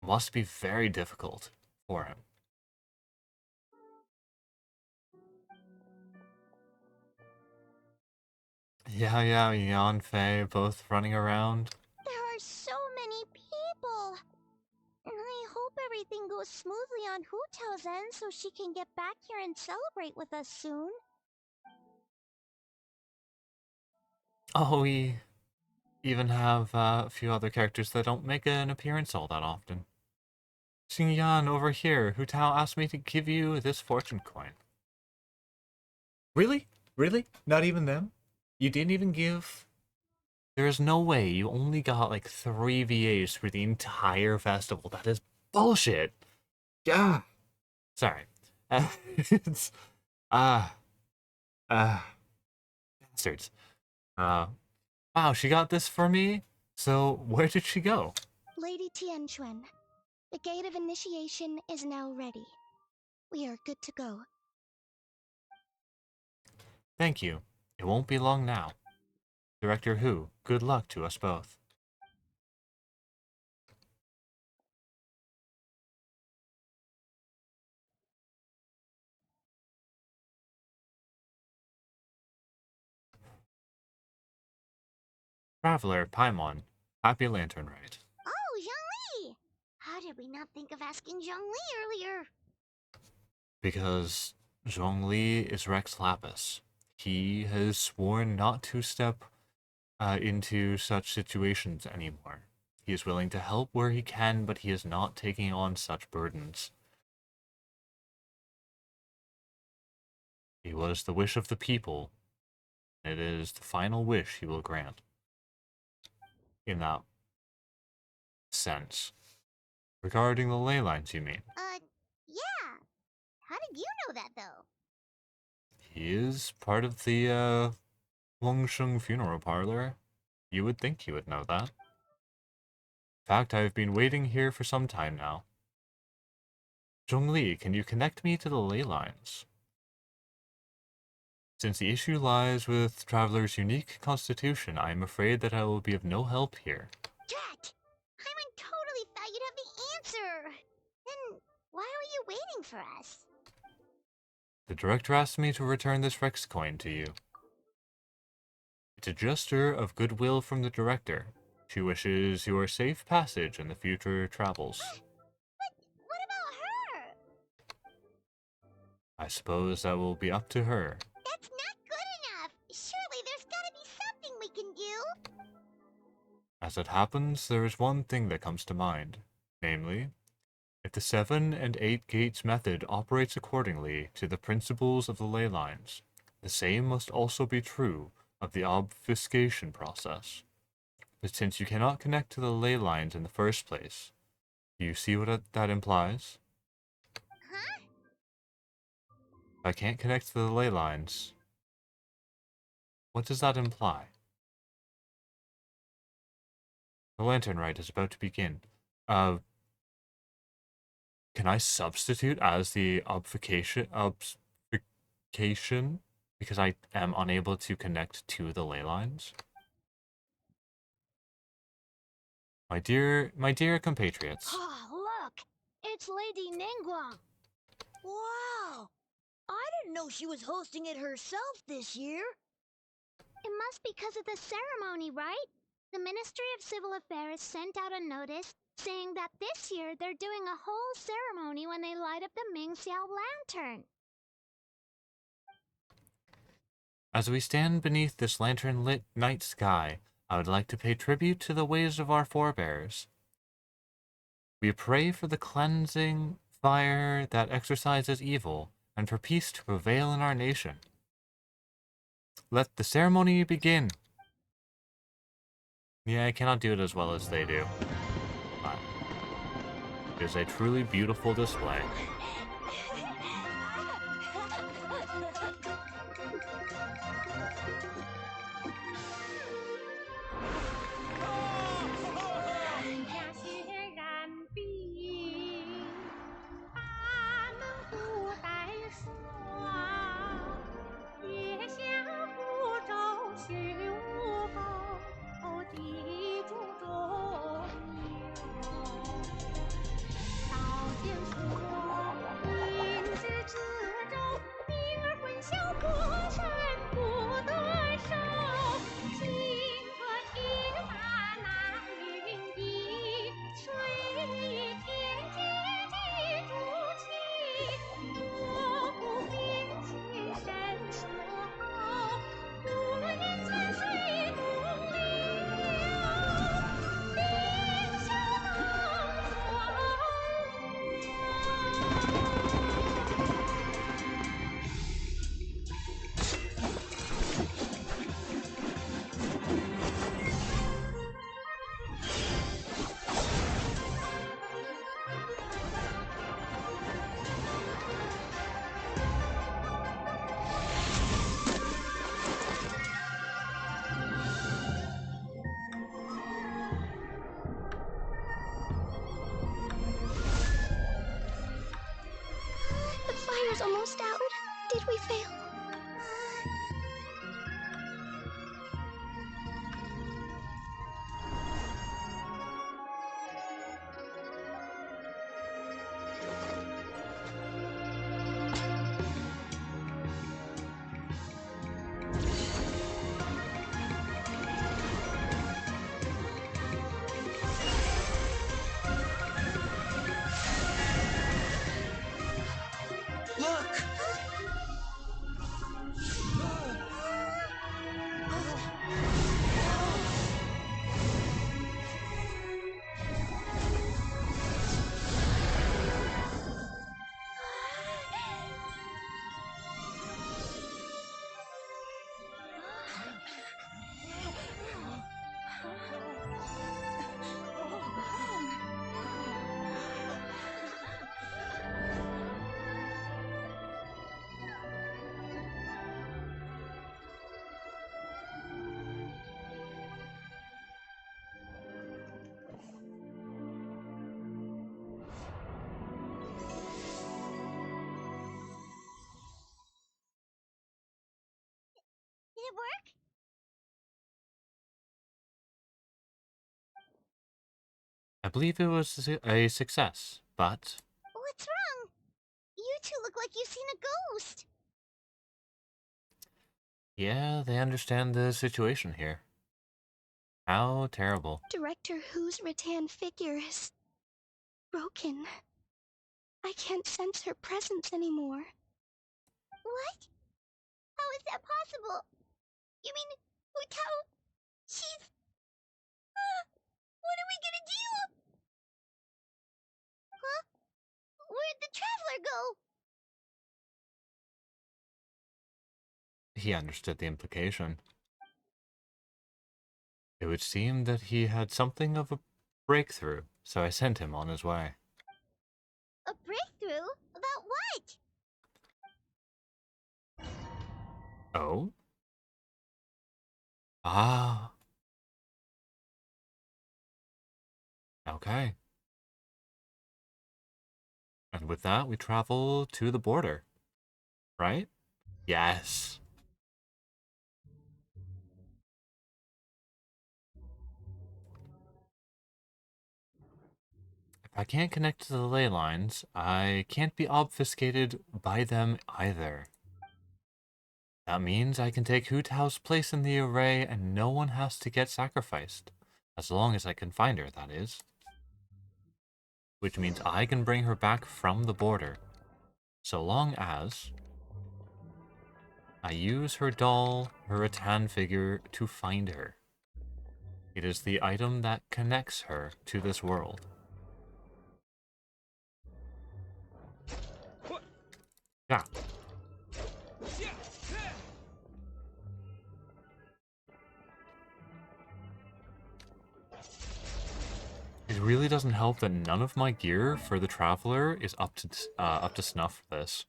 must be very difficult for him. Yeah, Yan Fei both running around. There are so many people. I hope everything goes smoothly on Hu Tao's end so she can get back here and celebrate with us soon. Oh, we even have a few other characters that don't make an appearance all that often. Xingyan over here, Hu Tao asked me to give you this fortune coin. Really? Really? Not even them? You didn't even give? There's no way you only got like 3 VAs for the entire festival. That is bullshit. Yeah. Sorry. It's bastards. Wow, she got this for me? So where did she go? Lady Tianquan, the gate of initiation is now ready. We are good to go. Thank you. It won't be long now. Director Hu, good luck to us both. Traveler, Paimon, happy lantern rite. Oh, Zhongli! How did we not think of asking Zhongli earlier? Because Zhongli is Rex Lapis. He has sworn not to step into such situations anymore. He is willing to help where he can, but he is not taking on such burdens. He was the wish of the people. It is the final wish he will grant. In that sense. Regarding the ley lines, you mean? Yeah. How did you know that, though? He is part of the Wengsheng funeral parlor. You would think you would know that. In fact, I've been waiting here for some time now. Zhongli, can you connect me to the ley lines? Since the issue lies with Traveler's unique constitution, I am afraid that I will be of no help here. Drat! Paimon totally thought you'd have the answer! Then Why are you waiting for us? The director asked me to return this Rex coin to you. It's a gesture of goodwill from the director. She wishes your safe passage in the future travels. What about her? I suppose that will be up to her. That's not good enough. Surely there's gotta be something we can do. As it happens, there is one thing that comes to mind. Namely, if the 7 and 8 gates method operates accordingly to the principles of the ley lines, the same must also be true of the obfuscation process. But since you cannot connect to the ley lines in the first place, do you see what that implies? Huh? If I can't connect to the ley lines, what does that imply? The lantern rite is about to begin. Can I substitute as the obfuscation because I am unable to connect to the ley lines? My dear compatriots. Ah, look! It's Lady Ningguang! Wow! I didn't know she was hosting it herself this year. It must be because of the ceremony, right? The Ministry of Civil Affairs sent out a notice saying that this year they're doing a whole ceremony when they light up the Ming Xiao lantern. As we stand beneath this lantern-lit night sky, I would like to pay tribute to the ways of our forebears. We pray for the cleansing fire that exorcises evil, and for peace to prevail in our nation. Let the ceremony begin. Yeah, I cannot do it as well as they do. But it is a truly beautiful display. The fire's almost out. Did we fail? Look! Did it work? I believe it was a success, but What's wrong? You two look like you've seen a ghost. Yeah, they understand the situation here. How terrible. Director Who's rattan figure is broken. I can't sense her presence anymore. What? How is that possible? You mean Hutao? She's... what are we gonna do? Huh? Where'd the traveler go? He understood the implication. It would seem that he had something of a breakthrough, so I sent him on his way. A breakthrough? About what? Oh? Ah. Okay. And with that, we travel to the border. Right? Yes. If I can't connect to the ley lines, I can't be obfuscated by them either. That means I can take Hutao's place in the array and no one has to get sacrificed. As long as I can find her, that is. Which means I can bring her back from the border. So long as I use her doll, her rattan figure, to find her. It is the item that connects her to this world. Yeah. It really doesn't help that none of my gear for the Traveler is up to snuff for this.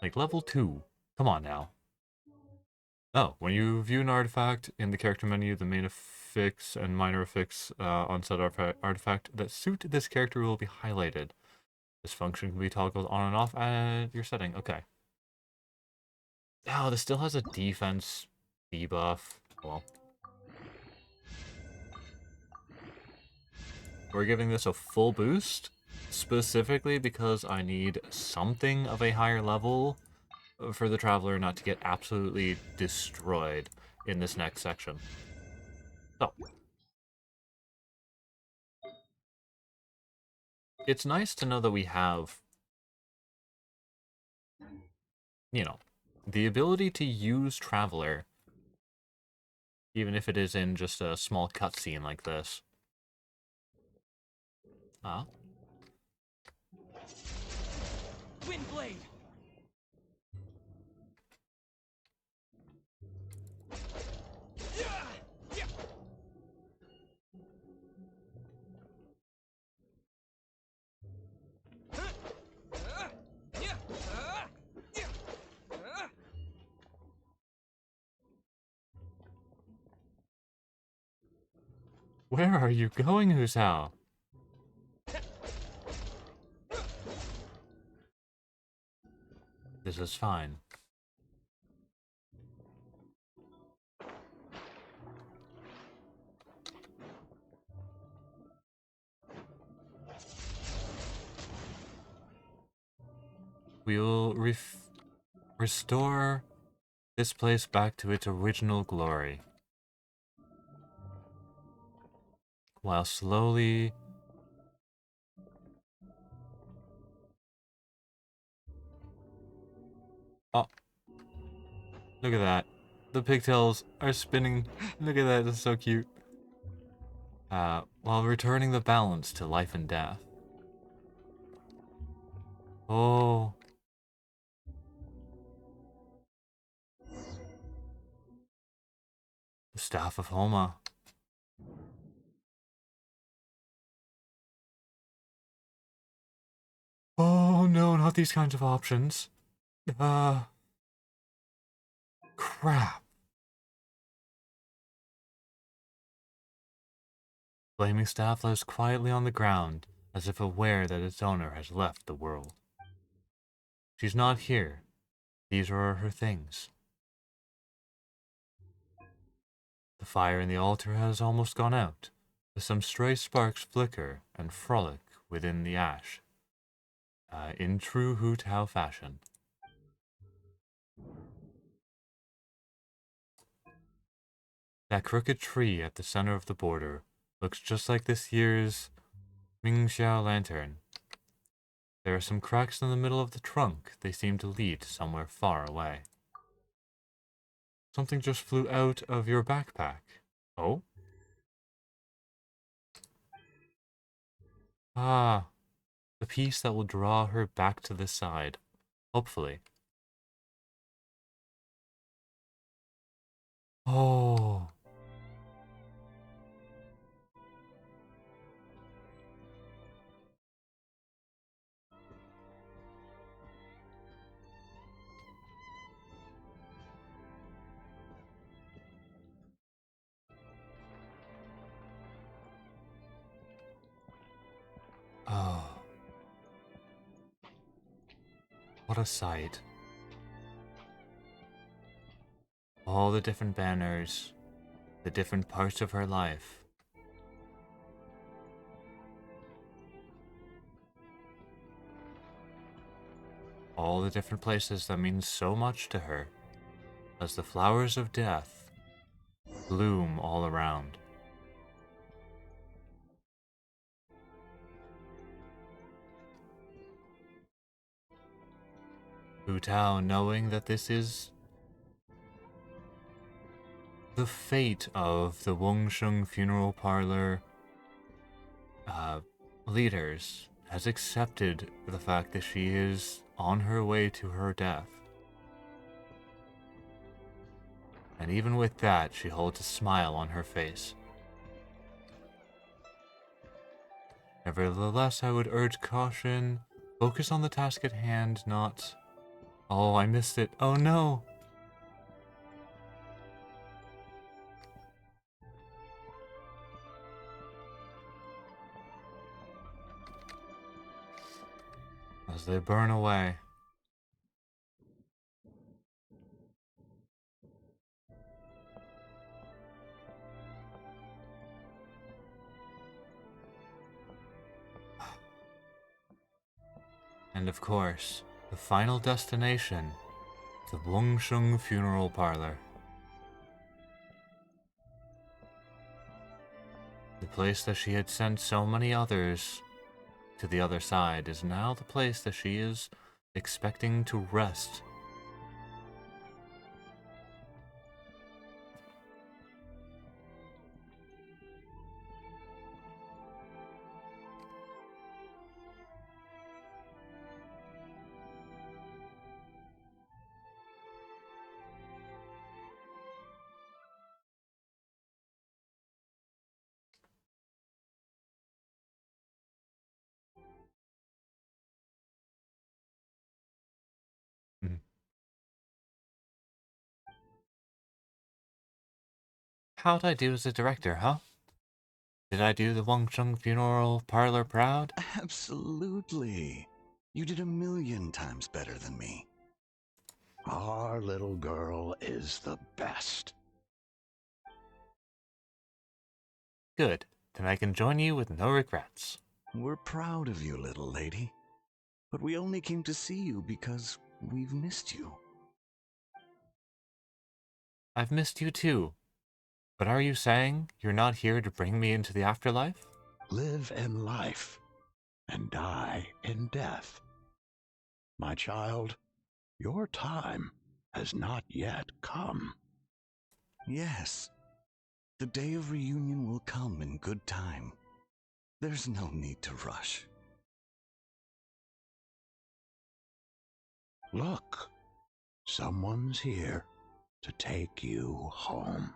Like, level 2. Come on now. Oh, when you view an artifact in the character menu, the main effects and minor effects on said artifact that suit this character will be highlighted. This function can be toggled on and off at your setting. Okay. Oh, this still has a defense debuff. Well. We're giving this a full boost, specifically because I need something of a higher level for the Traveler not to get absolutely destroyed in this next section. So, it's nice to know that we have, you know, the ability to use Traveler, even if it is in just a small cutscene like this. Ah. Windblade! Where are you going, Husao? This is fine. We will restore this place back to its original glory, while slowly... Oh, look at that. The pigtails are spinning. Look at that, that's so cute. While returning the balance to life and death. Oh. The Staff of Homa. Oh no, not these kinds of options. Crap. Flaming Staff lies quietly on the ground, as if aware that its owner has left the world. She's not here. These are her things. The fire in the altar has almost gone out, but some stray sparks flicker and frolic within the ash, in true Hu Tao fashion. That crooked tree at the center of the border looks just like this year's Mingxiao lantern. There are some cracks in the middle of the trunk. They seem to lead somewhere far away. Something just flew out of your backpack. Oh? Ah, the piece that will draw her back to this side. Hopefully. Oh. Oh. What a sight. All the different banners, the different parts of her life. All the different places that mean so much to her, as the flowers of death bloom all around. Hu Tao, knowing that this is the fate of the Wengsheng funeral parlor leaders, has accepted the fact that she is on her way to her death. And even with that, she holds a smile on her face. Nevertheless, I would urge caution. Focus on the task at hand, not... Oh, I missed it. Oh no! As they burn away. And of course, the final destination, the Wengsheng funeral parlor. The place that she had sent so many others to the other side is now the place that she is expecting to rest. Mhm. How'd I do as a director, huh? Did I do the Wengsheng funeral parlor proud? Absolutely. You did 1,000,000 times better than me. Our little girl is the best. Good. Then I can join you with no regrets. We're proud of you, little lady. But we only came to see you because we've missed you. I've missed you too. But are you saying you're not here to bring me into the afterlife? Live in life and die in death. My child, your time has not yet come. Yes, the day of reunion will come in good time. There's no need to rush. Look, someone's here to take you home.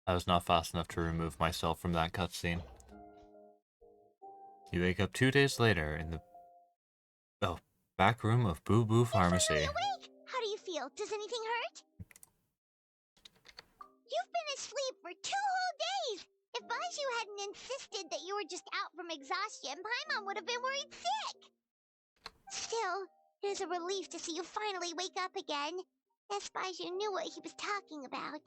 I was not fast enough to remove myself from that cutscene. You wake up 2 days later in the back room of Boo Boo Pharmacy. You're finally awake! How do you feel? Does anything hurt? You've been asleep for 2 whole days! If Baiju hadn't insisted that you were just out from exhaustion, Paimon would have been worried sick! Still, it is a relief to see you finally wake up again. Yes, Baiju knew what he was talking about.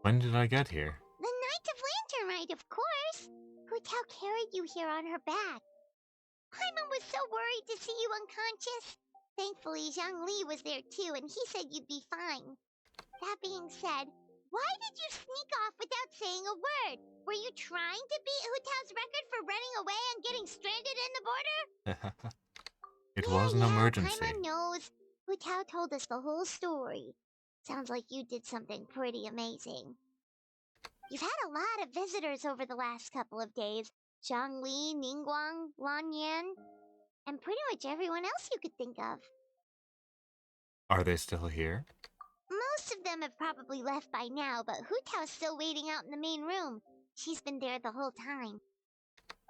When did I get here? The Night of Lantern Rite, of course! Hu Tao carried you here on her back. Paimon was so worried to see you unconscious. Thankfully, Zhang Li was there too, and he said you'd be fine. That being said, why did you sneak off without saying a word? Were you trying to beat Hu Tao's record for running away and getting stranded in the border? It was an emergency. Paimon knows. Hu Tao told us the whole story. Sounds like you did something pretty amazing. You've had a lot of visitors over the last couple of days. Zhang Li, Ningguang, Lan Yan, and pretty much everyone else you could think of. Are they still here? Most of them have probably left by now, but Hu Tao's still waiting out in the main room. She's been there the whole time.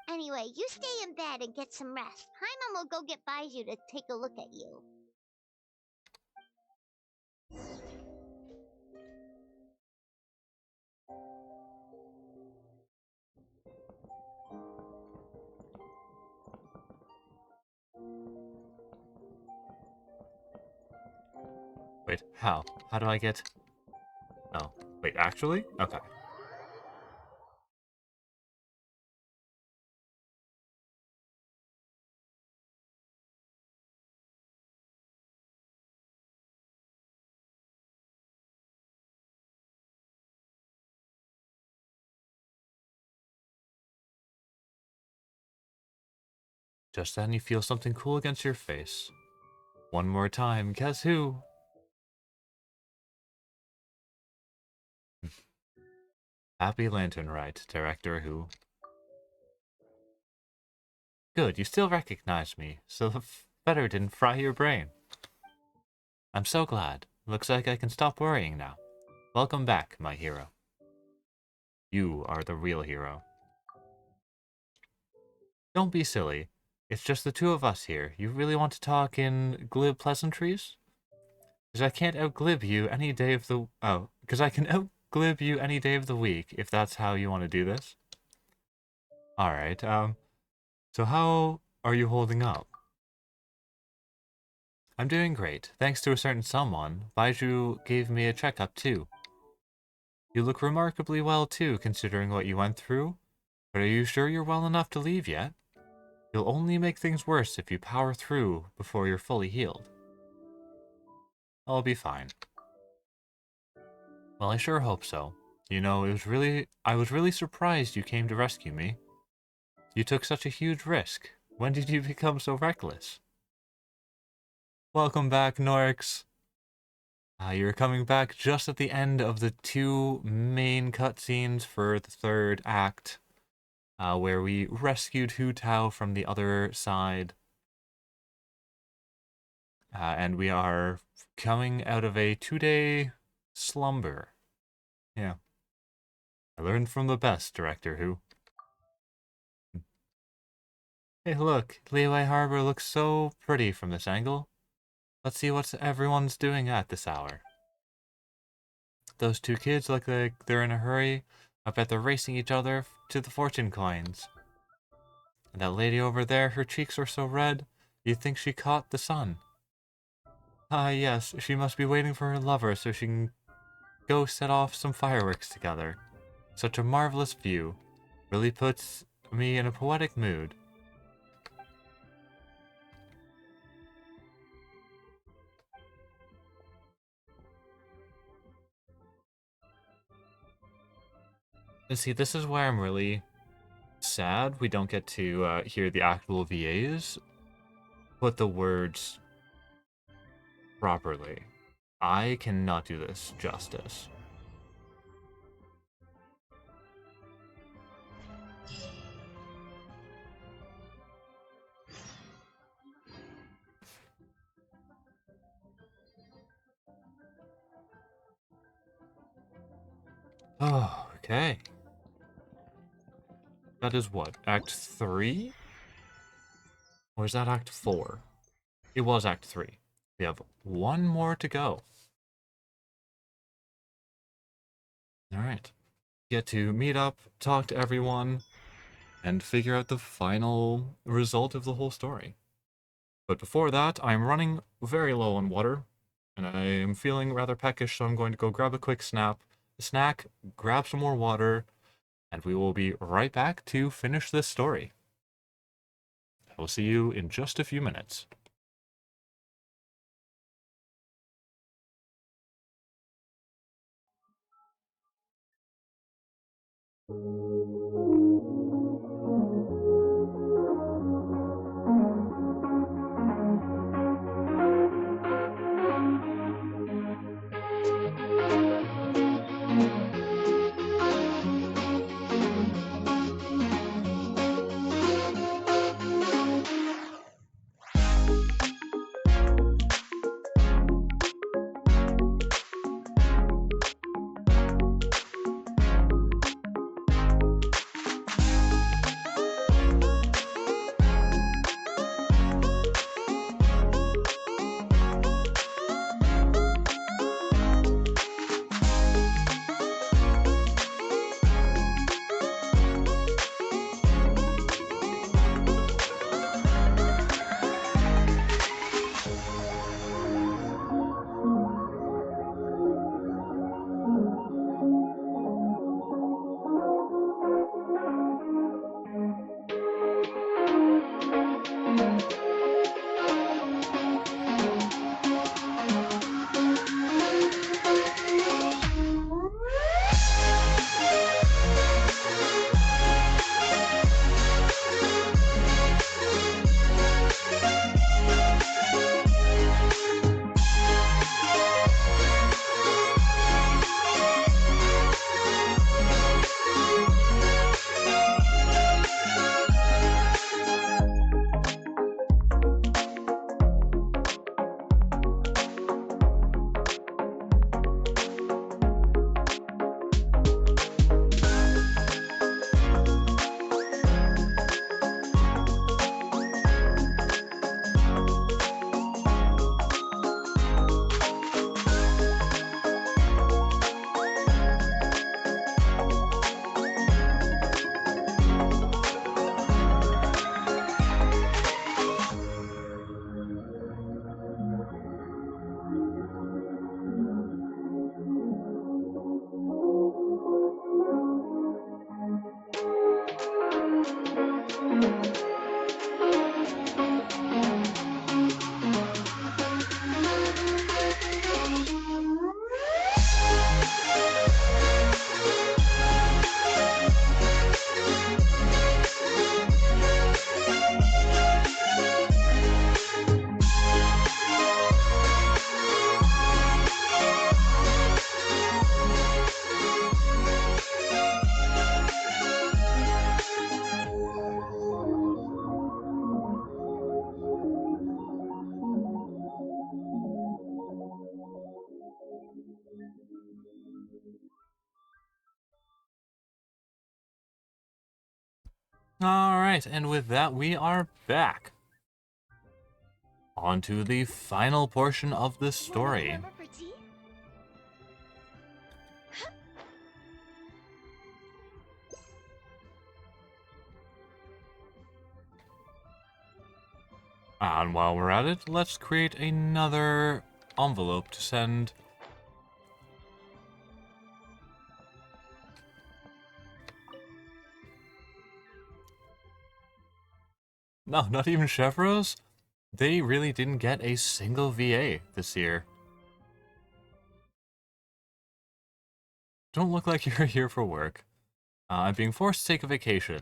Anyway, you stay in bed and get some rest. Paimon will go get Baiju to take a look at you. Wait, how? How do I get... Oh, wait, actually? Okay. Just then you feel something cool against your face. One more time, guess who? Happy Lantern Rite, Director Who. Good, you still recognize me, so the feather didn't fry your brain. I'm so glad. Looks like I can stop worrying now. Welcome back, my hero. You are the real hero. Don't be silly. It's just the two of us here. You really want to talk in glib pleasantries? Because I can't outglib you any day of the... Oh, because I can outglib you any day of the week, if that's how you want to do this. Alright, so how are you holding up? I'm doing great. Thanks to a certain someone, Baiju gave me a checkup too. You look remarkably well too, considering what you went through. But are you sure you're well enough to leave yet? You'll only make things worse if you power through before you're fully healed. I'll be fine. Well, I sure hope so. You know, I was really surprised you came to rescue me. You took such a huge risk. When did you become so reckless? Welcome back, Norix. You're coming back just at the end of the 2 main cutscenes for the 3rd act, where we rescued Hu Tao from the other side. And we are coming out of a 2-day slumber. Yeah. I learned from the best, Director Who. Hey look, Liyue Harbor looks so pretty from this angle. Let's see what everyone's doing at this hour. Those 2 kids look like they're in a hurry. I bet they're racing each other to the fortune coins. And that lady over there, her cheeks are so red, you'd think she caught the sun. Ah yes, she must be waiting for her lover so she can go set off some fireworks together. Such a marvelous view. Really puts me in a poetic mood. And see, this is where I'm really sad we don't get to hear the actual VAs put the words properly. I cannot do this justice. Oh, okay. That is what? Act 3? Or is that Act 4? It was Act 3. We have one more to go. Alright. Get to meet up, talk to everyone, and figure out the final result of the whole story. But before that, I'm running very low on water, and I am feeling rather peckish, so I'm going to go grab a quick snack, grab some more water, and we will be right back to finish this story. I will see you in just a few minutes. Alright, and with that, we are back. On to the final portion of this story. Remember for tea? And while we're at it, let's create another envelope to send. No, not even Chevros? They really didn't get a single VA this year. Don't look like you're here for work. I'm being forced to take a vacation.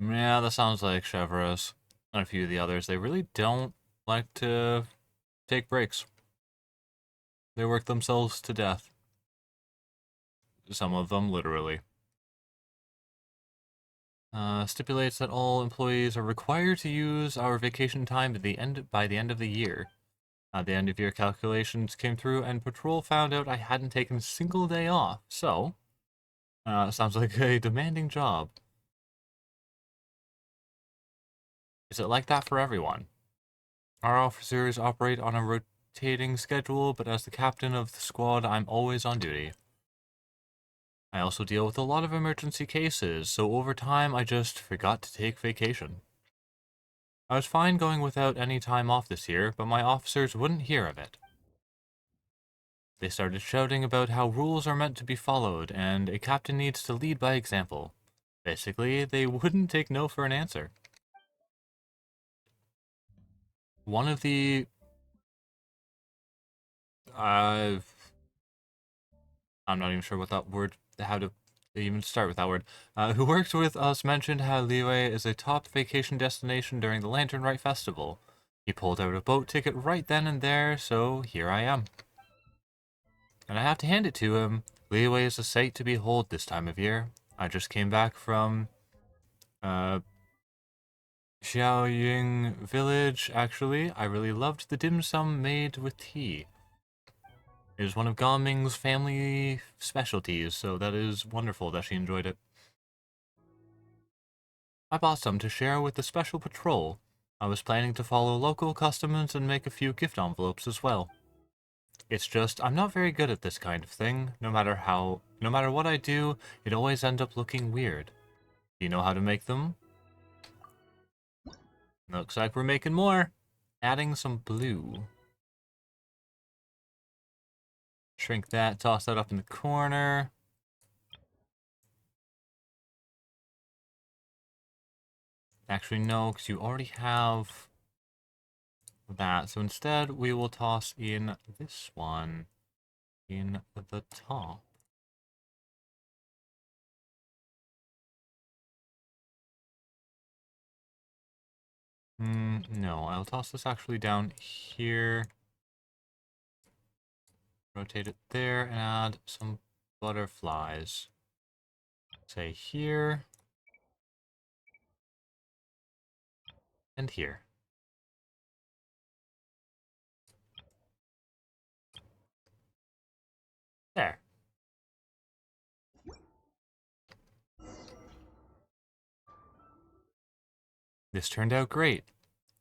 Yeah, that sounds like Chevrolet and a few of the others. They really don't like to take breaks. They work themselves to death. Some of them, literally. Stipulates that all employees are required to use our vacation time by the end of the year. The end of year calculations came through, and Patrol found out I hadn't taken a single day off. So, sounds like a demanding job. Is it like that for everyone? Our officers operate on a rotating schedule, but as the captain of the squad, I'm always on duty. I also deal with a lot of emergency cases, so over time I just forgot to take vacation. I was fine going without any time off this year, but my officers wouldn't hear of it. They started shouting about how rules are meant to be followed, and a captain needs to lead by example. Basically, they wouldn't take no for an answer. One of the... I'm not even sure what that word... how to even start with that word. Who worked with us mentioned how Liyue is a top vacation destination during the Lantern Rite Festival. He pulled out a boat ticket right then and there, so here I am. And I have to hand it to him. Liyue is a sight to behold this time of year. I just came back from Xiaoying village, actually. I really loved the dim sum made with tea. It is one of Gaming's family specialties, so that is wonderful that she enjoyed it. I bought some to share with the special patrol. I was planning to follow local customs and make a few gift envelopes as well. It's just, I'm not very good at this kind of thing. No matter what I do, it always ends up looking weird. Do you know how to make them? Looks like we're making more. Adding some blue. Shrink that, toss that up in the corner. Actually, no, because you already have that. So instead, we will toss in this one in the top. No, I'll toss this actually down here. Rotate it there and add some butterflies. Say here. And here. There. This turned out great.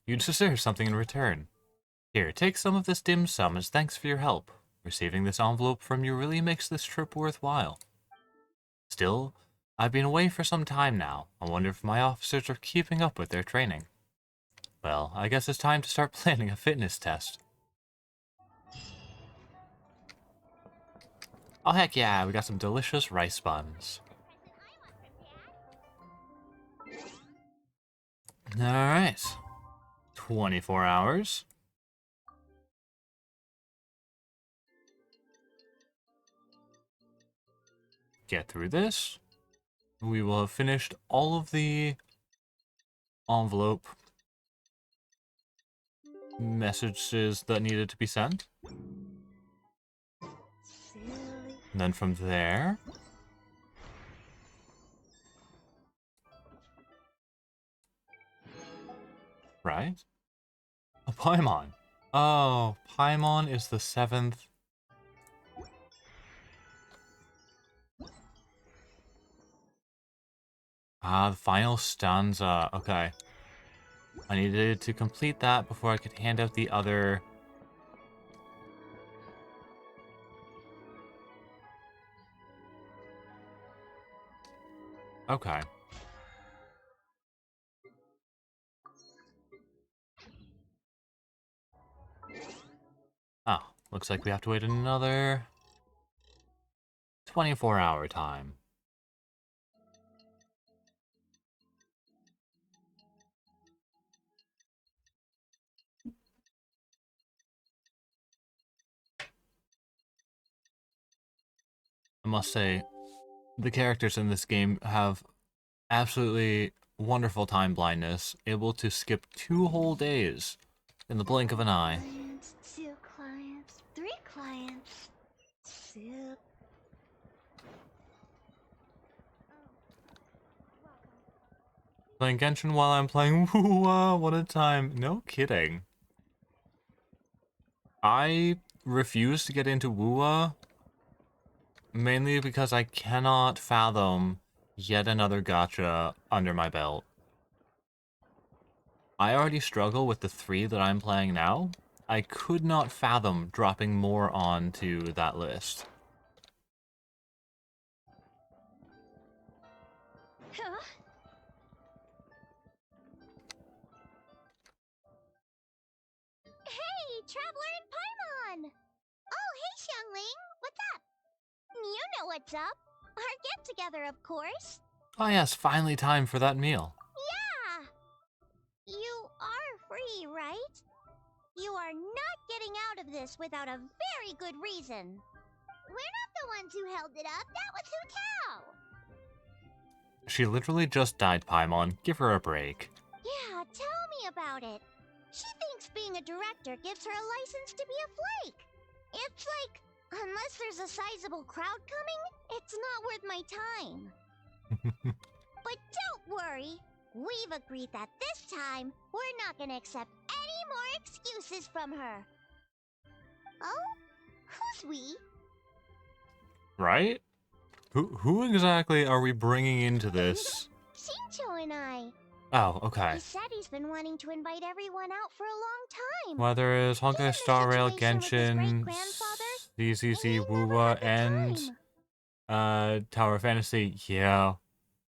You deserve something in return. Here, take some of this dim sum as thanks for your help. Receiving this envelope from you really makes this trip worthwhile. Still, I've been away for some time now. I wonder if my officers are keeping up with their training. Well, I guess it's time to start planning a fitness test. Oh heck yeah, we got some delicious rice buns. Alright. 24 hours. Get through this. We will have finished all of the envelope messages that needed to be sent. And then from there... Right? A Paimon. Oh, Paimon is the 7th. Ah, the final stanza. Okay. I needed to complete that before I could hand out the other... Okay. Oh, looks like we have to wait another 24-hour time. I must say, the characters in this game have absolutely wonderful time blindness, able to skip 2 whole days in the blink of an eye. Clients, 2 clients, 3 clients. Soup. Playing Genshin while I'm playing Woo-Wah, what a time. No kidding. I refuse to get into Woo-Wah, mainly because I cannot fathom yet another gacha under my belt. I already struggle with the 3 that I'm playing now. I could not fathom dropping more onto that list. Huh? Hey, Traveler and Paimon! Oh, hey, Xiangling! What's up? You know what's up. Our get-together, of course. Ah yes, finally time for that meal. Yeah! You are free, right? You are not getting out of this without a very good reason. We're not the ones who held it up. That was Hu Tao. She literally just died, Paimon. Give her a break. Yeah, tell me about it. She thinks being a director gives her a license to be a flake. It's like, unless there's a sizable crowd coming, it's not worth my time. But don't worry. We've agreed that this time, we're not gonna accept any more excuses from her. Oh? Who's we? Right? Who exactly are we bringing into this? Shincho and I. Oh, okay. He said he's been wanting to invite everyone out for a long time. Well, there is Honkai Given Star the Rail, situation with his Genshin, great-grandfather, ZZZ, he never Wuwa, had the and time. Tower of Fantasy. Yeah,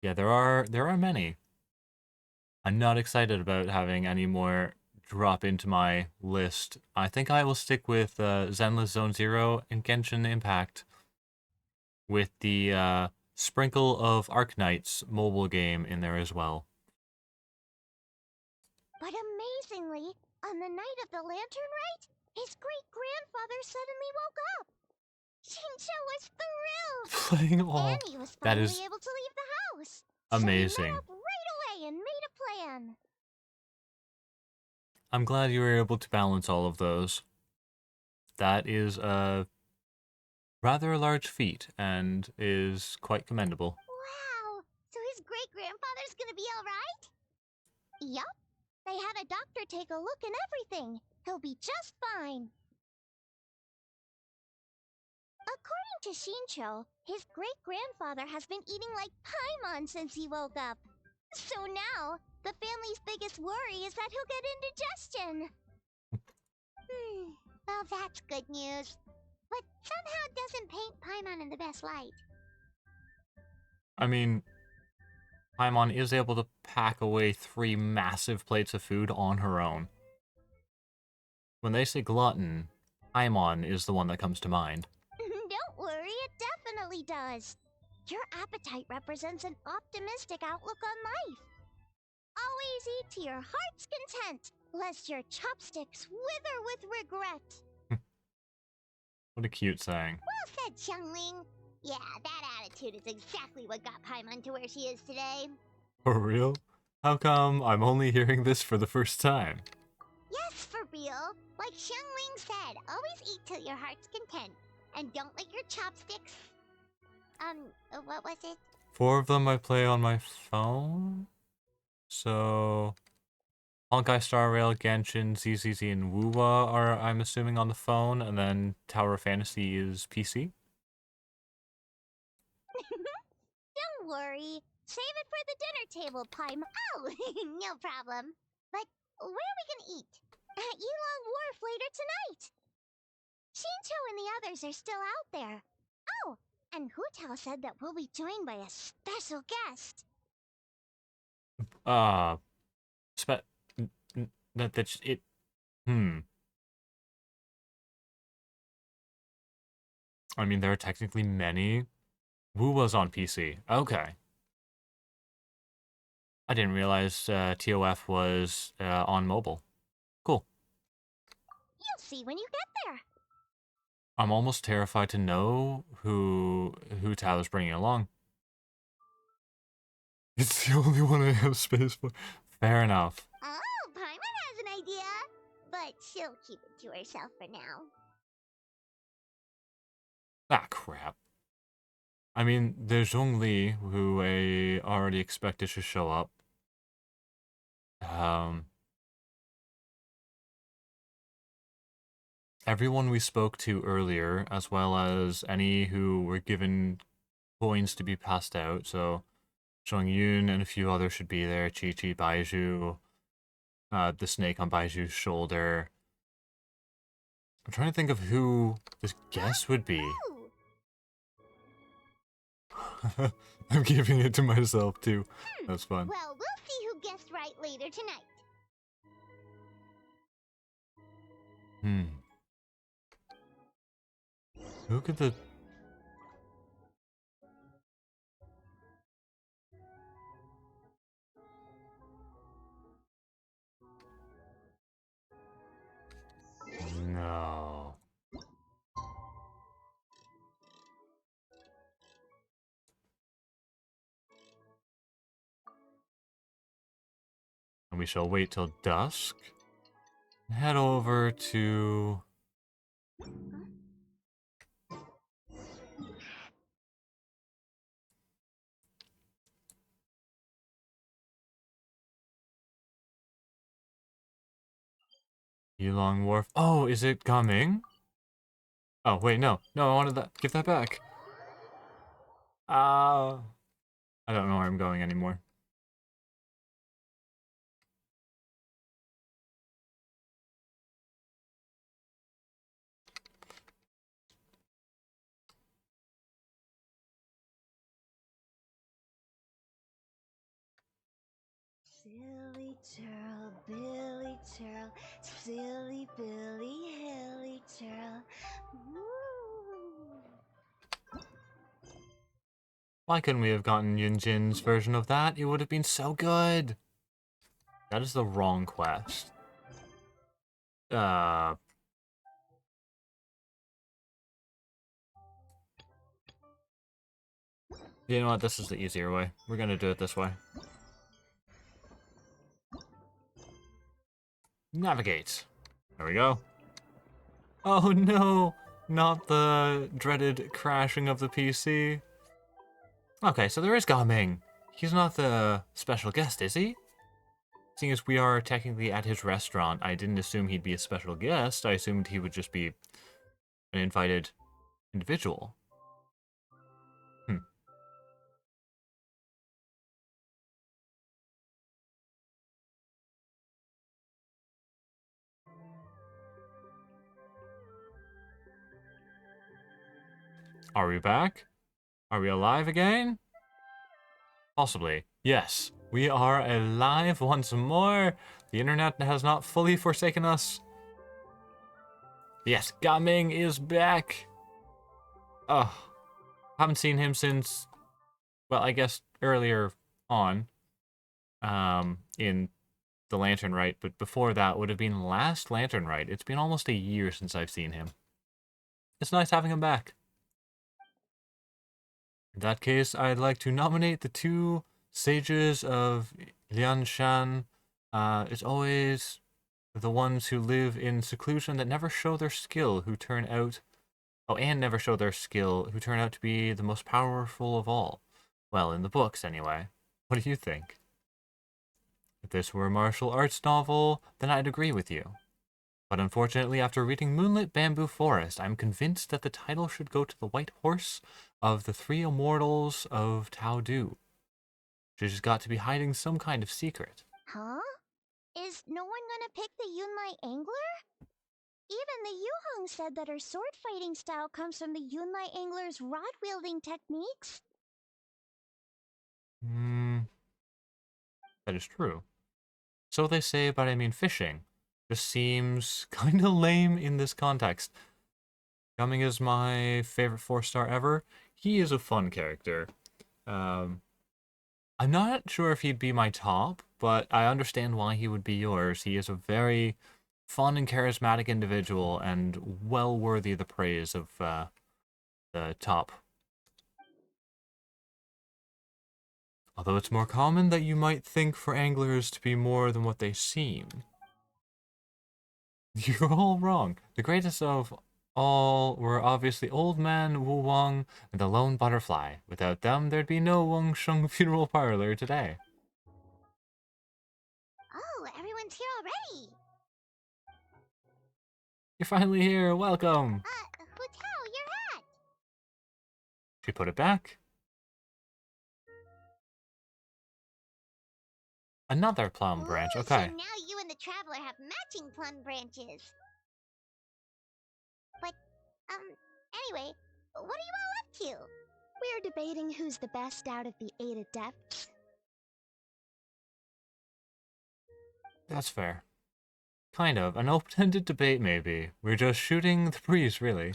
there are many. I'm not excited about having any more drop into my list. I think I will stick with Zenless Zone Zero and Genshin Impact, with the sprinkle of Arknight's mobile game in there as well. But amazingly, on the night of the lantern rite, his great-grandfather suddenly woke up. Shincho was thrilled. Playing all And he was that finally is able to leave the house. amazing. So he met up right away and made a plan. I'm glad you were able to balance all of those. That is a rather large feat and is quite commendable. Wow, so his great-grandfather's gonna be alright? Yup. They had a doctor take a look and everything. He'll be just fine. According to Shincho, his great-grandfather has been eating like Paimon since he woke up. So now, the family's biggest worry is that he'll get indigestion. Well, that's good news. But somehow doesn't paint Paimon in the best light. I mean, Paimon is able to pack away 3 massive plates of food on her own. When they say glutton, Paimon is the one that comes to mind. Don't worry, it definitely does. Your appetite represents an optimistic outlook on life. Always eat to your heart's content, lest your chopsticks wither with regret. What a cute saying. Well said, Xiangling. Yeah, that attitude is exactly what got Paimon to where she is today. For real? How come I'm only hearing this for the first time? Yes, for real. Like Xiangling said, always eat to your heart's content. And don't let your chopsticks... what was it? 4 of them I play on my phone? So... Honkai Star Rail, Genshin, ZZZ, and Wuwa are, I'm assuming, on the phone, and then Tower of Fantasy is PC? Don't worry. Save it for the dinner table, Paim. Oh, no problem. But where are we gonna eat? At Yilong Wharf later tonight. Shincho and the others are still out there. Oh, and Hu Tao said that we'll be joined by a special guest. That's it. I mean, there are technically many. Wu was on PC. Okay. I didn't realize TOF was on mobile. Cool. You'll see when you get there. I'm almost terrified to know who Tao is bringing along. It's the only one I have space for. Fair enough. Oh, Paimon has an idea, but she'll keep it to herself for now. Ah, crap. I mean, there's Zhongli, who I already expected to show up. Everyone we spoke to earlier, as well as any who were given coins to be passed out, so Zhongyun and a few others should be there. Chi-Chi, Baizhu, the snake on Baiju's shoulder. I'm trying to think of who this guest would be. Ooh. I'm giving it to myself, too. That's fun. Well, we'll see who guessed right later tonight. Who could the... No. And we shall wait till dusk. Head over to... Yulong Wharf. Oh, is it coming? Oh, wait, no. No, I wanted that. Give that back. I don't know where I'm going anymore. Silly turl, Billy turl, silly Billy, hilly turl. Woo. Why couldn't we have gotten Yunjin's version of that? It would have been so good. That is the wrong quest. You know what? This is the easier way. We're gonna do it this way. Navigate. There we go. Oh no! Not the dreaded crashing of the PC. Okay, so there is Gaming. He's not the special guest, is he? Seeing as we are technically at his restaurant, I didn't assume he'd be a special guest. I assumed he would just be an invited individual. Are we back? Are we alive again? Possibly. Yes, we are alive once more. The internet has not fully forsaken us. Yes, Gaming is back. Oh, haven't seen him since, well, I guess earlier on, in the Lantern Rite, but before that would have been last Lantern Rite. It's been almost a year since I've seen him. It's nice having him back. In that case, I'd like to nominate the two sages of Lianshan. It's always the ones who live in seclusion that never show their skill, who turn out... Oh, and never show their skill, who turn out to be the most powerful of all. Well, in the books, anyway. What do you think? If this were a martial arts novel, then I'd agree with you. But unfortunately, after reading Moonlit Bamboo Forest, I'm convinced that the title should go to the White Horse of the Three Immortals of Tao Du. She's got to be hiding some kind of secret. Huh? Is no one gonna pick the Yunlai Angler? Even the Yuhong said that her sword fighting style comes from the Yunlai Angler's rod-wielding techniques. That is true. So they say, but I mean fishing. Just seems kinda lame in this context. Coming is my favorite 4-star ever. He is a fun character. I'm not sure if he'd be my top, but I understand why he would be yours. He is a very fun and charismatic individual and well worthy the praise of the top. Although it's more common that you might think for anglers to be more than what they seem. You're all wrong. The greatest of all were obviously Old Man Wu Wang and the Lone Butterfly. Without them, there'd be no Wang Sheng Funeral Parlor today. Oh, everyone's here already. You're finally here. Welcome. Hu Tao, your hat. She put it back. Another plum branch. Ooh, Okay. So now you and the Traveler have matching plum branches. But, anyway, what are you all up to? We're debating who's the best out of the 8 adepts. That's fair. Kind of. An open-ended debate, maybe. We're just shooting the breeze, really.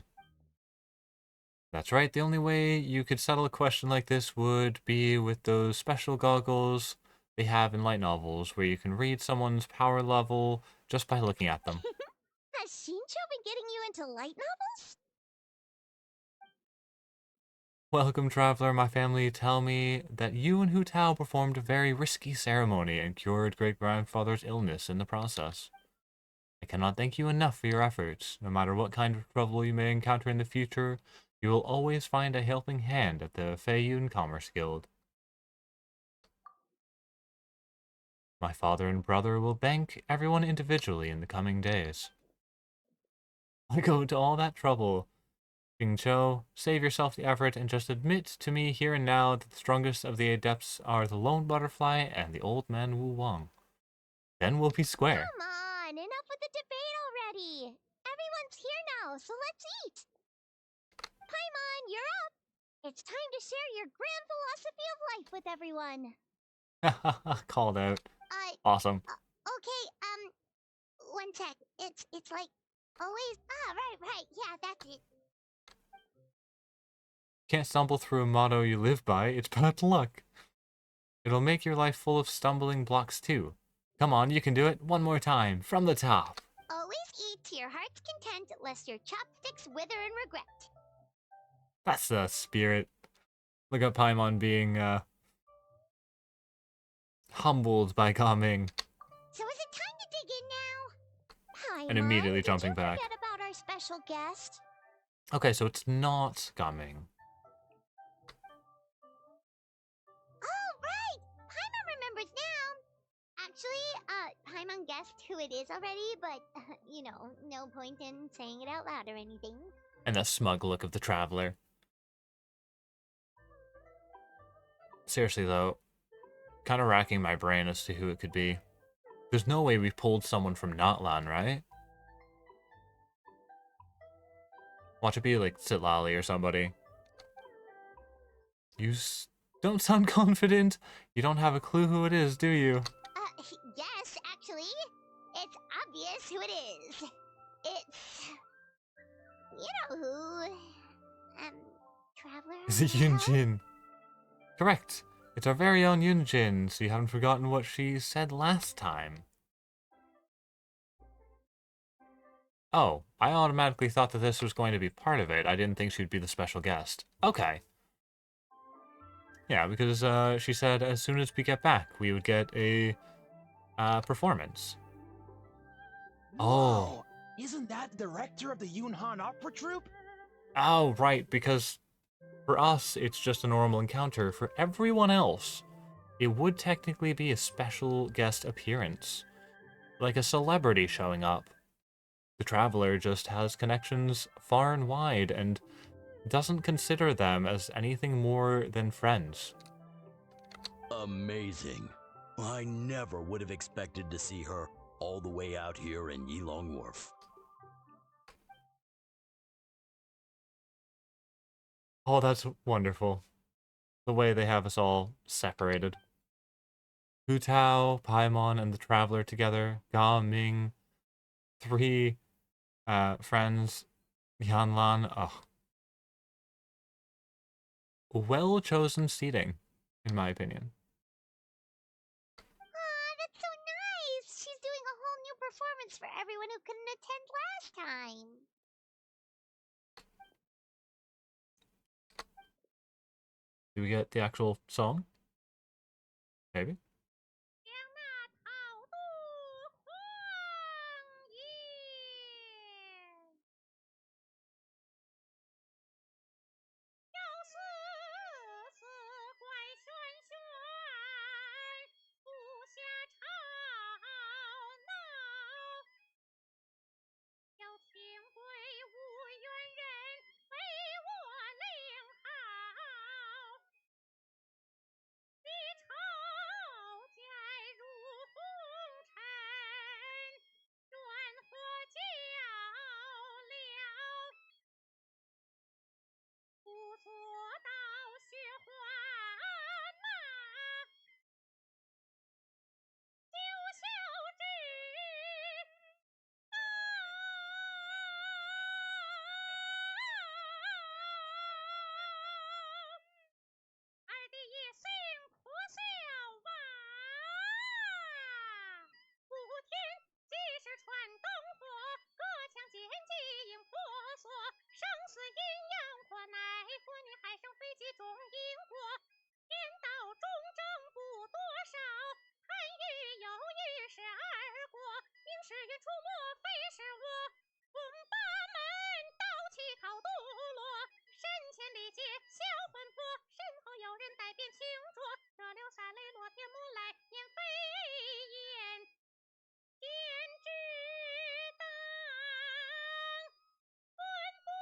That's right. The only way you could settle a question like this would be with those special goggles they have in light novels, where you can read someone's power level just by looking at them. Has Shincho been getting you into light novels? Welcome, traveler. My family tell me that you and Hu Tao performed a very risky ceremony and cured great-grandfather's illness in the process. I cannot thank you enough for your efforts. No matter what kind of trouble you may encounter in the future, you will always find a helping hand at the Feiyun Commerce Guild. My father and brother will thank everyone individually in the coming days. I go to all that trouble. Jingcho, save yourself the effort and just admit to me here and now that the strongest of the adepts are the Lone Butterfly and the Old Man Wu Wang. Then we'll be square. Come on, enough with the debate already. Everyone's here now, so let's eat. Paimon, you're up. It's time to share your grand philosophy of life with everyone. Called out. Uh, Awesome. Okay, one sec. It's like always. Right. Yeah, that's it. Can't stumble through a motto you live by, it's bad luck. It'll make your life full of stumbling blocks too. Come on, you can do it. One more time, from the top. Always eat to your heart's content, lest your chopsticks wither in regret. That's the spirit. Look at Paimon being, humbled by coming. So is it time to dig in now? Paimon, And immediately did jumping you back. forget about our special guest? Okay, so it's not coming. Oh, right! Paimon remembers now! Actually, Paimon guessed who it is already, but, you know, no point in saying it out loud or anything. And the smug look of the traveler. Seriously though, kind of racking my brain as to who it could be. There's no way we pulled someone from Notlan, right? Watch it be like Sitlali or somebody. You don't sound confident. You don't have a clue who it is, do you? Yes, actually. It's obvious who it is. It's... You know who... Traveler? Is it Yunjin? Correct. It's our very own Yunjin, so you haven't forgotten what she said last time. Oh, I automatically thought that this was going to be part of it. I didn't think she'd be the special guest. Okay. Yeah, because she said as soon as we get back, we would get a performance. Whoa! Isn't that the director of the Yunhan Opera Troupe? Oh, right, because for us, it's just a normal encounter. For everyone else, it would technically be a special guest appearance. Like a celebrity showing up. The traveler just has connections far and wide and doesn't consider them as anything more than friends. Amazing. I never would have expected to see her all the way out here in Yilong Wharf. Oh, that's wonderful. The way they have us all separated. Hu Tao, Paimon, and the Traveler together. Ga Ming. 3 friends. Yanlan. Oh. Well-chosen seating, in my opinion. Aw, that's so nice! She's doing a whole new performance for everyone who couldn't attend last time. Do we get the actual song? Maybe? 将那逃渡荒野。要死死怪轩轩，不下吵闹。有情归无缘人，为我领好。离愁渐入红尘，怨火较了。不做到雪花马，九孝之二弟一心可笑啊！不听即是穿东火，隔墙剑戟应婆娑。生死阴阳或奈何，你还生飞机中因果。天道忠正不多少，贪欲有一十二过。应是云出没，非是我。我们八门刀气逃堕落，身前历劫销魂魄，身后有人带鞭轻着，这流下泪落天幕来念飞燕，天之当分拨。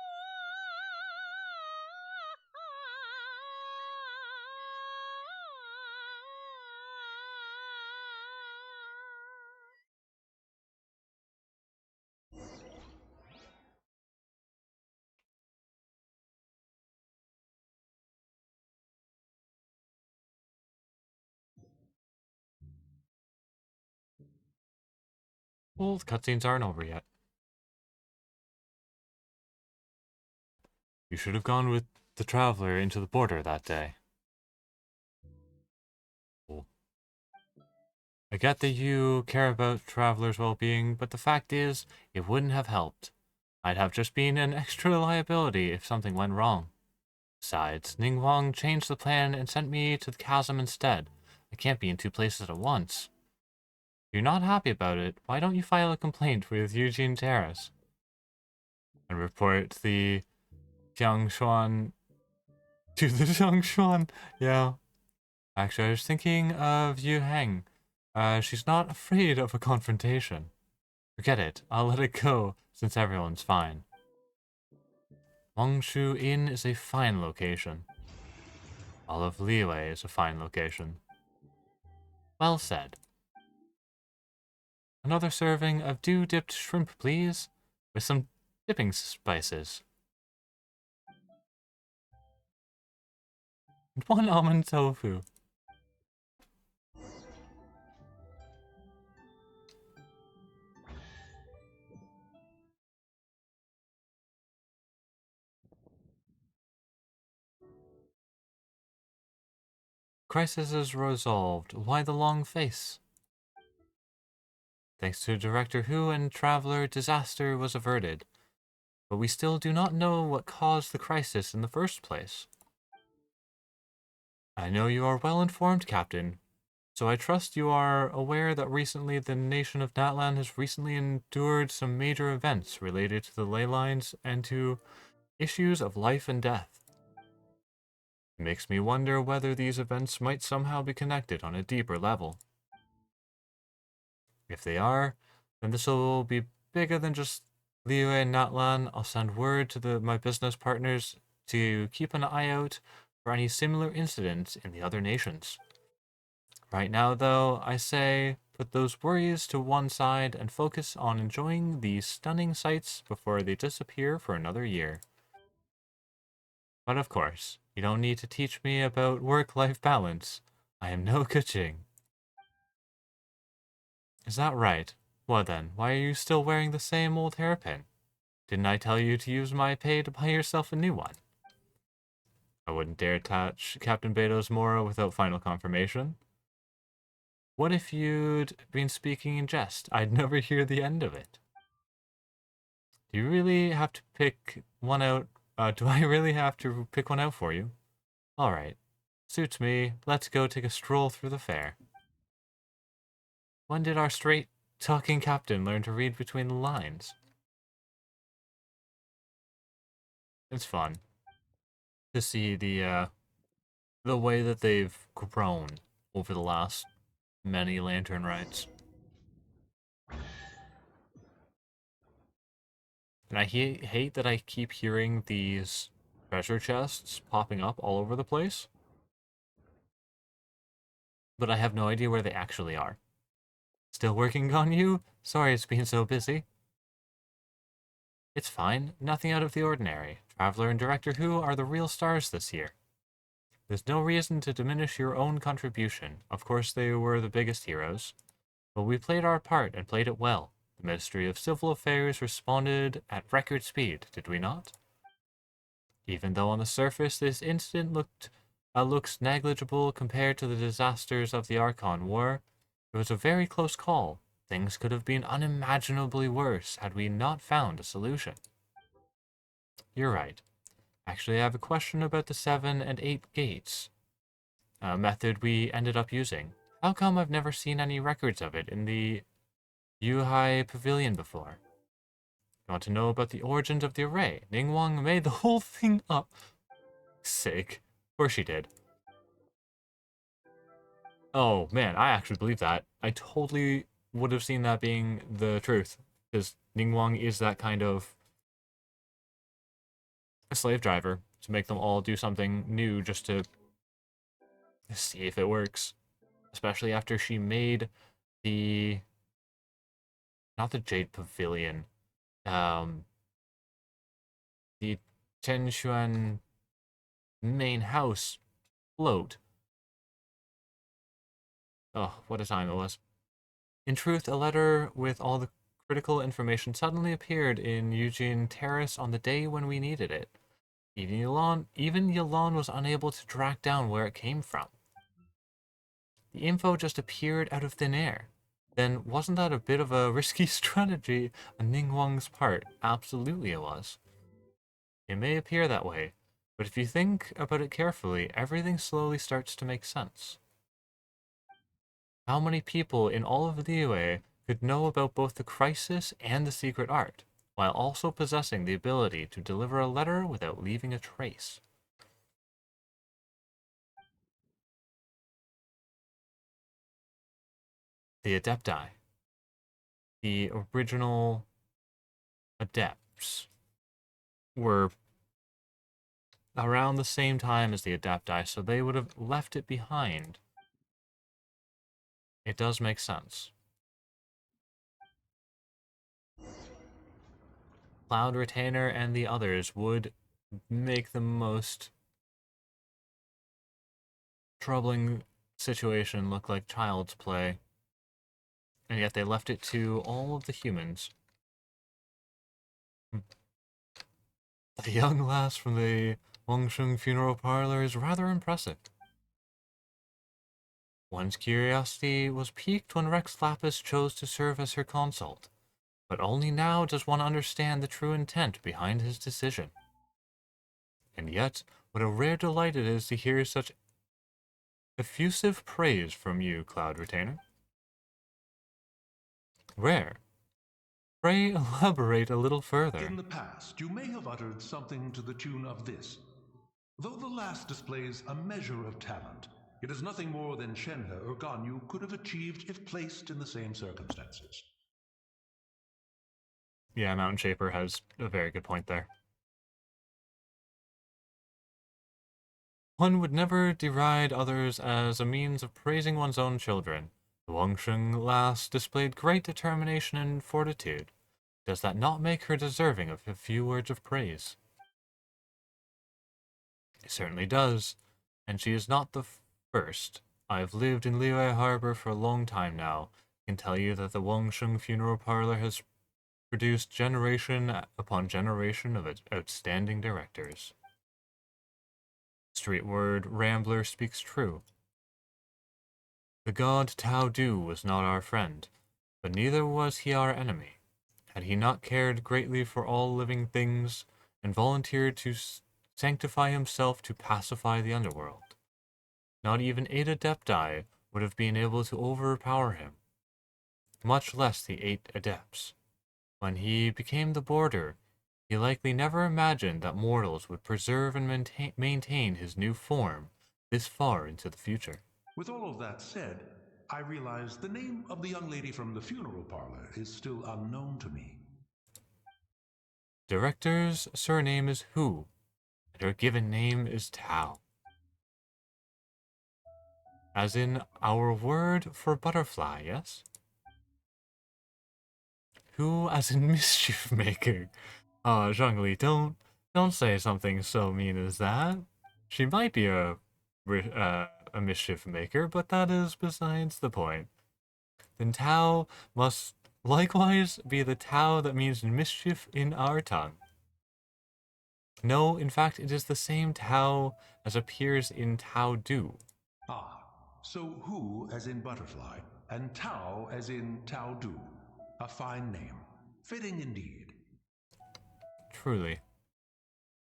Well, the cutscenes aren't over yet. You should have gone with the traveler into the border that day. Cool. I get that you care about travelers' well-being, but the fact is, it wouldn't have helped. I'd have just been an extra liability if something went wrong. Besides, Ningguang changed the plan and sent me to the chasm instead. I can't be in two places at once. If you're not happy about it, why don't you file a complaint with Eugene Terrace? And report the Jiangshuan to the Jiangshuan. Yeah. Actually, I was thinking of Yu Heng. She's not afraid of a confrontation. Forget it. I'll let it go, since everyone's fine. Longshu Inn is a fine location. All of Liyue is a fine location. Well said. Another serving of dew-dipped shrimp, please, with some dipping spices. And one almond tofu. Crisis is resolved. Why the long face? Thanks to Director Who and Traveler, disaster was averted. But we still do not know what caused the crisis in the first place. I know you are well informed, Captain, so I trust you are aware that recently the nation of Natlan has recently endured some major events related to the ley lines and to issues of life and death. It makes me wonder whether these events might somehow be connected on a deeper level. If they are, then this will be bigger than just Liyue and Natlan. I'll send word to my business partners to keep an eye out for any similar incidents in the other nations. Right now, though, I say put those worries to one side and focus on enjoying these stunning sights before they disappear for another year. But of course, you don't need to teach me about work-life balance. I am no Kuching. Is that right? Well then, why are you still wearing the same old hairpin? Didn't I tell you to use my pay to buy yourself a new one? I wouldn't dare touch Captain Beto's Mora without final confirmation. What if you'd been speaking in jest? I'd never hear the end of it. Do you really have to pick one out? Do I really have to pick one out for you? Alright. Suits me. Let's go take a stroll through the fair. When did our straight-talking captain learn to read between the lines? It's fun to see the way that they've grown over the last many lantern rides. And I hate that I keep hearing these treasure chests popping up all over the place, but I have no idea where they actually are. Still working on you? Sorry it's been so busy. It's fine, nothing out of the ordinary. Traveler and Director Who are the real stars this year. There's no reason to diminish your own contribution. Of course they were the biggest heroes, but we played our part and played it well. The Ministry of Civil Affairs responded at record speed, did we not? Even though on the surface this incident looks negligible compared to the disasters of the Archon War, it was a very close call. Things could have been unimaginably worse had we not found a solution. You're right. Actually, I have a question about the 7 and 8 gates method we ended up using. How come I've never seen any records of it in the Yuhai Pavilion before? You want to know about the origins of the array? Ningguang made the whole thing up. Sick. Of course she did. Oh, man, I actually believe that. I totally would have seen that being the truth. Because Ningguang is that kind of a slave driver to make them all do something new just to see if it works. Especially after she made the... not the Jade Pavilion. The Tenshuan main house float. Oh, what a time it was. In truth, a letter with all the critical information suddenly appeared in Eugene Terrace on the day when we needed it. Even Yalon was unable to track down where it came from. The info just appeared out of thin air. Then wasn't that a bit of a risky strategy on Ningguang's part? Absolutely it was. It may appear that way, but if you think about it carefully, everything slowly starts to make sense. How many people in all of Liyue could know about both the crisis and the secret art, while also possessing the ability to deliver a letter without leaving a trace? The Adepti. The original Adepts were around the same time as the Adepti, so they would have left it behind. It does make sense. Cloud Retainer and the others would make the most troubling situation look like child's play, and yet they left it to all of the humans. The young lass from the Wangsheng funeral parlor is rather impressive. One's curiosity was piqued when Rex Lapis chose to serve as her consult, but only now does one understand the true intent behind his decision. And yet, what a rare delight it is to hear such effusive praise from you, Cloud Retainer. Rare. Pray elaborate a little further. In the past, you may have uttered something to the tune of this. Though the last displays a measure of talent, it is nothing more than Shenhe or Ganyu could have achieved if placed in the same circumstances. Yeah, Mountain Shaper has a very good point there. One would never deride others as a means of praising one's own children. The Wangsheng lass displayed great determination and fortitude. Does that not make her deserving of a few words of praise? It certainly does, and she is not the first. I've lived in Liyue Harbor for a long time now. I can tell you that the Wangsheng funeral parlor has produced generation upon generation of its outstanding directors. Streetward Rambler speaks true. The god Tao Du was not our friend, but neither was he our enemy. Had he not cared greatly for all living things, and volunteered to sanctify himself to pacify the underworld? Not even 8 Adepti would have been able to overpower him, much less the 8 Adepts. When he became the Boarder, he likely never imagined that mortals would preserve and maintain his new form this far into the future. With all of that said, I realize the name of the young lady from the funeral parlor is still unknown to me. Director's surname is Hu, and her given name is Tao. As in our word for butterfly, yes? Who as in mischief maker? Zhongli, don't say something so mean as that. She might be a mischief maker, but that is besides the point. Then Tao must likewise be the Tao that means mischief in our tongue. No, in fact, it is the same Tao as appears in Tao Du. Ah, so Hu as in butterfly, and Tao as in Tao Du. A fine name. Fitting indeed. Truly.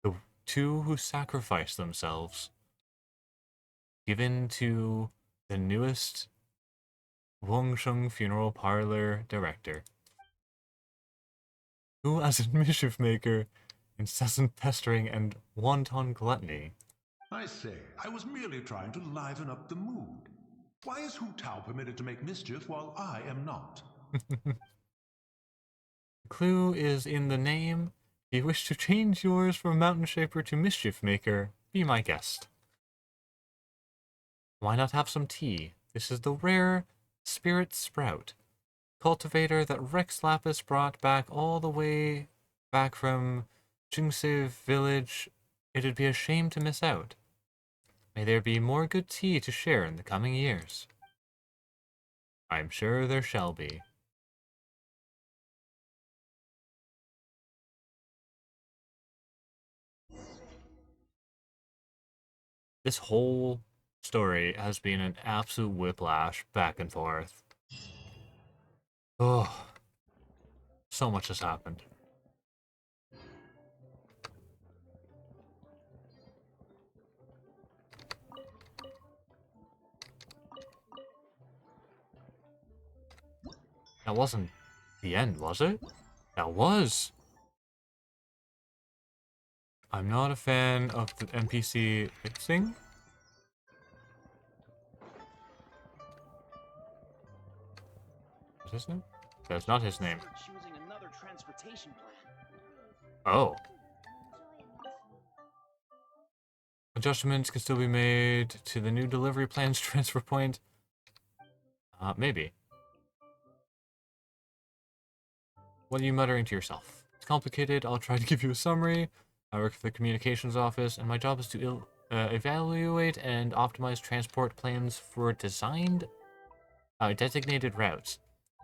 The two who sacrificed themselves, given to the newest Wengsheng funeral parlor director. Who as a mischief maker, incessant pestering, and wanton gluttony. I say, I was merely trying to liven up the mood. Why is Hu Tao permitted to make mischief while I am not? The clue is in the name. If you wish to change yours from Mountain Shaper to Mischief Maker, be my guest. Why not have some tea? This is the rare Spirit Sprout, cultivator that Rex Lapis brought back all the way back from Jingse village. It'd be a shame to miss out. May there be more good tea to share in the coming years. I'm sure there shall be. This whole story has been an absolute whiplash back and forth. Oh, so much has happened. That wasn't the end, was it? That was! I'm not a fan of the NPC fixing. Is his name? That's not his name. Oh. Adjustments can still be made to the new delivery plan's transfer point. Maybe. What are you muttering to yourself? It's complicated. I'll try to give you a summary. I work for the communications office, and my job is to evaluate and optimize transport plans for designed, designated routes.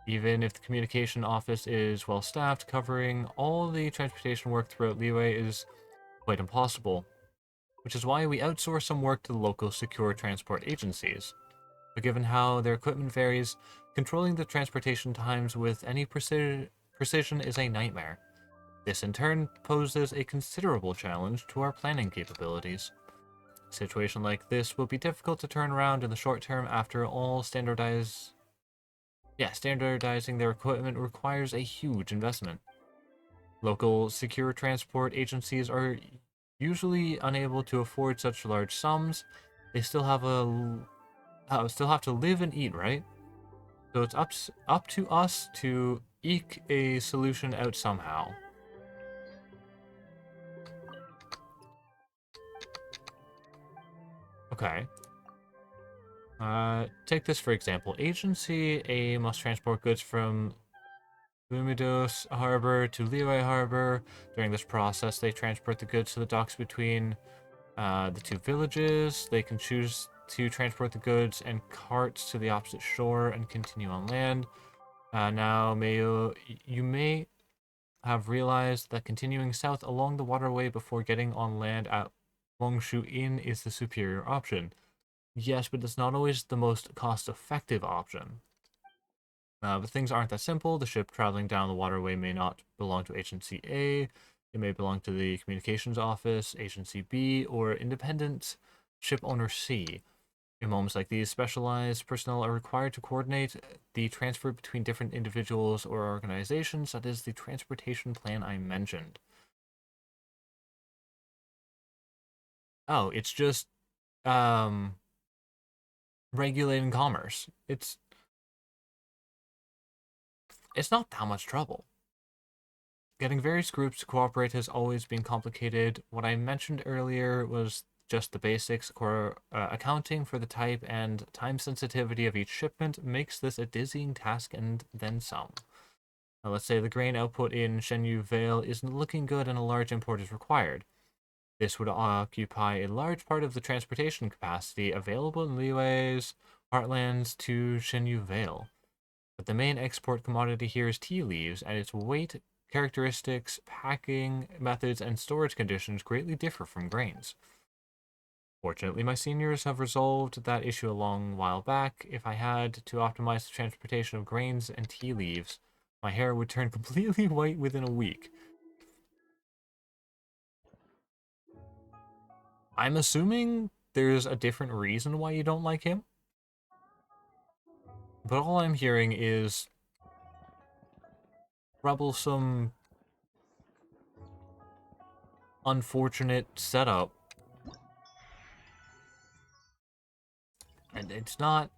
Even if the communication office is well staffed, covering all the transportation work throughout Liyue is quite impossible, which is why we outsource some work to the local secure transport agencies. But given how their equipment varies, controlling the transportation times with any precision is a nightmare. This in turn poses a considerable challenge to our planning capabilities. A situation like this will be difficult to turn around in the short term after all standardizing their equipment requires a huge investment. Local secure transport agencies are usually unable to afford such large sums. They still have to live and eat, right? So it's up to us to eke a solution out somehow. Okay. Take this for example. Agency A must transport goods from Lumidos Harbor to Liyue Harbor. During this process, they transport the goods to the docks between the two villages. They can choose to transport the goods and carts to the opposite shore and continue on land. Now, you may have realized that continuing south along the waterway before getting on land at Longshu Inn is the superior option. Yes, but it's not always the most cost-effective option. But things aren't that simple. The ship traveling down the waterway may not belong to Agency A. It may belong to the Communications Office, Agency B, or Independent Ship Owner C. In moments like these, specialized personnel are required to coordinate the transfer between different individuals or organizations. That is the transportation plan I mentioned. Oh, it's just regulating commerce. It's not that much trouble. Getting various groups to cooperate has always been complicated. What I mentioned earlier was just the basics. Accounting for the type and time sensitivity of each shipment makes this a dizzying task and then some. Now, let's say the grain output in Shenyu Vale isn't looking good and a large import is required. This would occupy a large part of the transportation capacity available in Liyue's heartlands to Shenyu Vale. But the main export commodity here is tea leaves, and its weight, characteristics, packing methods, and storage conditions greatly differ from grains. Fortunately, my seniors have resolved that issue a long while back. If I had to optimize the transportation of grains and tea leaves, my hair would turn completely white within a week. I'm assuming there's a different reason why you don't like him. But all I'm hearing is troublesome, unfortunate setup. And it's not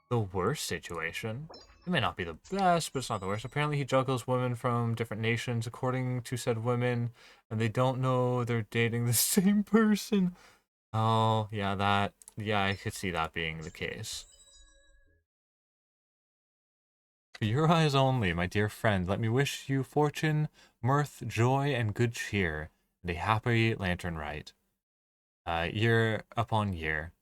the worst situation. It may not be the best, but it's not the worst. Apparently he juggles women from different nations according to said women, and they don't know they're dating the same person. Oh, yeah, I could see that being the case. For your eyes only, my dear friend, let me wish you fortune, mirth, joy, and good cheer, and a happy lantern rite. Year upon year.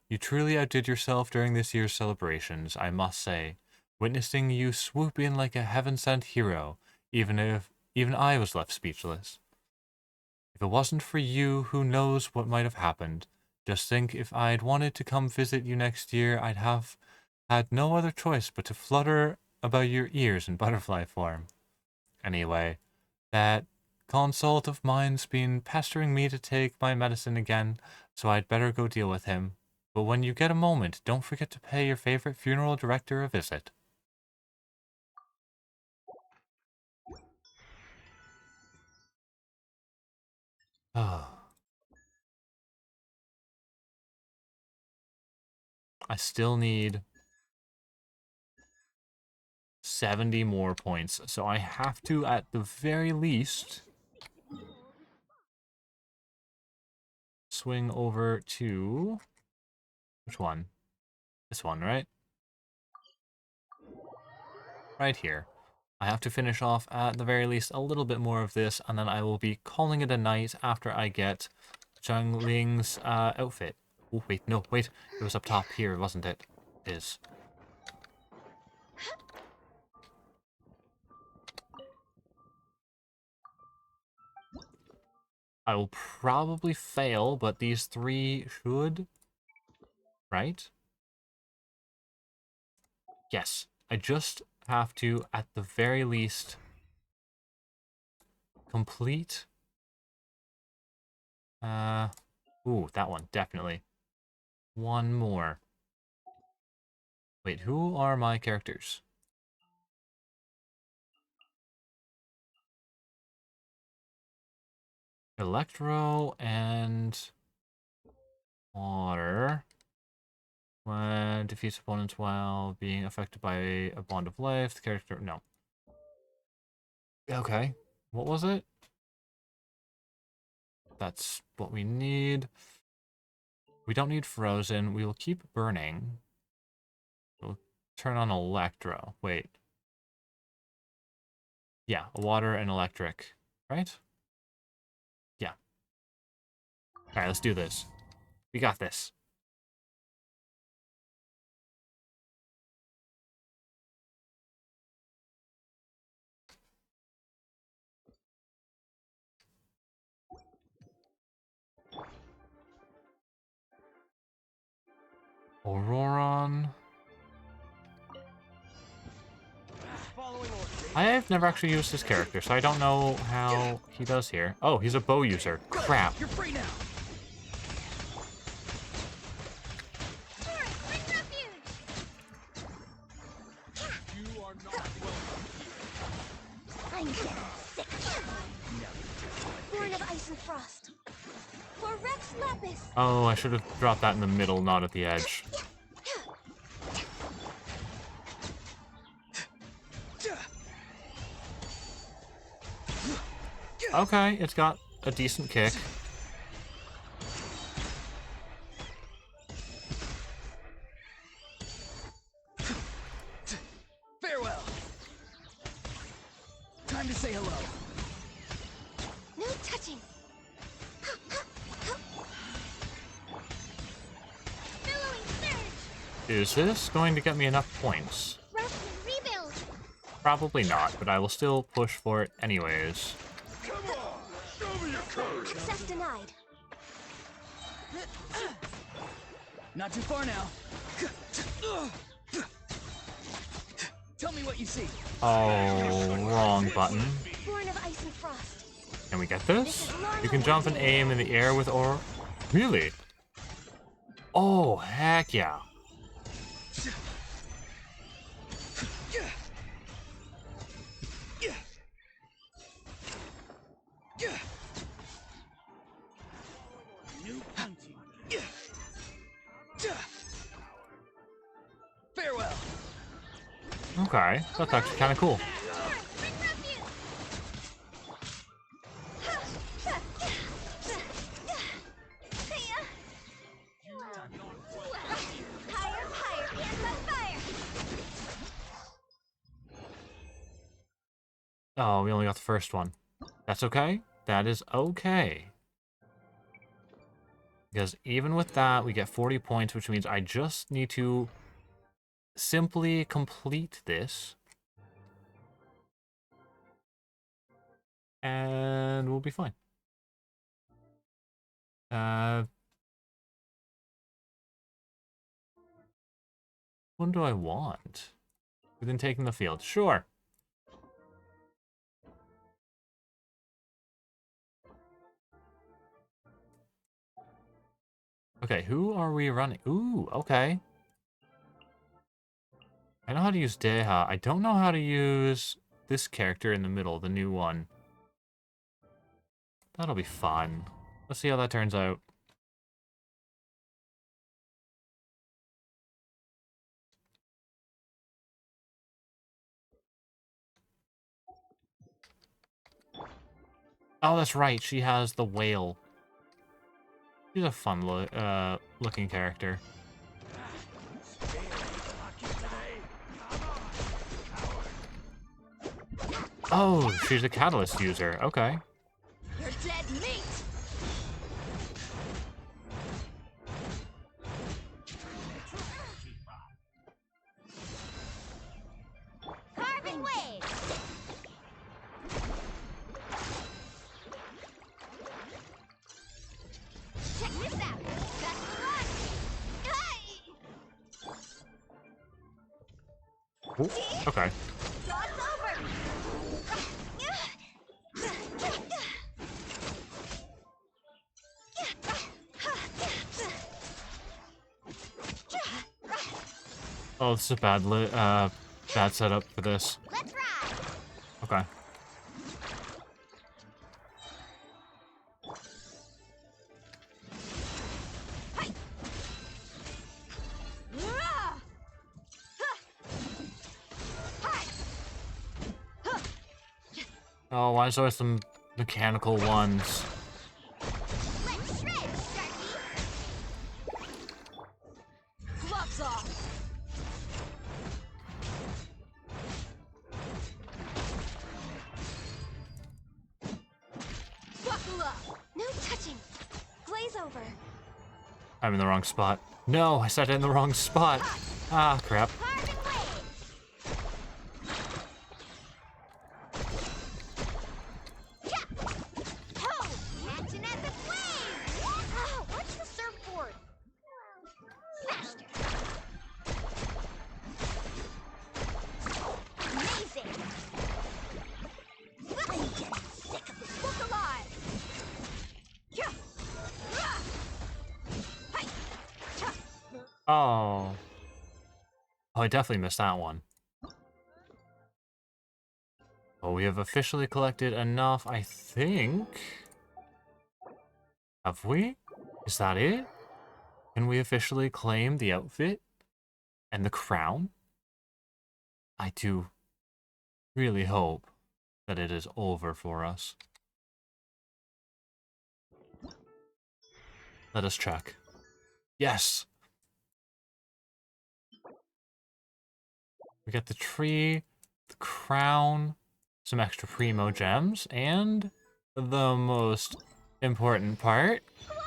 You truly outdid yourself during this year's celebrations, I must say. Witnessing you swoop in like a heaven-sent hero, even I was left speechless. If it wasn't for you, who knows what might have happened. Just think, if I'd wanted to come visit you next year, I'd have had no other choice but to flutter about your ears in butterfly form. Anyway, that consult of mine's been pestering me to take my medicine again, so I'd better go deal with him. But when you get a moment, don't forget to pay your favorite funeral director a visit. Oh. I still need 70 more points, so I have to, at the very least, swing over to... Which one? This one, right? Right here. I have to finish off, at the very least, a little bit more of this, and then I will be calling it a night after I get Zhang Ling's outfit. Oh, wait, no, wait. It was up top here, wasn't it? It is. I will probably fail, but these three should... Right? Yes. I just have to, at the very least, complete... Ooh, that one, definitely. One more. Wait, who are my characters? Electro and... Water. When defeats opponents while being affected by a bond of life, the character... No. Okay. What was it? That's what we need. We don't need frozen. We will keep burning. We'll turn on electro. Wait. Yeah, water and electric. Right? Yeah. Alright, let's do this. We got this. Auroron. I have never actually used this character, so I don't know how he does here. Oh, he's a bow user. Crap. You're free now. sick. Born of ice and frost. For Rex Lapis. Oh, I should have dropped that in the middle, not at the edge. Okay, it's got a decent kick. Farewell. Time to say hello. No touching. Billowing surge. Is this going to get me enough points? Rush and rebuild. Probably not, but I will still push for it anyways. Come on, show me your courage. Access denied. Not too far now. Tell me what you see. Oh, wrong button. Born of ice and frost. Can we get this? You can jump and aim in the air with or... Really? Oh, heck yeah. New hunting. Farewell. Okay, that's actually kind of cool. Oh, we only got the first one. That's okay. That is okay. Because even with that, we get 40 points, which means I just need to simply complete this. And we'll be fine. What do I want? Within taking the field. Sure. Okay, who are we running? Ooh, okay. I know how to use Deha. I don't know how to use this character in the middle, the new one. That'll be fun. Let's see how that turns out. Oh, that's right. She has the whale. She's a fun looking character. Oh, she's a catalyst user. Okay. You're dead meat. Carbon wave. Check this out. That's the run. Ooh, okay. Job's over. Oh, this is a bad setup for this. Let's ride. Okay. Oh, why is there some mechanical ones? Let's shred, Sharky. Gloves off. Buckle up. No touching. Glaze over. I'm in the wrong spot. No, I set it in the wrong spot. Ah, crap. Carbon wave. Ho! Catching at the flame. Oh, watch the surfboard. Faster. Amazing. I'm getting sick of this. Look alive. Oh. Oh, I definitely missed that one. Oh we have officially collected enough, I think. Have we? Is that it? Can we officially claim the outfit and the crown? I do really hope that it is over for us. Let us check. Yes! We got the tree, the crown, some extra primo gems, and the most important part. Clover,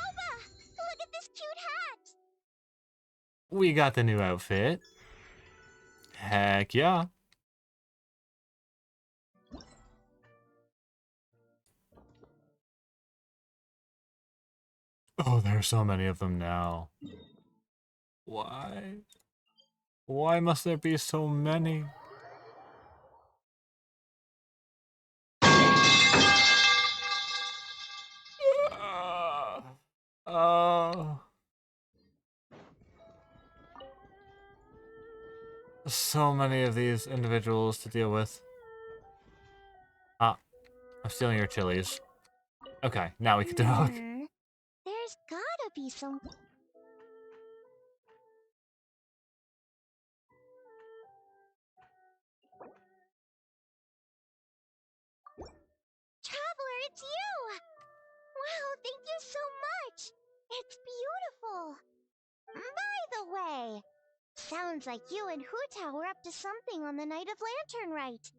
look at this cute hat! We got the new outfit. Heck yeah. Oh, there are so many of them now. Why? Why must there be so many? Oh. So many of these individuals to deal with. Ah, I'm stealing your chilies. Okay, now we can talk. There's gotta be some... Traveler, it's you! Wow, thank you so much! It's beautiful! By the way, sounds like you and Hutao were up to something on the night of Lantern Rite.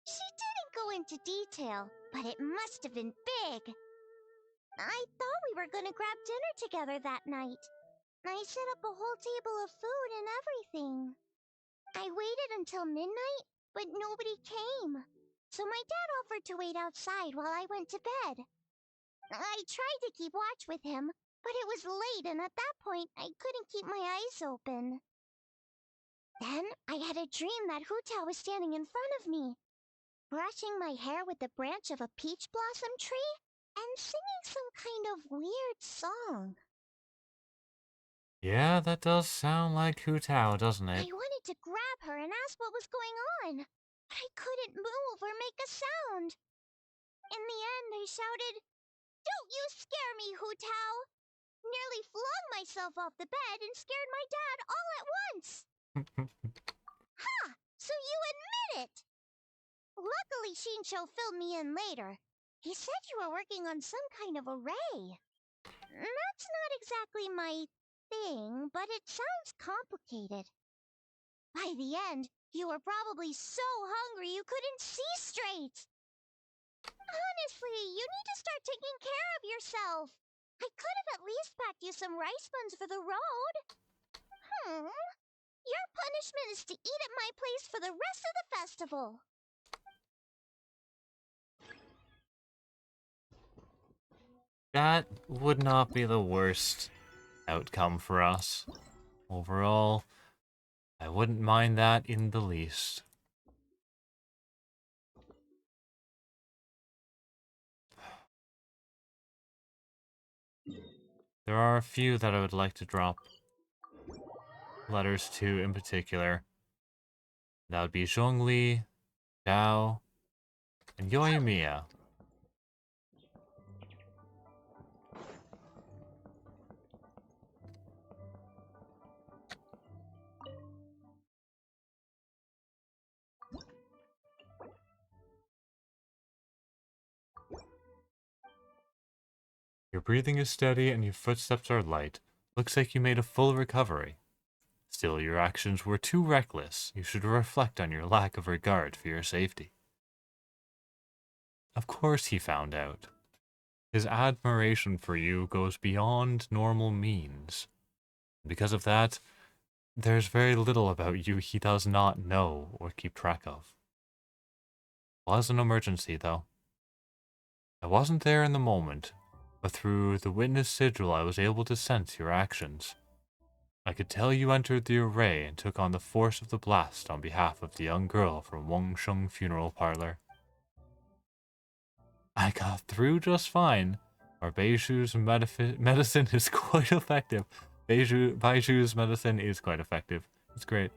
She didn't go into detail, but it must have been big. I thought we were gonna grab dinner together that night. I set up a whole table of food and everything. I waited until midnight, but nobody came. So my dad offered to wait outside while I went to bed. I tried to keep watch with him, but it was late, and at that point, I couldn't keep my eyes open. Then I had a dream that Hutao was standing in front of me, brushing my hair with the branch of a peach blossom tree and singing some kind of weird song. Yeah, that does sound like Hutao, doesn't I it? wanted to grab her and ask what was going on, but I couldn't move or make a sound. In the end, I shouted, "Don't you scare me, Hutao!" Nearly flung myself off the bed and scared my dad all at once. Ha! So you admit it! Luckily, Shinsho filled me in later. He said you were working on some kind of array. That's not exactly my thing, but it sounds complicated. By the end, you were probably so hungry you couldn't see straight. Honestly, you need to start taking care of yourself. I could have at least packed you some rice buns for the road. Your punishment is to eat at my place for the rest of the festival. That would not be the worst outcome for us. Overall, I wouldn't mind that in the least. There are a few that I would like to drop letters to in particular. That would be Zhongli, Dao, and Yoimiya. Your breathing is steady and your footsteps are light. Looks like you made a full recovery. Still, your actions were too reckless. You should reflect on your lack of regard for your safety. Of course he found out. His admiration for you goes beyond normal means. Because of that, there's very little about you he does not know or keep track of. Was an emergency, though. I wasn't there in the moment, but through the witness sigil I was able to sense your actions. I could tell you entered the array and took on the force of the blast on behalf of the young girl from Wangsheng Funeral Parlor. I got through just fine. Our Beiju's medicine is quite effective. Baiju's medicine is quite effective. It's great.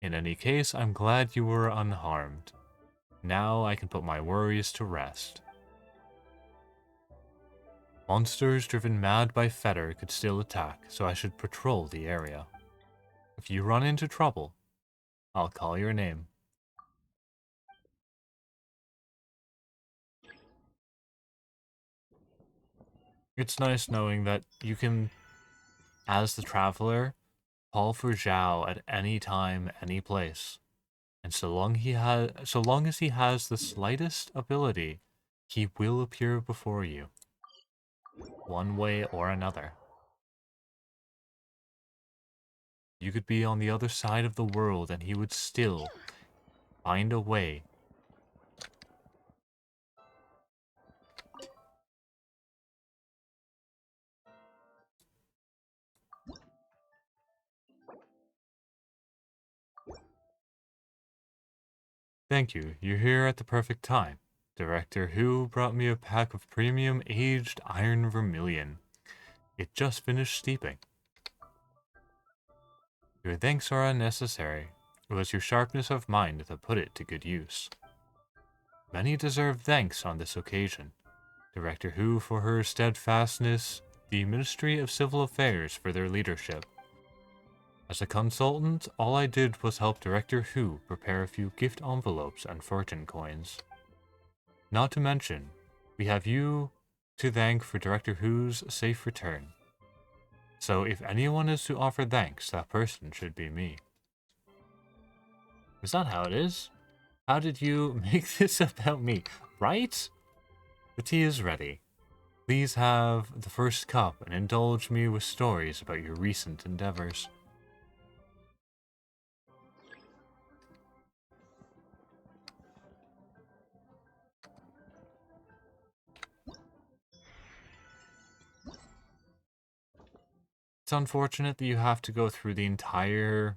In any case, I'm glad you were unharmed. Now I can put my worries to rest. Monsters driven mad by Fetter could still attack, so I should patrol the area. If you run into trouble, I'll call your name. It's nice knowing that you can, as the traveler, call for Zhao at any time, any place. And so long as he has the slightest ability, he will appear before you, one way or another. You could be on the other side of the world and he would still find a way. Thank you, you're here at the perfect time. Director Who brought me a pack of premium aged iron vermilion. It just finished steeping. Your thanks are unnecessary. It was your sharpness of mind that put it to good use. Many deserve thanks on this occasion. Director Who for her steadfastness, the Ministry of Civil Affairs for their leadership. As a consultant, all I did was help Director Who prepare a few gift envelopes and fortune coins. Not to mention, we have you to thank for Director Who's safe return. So if anyone is to offer thanks, that person should be me. Is that how it is? How did you make this about me? Right? The tea is ready. Please have the first cup and indulge me with stories about your recent endeavors. It's unfortunate that you have to go through the entire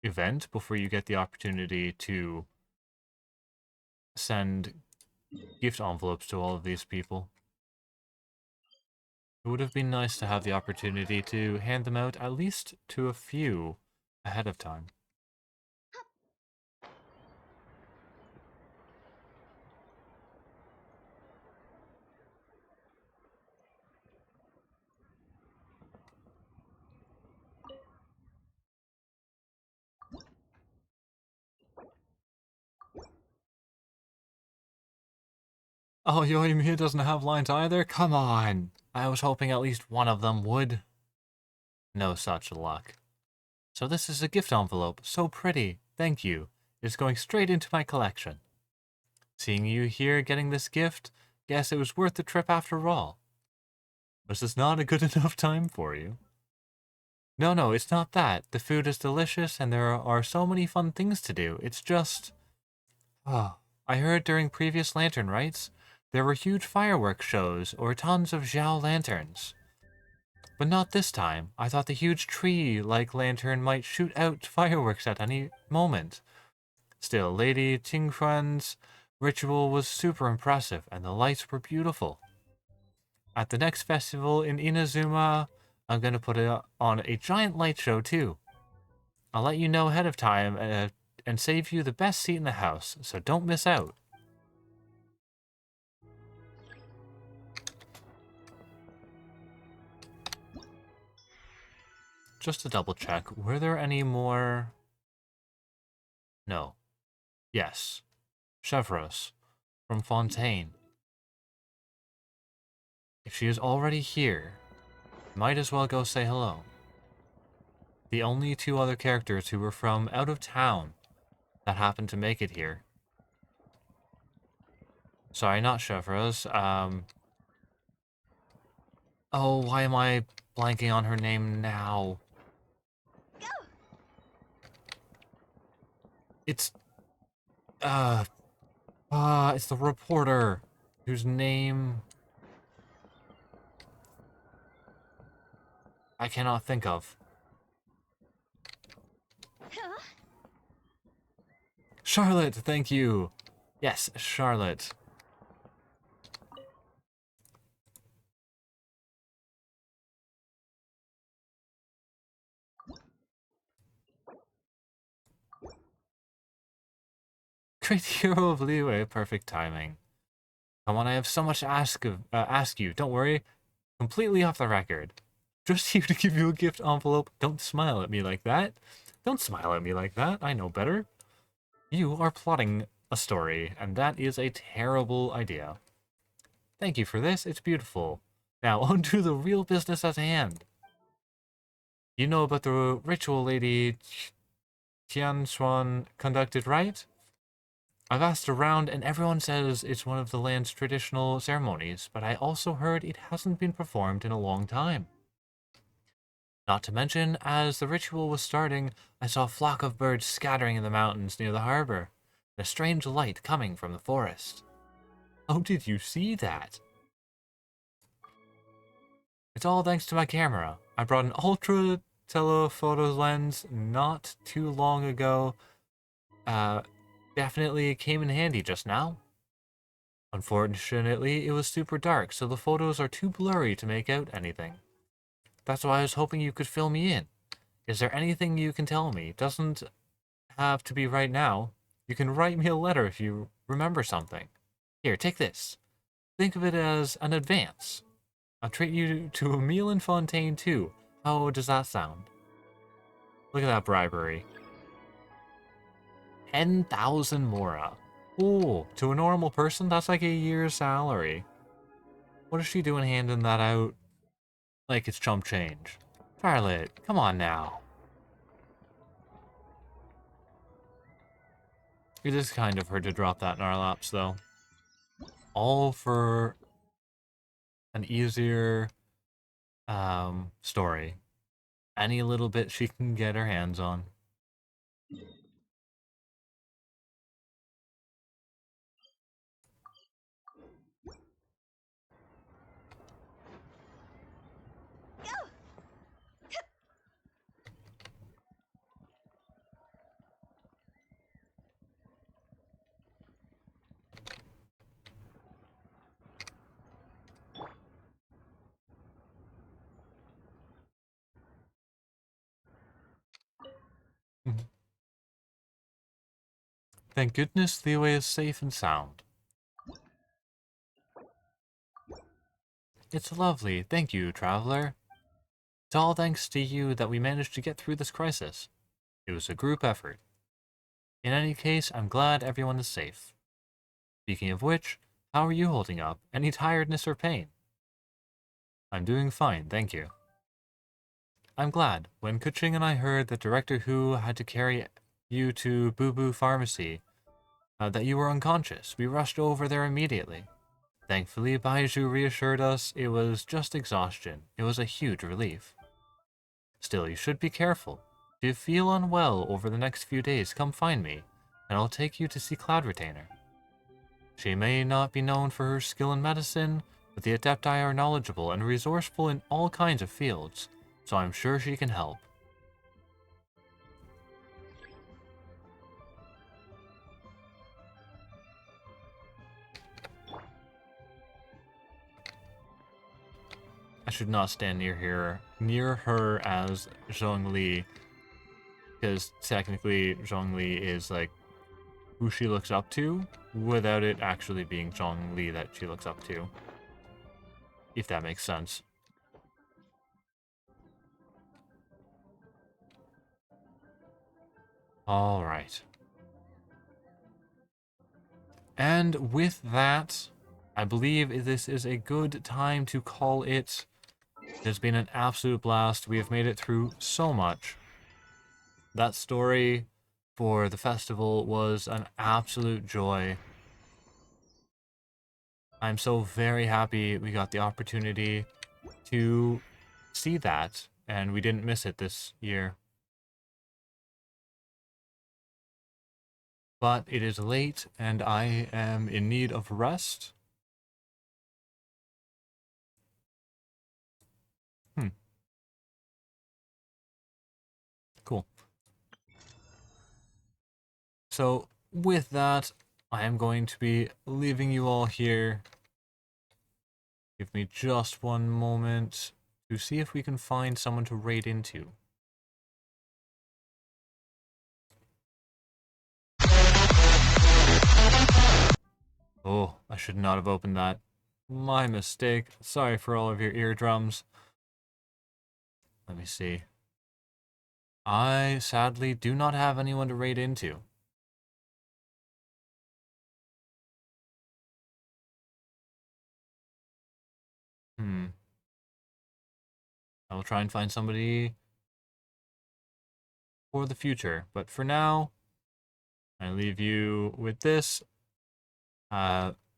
event before you get the opportunity to send gift envelopes to all of these people. It would have been nice to have the opportunity to hand them out at least to a few ahead of time. Oh, Yoimiya doesn't have lines either? Come on! I was hoping at least one of them would. No such luck. So this is a gift envelope. So pretty. Thank you. It's going straight into my collection. Seeing you here getting this gift, guess it was worth the trip after all. Was this not a good enough time for you? No, it's not that. The food is delicious and there are so many fun things to do. It's just... Oh, I heard during previous lantern rites, there were huge fireworks shows or tons of Zhao lanterns. But not this time. I thought the huge tree-like lantern might shoot out fireworks at any moment. Still, Lady Tingquan's ritual was super impressive, and the lights were beautiful. At the next festival in Inazuma, I'm gonna put on a giant light show too. I'll let you know ahead of time and save you the best seat in the house, so don't miss out. Just to double check, were there any more... No. Yes. Chevreuse, from Fontaine. If she is already here, might as well go say hello. The only two other characters who were from out of town that happened to make it here. Sorry, not Chevreuse. Oh, why am I blanking on her name now? It's... it's the reporter whose name I cannot think of. Charlotte, thank you. Yes, Charlotte. Trade the hero of Liyue, perfect timing. Come on, I have so much to ask you. Don't worry, completely off the record. Just here to give you a gift envelope. Don't smile at me like that. Don't smile at me like that. I know better. You are plotting a story, and that is a terrible idea. Thank you for this. It's beautiful. Now, on to the real business at hand. You know about the ritual Lady Tianshuan conducted, right? I've asked around, and everyone says it's one of the land's traditional ceremonies, but I also heard it hasn't been performed in a long time. Not to mention, as the ritual was starting, I saw a flock of birds scattering in the mountains near the harbor, and a strange light coming from the forest. Oh, did you see that? It's all thanks to my camera. I brought an ultra telephoto lens not too long ago. Definitely came in handy just now. Unfortunately, it was super dark, so the photos are too blurry to make out anything. That's why I was hoping you could fill me in. Is there anything you can tell me? Doesn't have to be right now. You can write me a letter if you remember something. Here, take this. Think of it as an advance. I'll treat you to a meal in Fontaine too. How does that sound? Look at that bribery. 10,000 mora. Ooh, to a normal person, that's like a year's salary. What is she doing handing that out like it's chump change? Charlotte, come on now. It is kind of her to drop that in our laps, though. All for an easier story. Any little bit she can get her hands on. Thank goodness Liyue is safe and sound. It's lovely, thank you, traveler. It's all thanks to you that we managed to get through this crisis. It was a group effort. In any case, I'm glad everyone is safe. Speaking of which, how are you holding up? Any tiredness or pain? I'm doing fine, thank you. I'm glad. When Kuching and I heard that Director Hu had to carry you to Boo Boo Pharmacy, that you were unconscious, we rushed over there immediately. Thankfully, Baiju reassured us it was just exhaustion. It was a huge relief. Still, you should be careful. If you feel unwell over the next few days, come find me, and I'll take you to see Cloud Retainer. She may not be known for her skill in medicine, but the Adepti are knowledgeable and resourceful in all kinds of fields, so I'm sure she can help. I should not stand near her as Zhongli, because technically Zhongli is like who she looks up to, without it actually being Zhongli that she looks up to. If that makes sense. Alright. And with that, I believe this is a good time to call it. It has been an absolute blast. We have made it through so much. That story for the festival was an absolute joy. I'm so very happy we got the opportunity to see that, and we didn't miss it this year. But it is late, and I am in need of rest. Cool. So, with that, I am going to be leaving you all here. Give me just one moment to see if we can find someone to raid into. Oh, I should not have opened that. My mistake. Sorry for all of your eardrums. Let me see. I sadly do not have anyone to raid into. I will try and find somebody for the future. But for now, I leave you with this.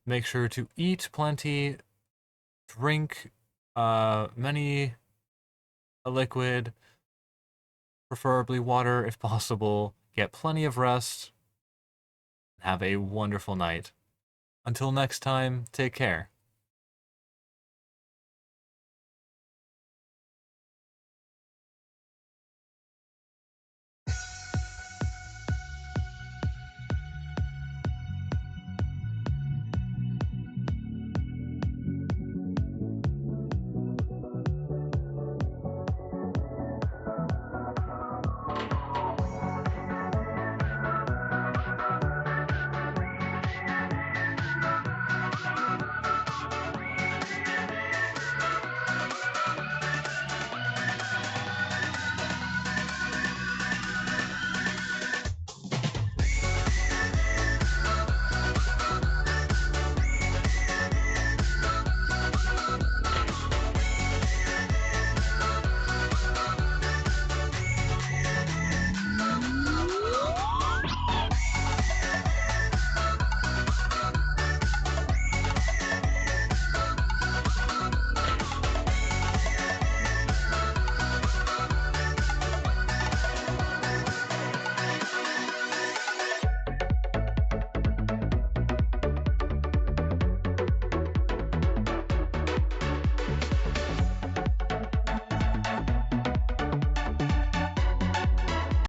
Make sure to eat plenty, drink many a liquid, preferably water if possible, get plenty of rest, and have a wonderful night. Until next time, take care.